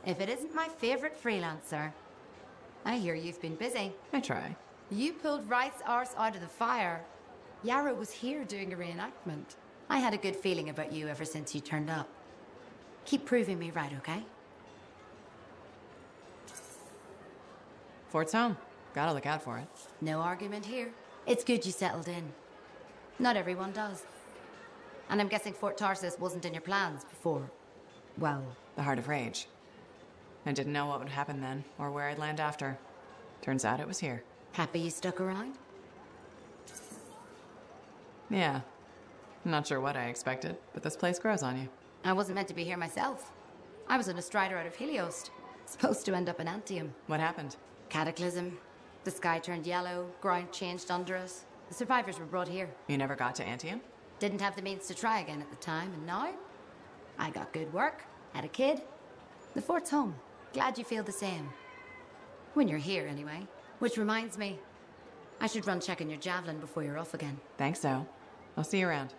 if it isn't my favorite freelancer. I hear you've been busy.
I try.
You pulled Wright's arse out of the fire. Yarrow was here doing a reenactment. I had a good feeling about you ever since you turned up. Keep proving me right, okay?
Fort's home. Gotta look out for it.
No argument here. It's good you settled in. Not everyone does. And I'm guessing Fort Tarsis wasn't in your plans before, well...
The Heart of Rage. I didn't know what would happen then, or where I'd land after. Turns out it was here.
Happy you stuck around?
Yeah. I'm not sure what I expected, but this place grows on you.
I wasn't meant to be here myself. I was on a strider out of Helios. Supposed to end up in Anthem.
What happened?
Cataclysm. The sky turned yellow, ground changed under us. The survivors were brought here.
You never got to Anthem?
Didn't have the means to try again at the time, and now? I got good work, had a kid. The fort's home. Glad you feel the same. When you're here, anyway. Which reminds me, I should run checking your javelin before you're off again.
Thanks, though. I'll see you around.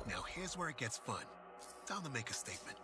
Now here's where it gets fun. Time to make a statement.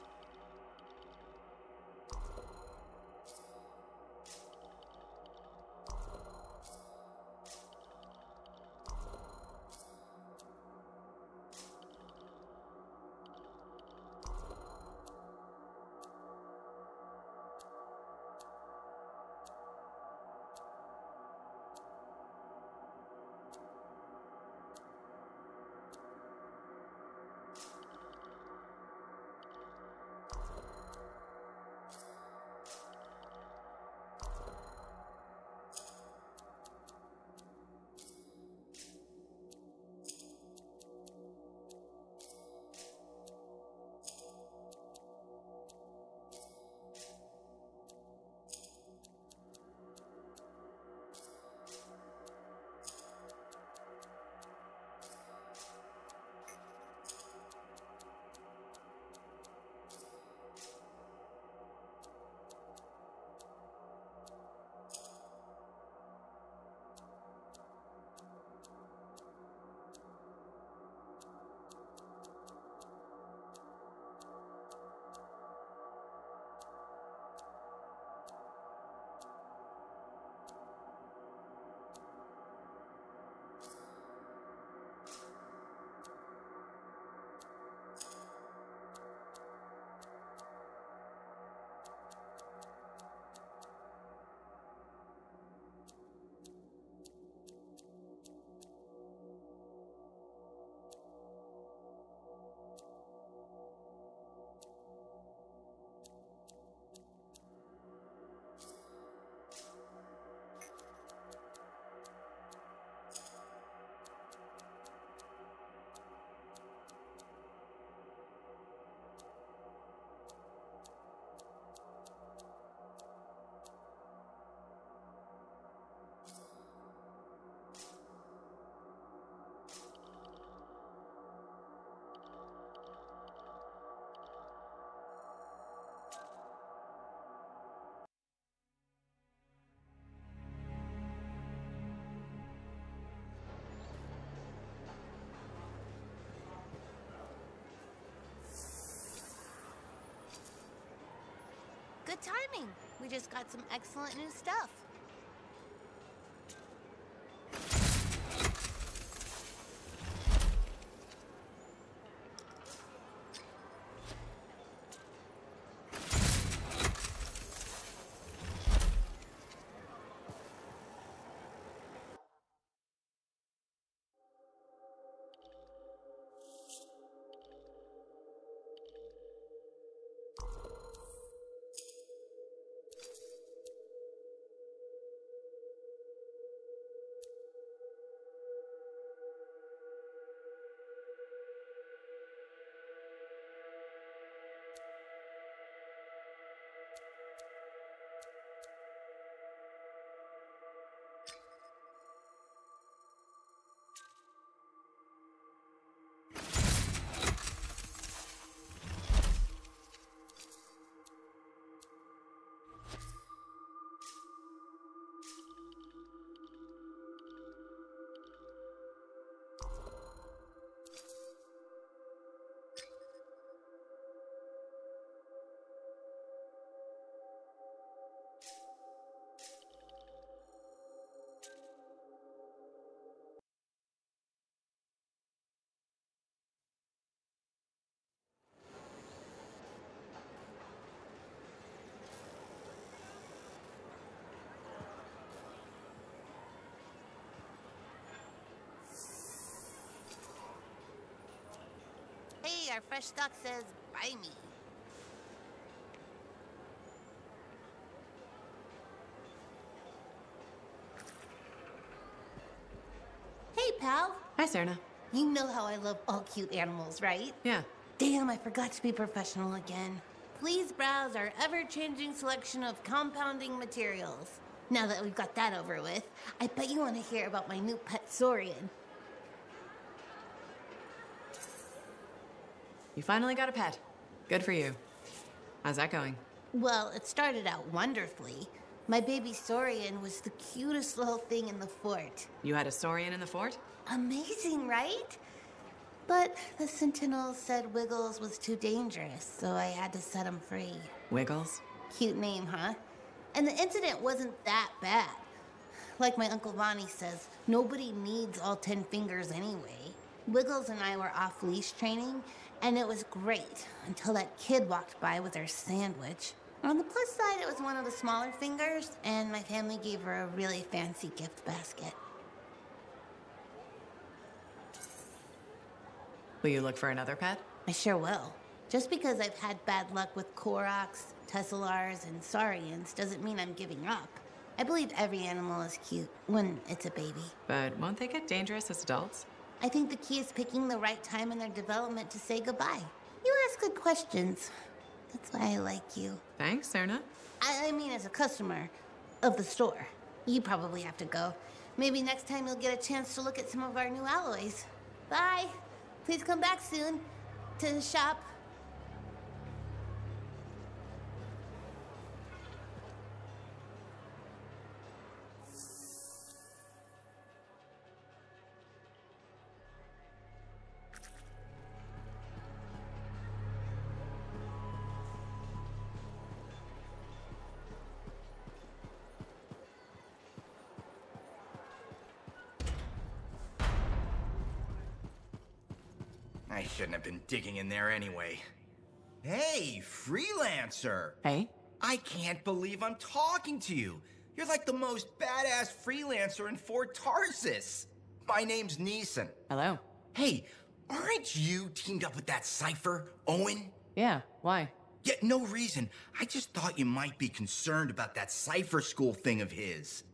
Good timing. We just got some excellent new stuff. Hey, our fresh stock says, buy me. Hey, pal.
Hi, Serna.
You know how I love all cute animals, right?
Yeah.
Damn, I forgot to be professional again. Please browse our ever-changing selection of compounding materials. Now that we've got that over with, I bet you want to hear about my new pet Saurian.
You finally got a pet. Good for you. How's that going?
Well, it started out wonderfully. My baby Saurian was the cutest little thing in the fort.
You had a Saurian in the fort?
Amazing, right? But the Sentinels said Wiggles was too dangerous, so I had to set him free.
Wiggles?
Cute name, huh? And the incident wasn't that bad. Like my Uncle Vonnie says, nobody needs all 10 fingers anyway. Wiggles and I were off-leash training, and it was great until that kid walked by with her sandwich. On the plus side, it was one of the smaller fingers, and my family gave her a really fancy gift basket.
Will you look for another pet?
I sure will. Just because I've had bad luck with Koroks, Tesselars, and Saurians doesn't mean I'm giving up. I believe every animal is cute when it's a baby.
But won't they get dangerous as adults?
I think the key is picking the right time in their development to say goodbye. You ask good questions. That's why I like you.
Thanks, Erna.
I mean as a customer of the store. You probably have to go. Maybe next time you'll get a chance to look at some of our new alloys. Bye. Please come back soon to the shop.
I shouldn't have been digging in there anyway. Hey, freelancer!
Hey?
I can't believe I'm talking to you. You're like the most badass freelancer in Fort Tarsus. My name's Neeson.
Hello.
Hey, aren't you teamed up with that Cypher, Owen?
Yeah, why?
Yeah, no reason. I just thought you might be concerned about that Cypher school thing of his.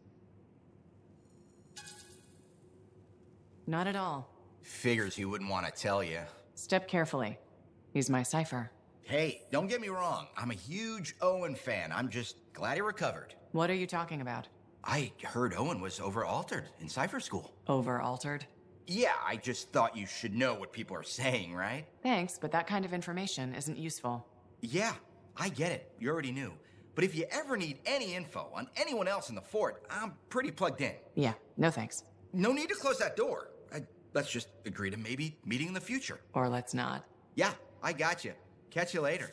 Not at all.
Figures he wouldn't want to tell you.
Step carefully. He's my Cypher.
Hey, don't get me wrong. I'm a huge Owen fan. I'm just glad he recovered.
What are you talking about?
I heard Owen was over-altered in Cypher school.
Over-altered?
Yeah, I just thought you should know what people are saying, right?
Thanks, but that kind of information isn't useful.
Yeah, I get it. You already knew. But if you ever need any info on anyone else in the fort, I'm pretty plugged in.
Yeah, no thanks.
No need to close that door. Let's just agree to maybe meeting in the future.
Or let's not.
Yeah, I got you. Catch you later.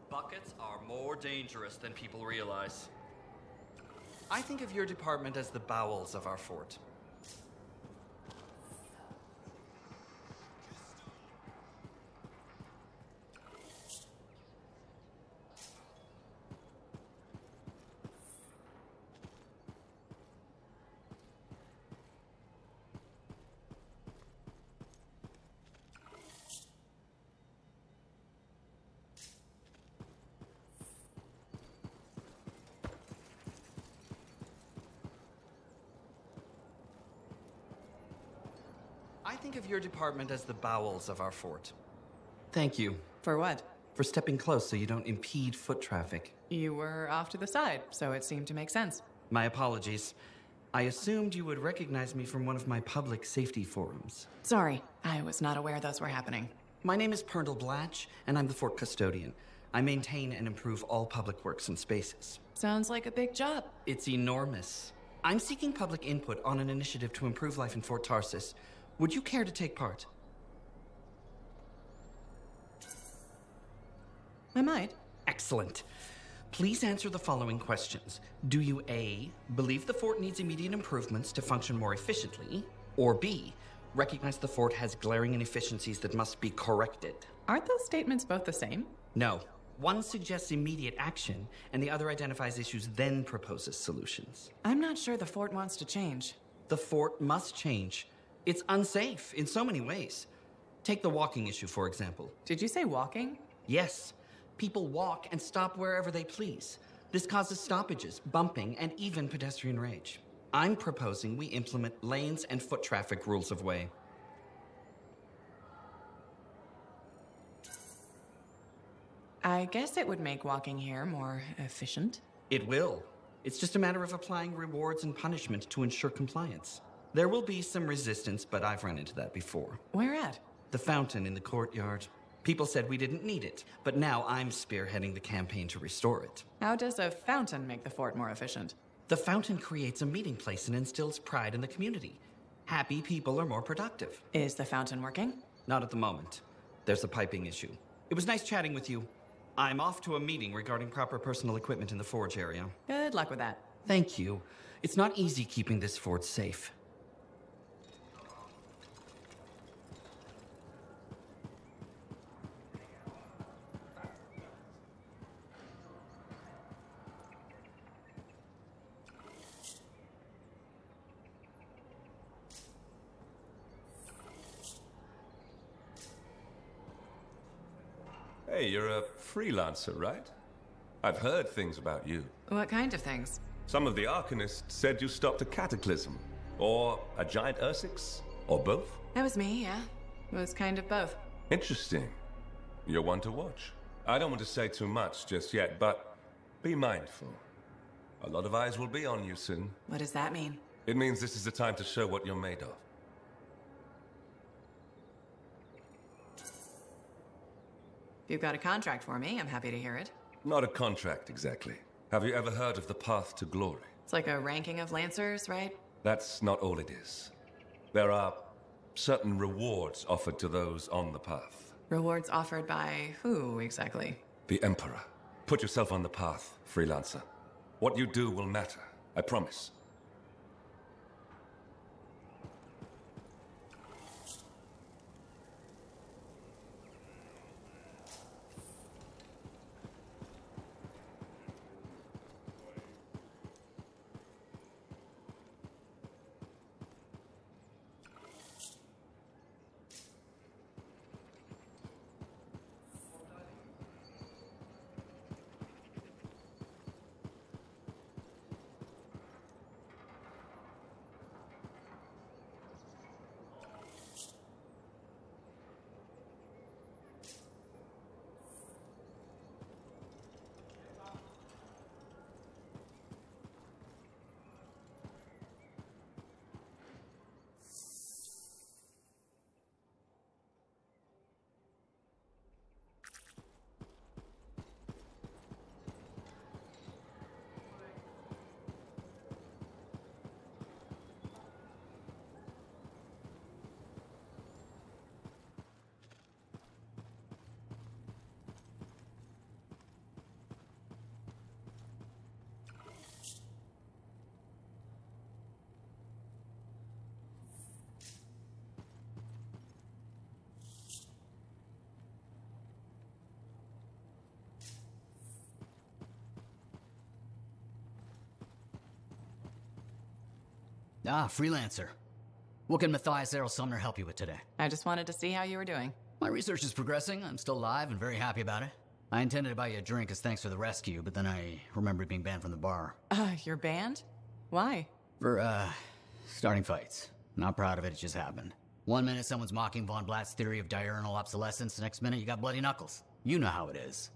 Buckets are more dangerous than people realize.
I think of your department as the bowels of our fort. think of your department as the bowels of our fort. Thank you.
For what?
For stepping close so you don't impede foot traffic.
You were off to the side, so it seemed to make sense.
My apologies. I assumed you would recognize me from one of my public safety forums.
Sorry, I was not aware those were happening.
My name is Perndle Blatch, and I'm the fort custodian. I maintain and improve all public works and spaces.
Sounds like a big job.
It's enormous. I'm seeking public input on an initiative to improve life in Fort Tarsis. Would you care to take part?
I might.
Excellent. Please answer the following questions. Do you A, believe the fort needs immediate improvements to function more efficiently? Or B, recognize the fort has glaring inefficiencies that must be corrected?
Aren't those statements both the same?
No. One suggests immediate action, and the other identifies issues, then proposes solutions.
I'm not sure the fort wants to change.
The fort must change. It's unsafe in so many ways. Take the walking issue, for example.
Did you say walking?
Yes. People walk and stop wherever they please. This causes stoppages, bumping, and even pedestrian rage. I'm proposing we implement lanes and foot traffic rules of way.
I guess it would make walking here more efficient.
It will. It's just a matter of applying rewards and punishment to ensure compliance. There will be some resistance, but I've run into that before.
Where at?
The fountain in the courtyard. People said we didn't need it, but now I'm spearheading the campaign to restore it.
How does a fountain make the fort more efficient?
The fountain creates a meeting place and instills pride in the community. Happy people are more productive.
Is the fountain working?
Not at the moment. There's a piping issue. It was nice chatting with you. I'm off to a meeting regarding proper personal equipment in the forge area.
Good luck with that.
Thank you. It's not easy keeping this fort safe.
Hey, you're a freelancer, right? I've heard things about you.
What kind of things?
Some of the Arcanists said you stopped a cataclysm, or a giant Ursix, or both.
That was me, yeah. It was kind of both.
Interesting. You're one to watch. I don't want to say too much just yet, but be mindful. A lot of eyes will be on you soon.
What does that mean?
It means this is the time to show what you're made of.
If you've got a contract for me, I'm happy to hear it.
Not a contract, exactly. Have you ever heard of the Path to Glory?
It's like a ranking of Lancers, right?
That's not all it is. There are certain rewards offered to those on the path.
Rewards offered by who, exactly?
The Emperor. Put yourself on the path, freelancer. What you do will matter, I promise.
Ah, freelancer. What can Matthias Errol Sumner help you with today?
I just wanted to see how you were doing.
My research is progressing. I'm still alive and very happy about it. I intended to buy you a drink as thanks for the rescue, but then I remembered being banned from the bar.
You're banned? Why?
For, starting fights. Not proud of it, it just happened. One minute someone's mocking Von Blatt's theory of diurnal obsolescence, next minute you got bloody knuckles. You know how it is.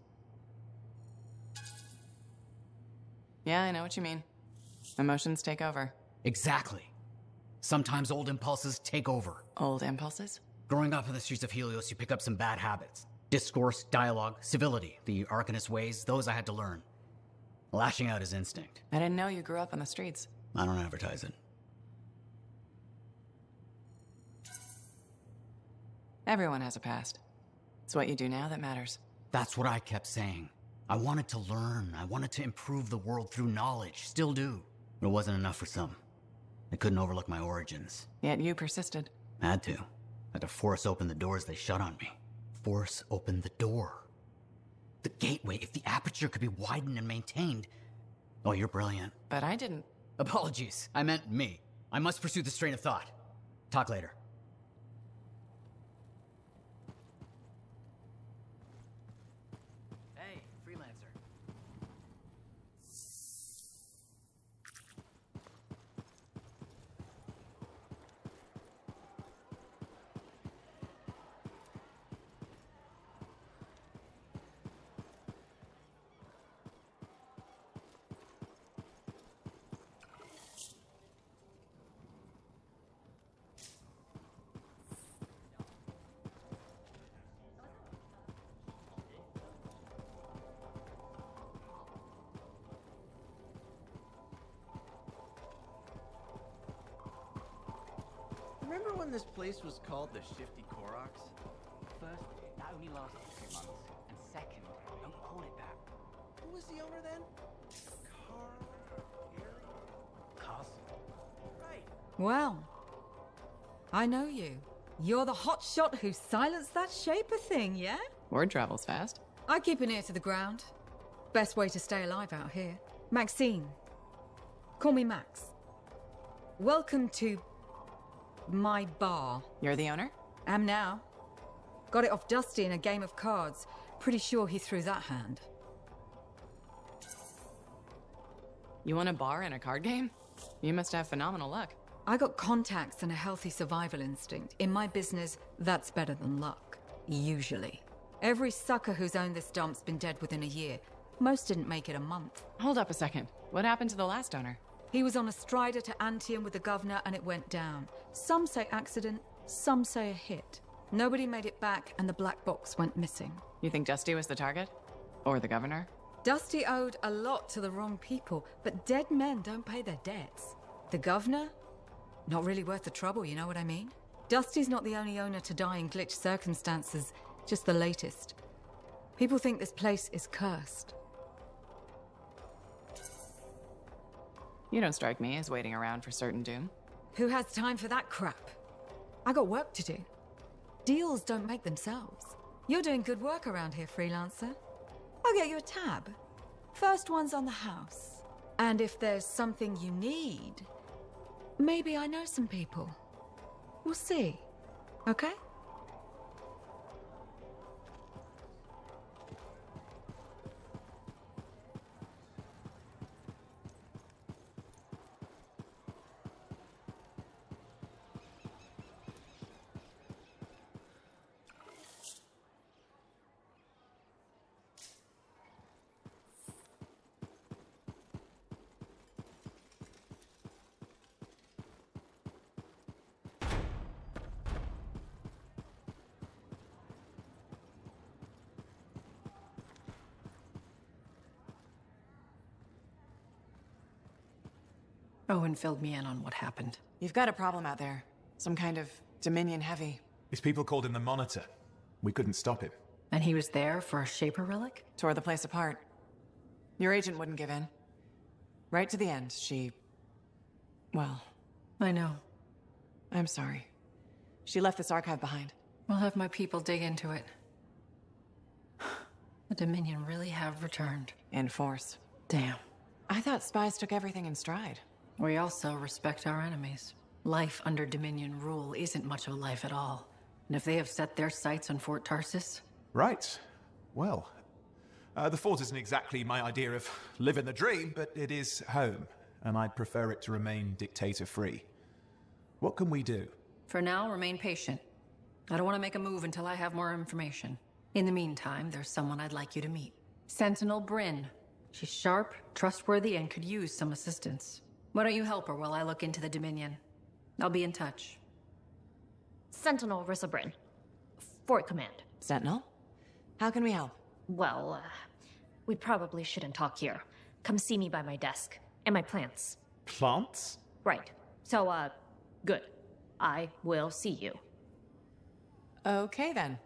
Yeah, I know what you mean. Emotions take over.
Exactly. Sometimes old impulses take over.
Old impulses?
Growing up in the streets of Helios, you pick up some bad habits. Discourse, dialogue, civility, the Arcanist ways, those I had to learn. Lashing out is instinct.
I didn't know you grew up on the streets.
I don't advertise it.
Everyone has a past. It's what you do now that matters.
That's what I kept saying. I wanted to learn. I wanted to improve the world through knowledge. Still do. But it wasn't enough for some. They couldn't overlook my origins.
Yet you persisted.
Had to. Had to force open the doors they shut on me. Force open the door. The gateway, if the aperture could be widened and maintained. Oh, you're brilliant.
But I didn't.
Apologies. I meant me. I must pursue this train of thought. Talk later. Hey, freelancer.
Remember when this place was called the Shifty Koroks? First, that only lasted 2 months. And second, don't call it that. Who was the owner then? Castle. Right.
Well, I know you. You're the hotshot who silenced that Shaper thing, yeah?
Word travels fast.
I keep an ear to the ground. Best way to stay alive out here. Maxine. Call me Max. Welcome to my bar.
You're the owner?
Am now. Got it off Dusty in a game of cards. Pretty sure he threw that hand.
You want a bar and a card game? You must have phenomenal luck.
I got contacts and a healthy survival instinct. In my business, that's better than luck. Usually. Every sucker who's owned this dump's been dead within a year. Most didn't make it a month.
Hold up a second. What happened to the last owner?
He was on a strider to Anthem with the governor and it went down. Some say accident, some say a hit. Nobody made it back and the black box went missing.
You think Dusty was the target? Or the governor?
Dusty owed a lot to the wrong people, but dead men don't pay their debts. The governor? Not really worth the trouble, you know what I mean? Dusty's not the only owner to die in glitch circumstances, just the latest. People think this place is cursed.
You don't strike me as waiting around for certain doom.
Who has time for that crap? I got work to do. Deals don't make themselves. You're doing good work around here, freelancer. I'll get you a tab. First one's on the house. And if there's something you need, maybe I know some people. We'll see. Okay?
Owen filled me in on what happened.
You've got a problem out there. Some kind of Dominion heavy.
His people called him the Monitor. We couldn't stop him.
And he was there for a Shaper relic?
Tore the place apart. Your agent wouldn't give in. Right to the end, she... Well...
I know.
I'm sorry. She left this archive behind.
We'll have my people dig into it. The Dominion really have returned.
In force.
Damn.
I thought spies took everything in stride.
We also respect our enemies. Life under Dominion rule isn't much of a life at all. And if they have set their sights on Fort Tarsis...
Right. Well, the fort isn't exactly my idea of living the dream, but it is home, and I'd prefer it to remain dictator-free. What can we do?
For now, remain patient. I don't want to make a move until I have more information. In the meantime, there's someone I'd like you to meet. Sentinel Bryn. She's sharp, trustworthy, and could use some assistance. Why don't you help her while I look into the Dominion? I'll be in touch.
Sentinel Rissa Bryn. Fort Command.
Sentinel? How can we help?
Well, we probably shouldn't talk here. Come see me by my desk. And my plants.
Plants?
Right. So, good. I will see you.
Okay, then.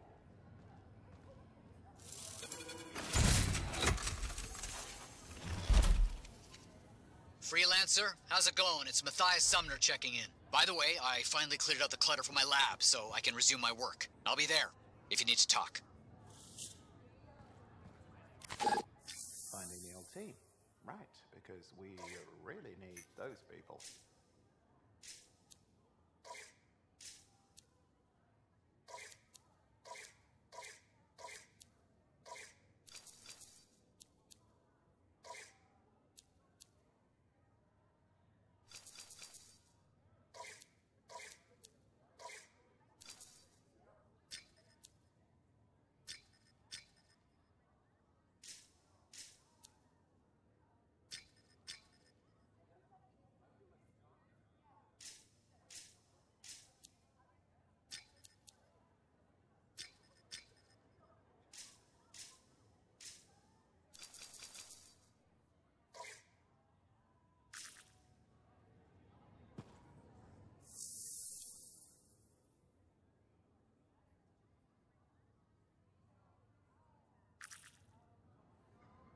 Freelancer, how's it going? It's Matthias Sumner checking in. By the way, I finally cleared out the clutter from my lab, so I can resume my work. I'll be there, if you need to talk.
Finding the old team. Right, because we really need those people.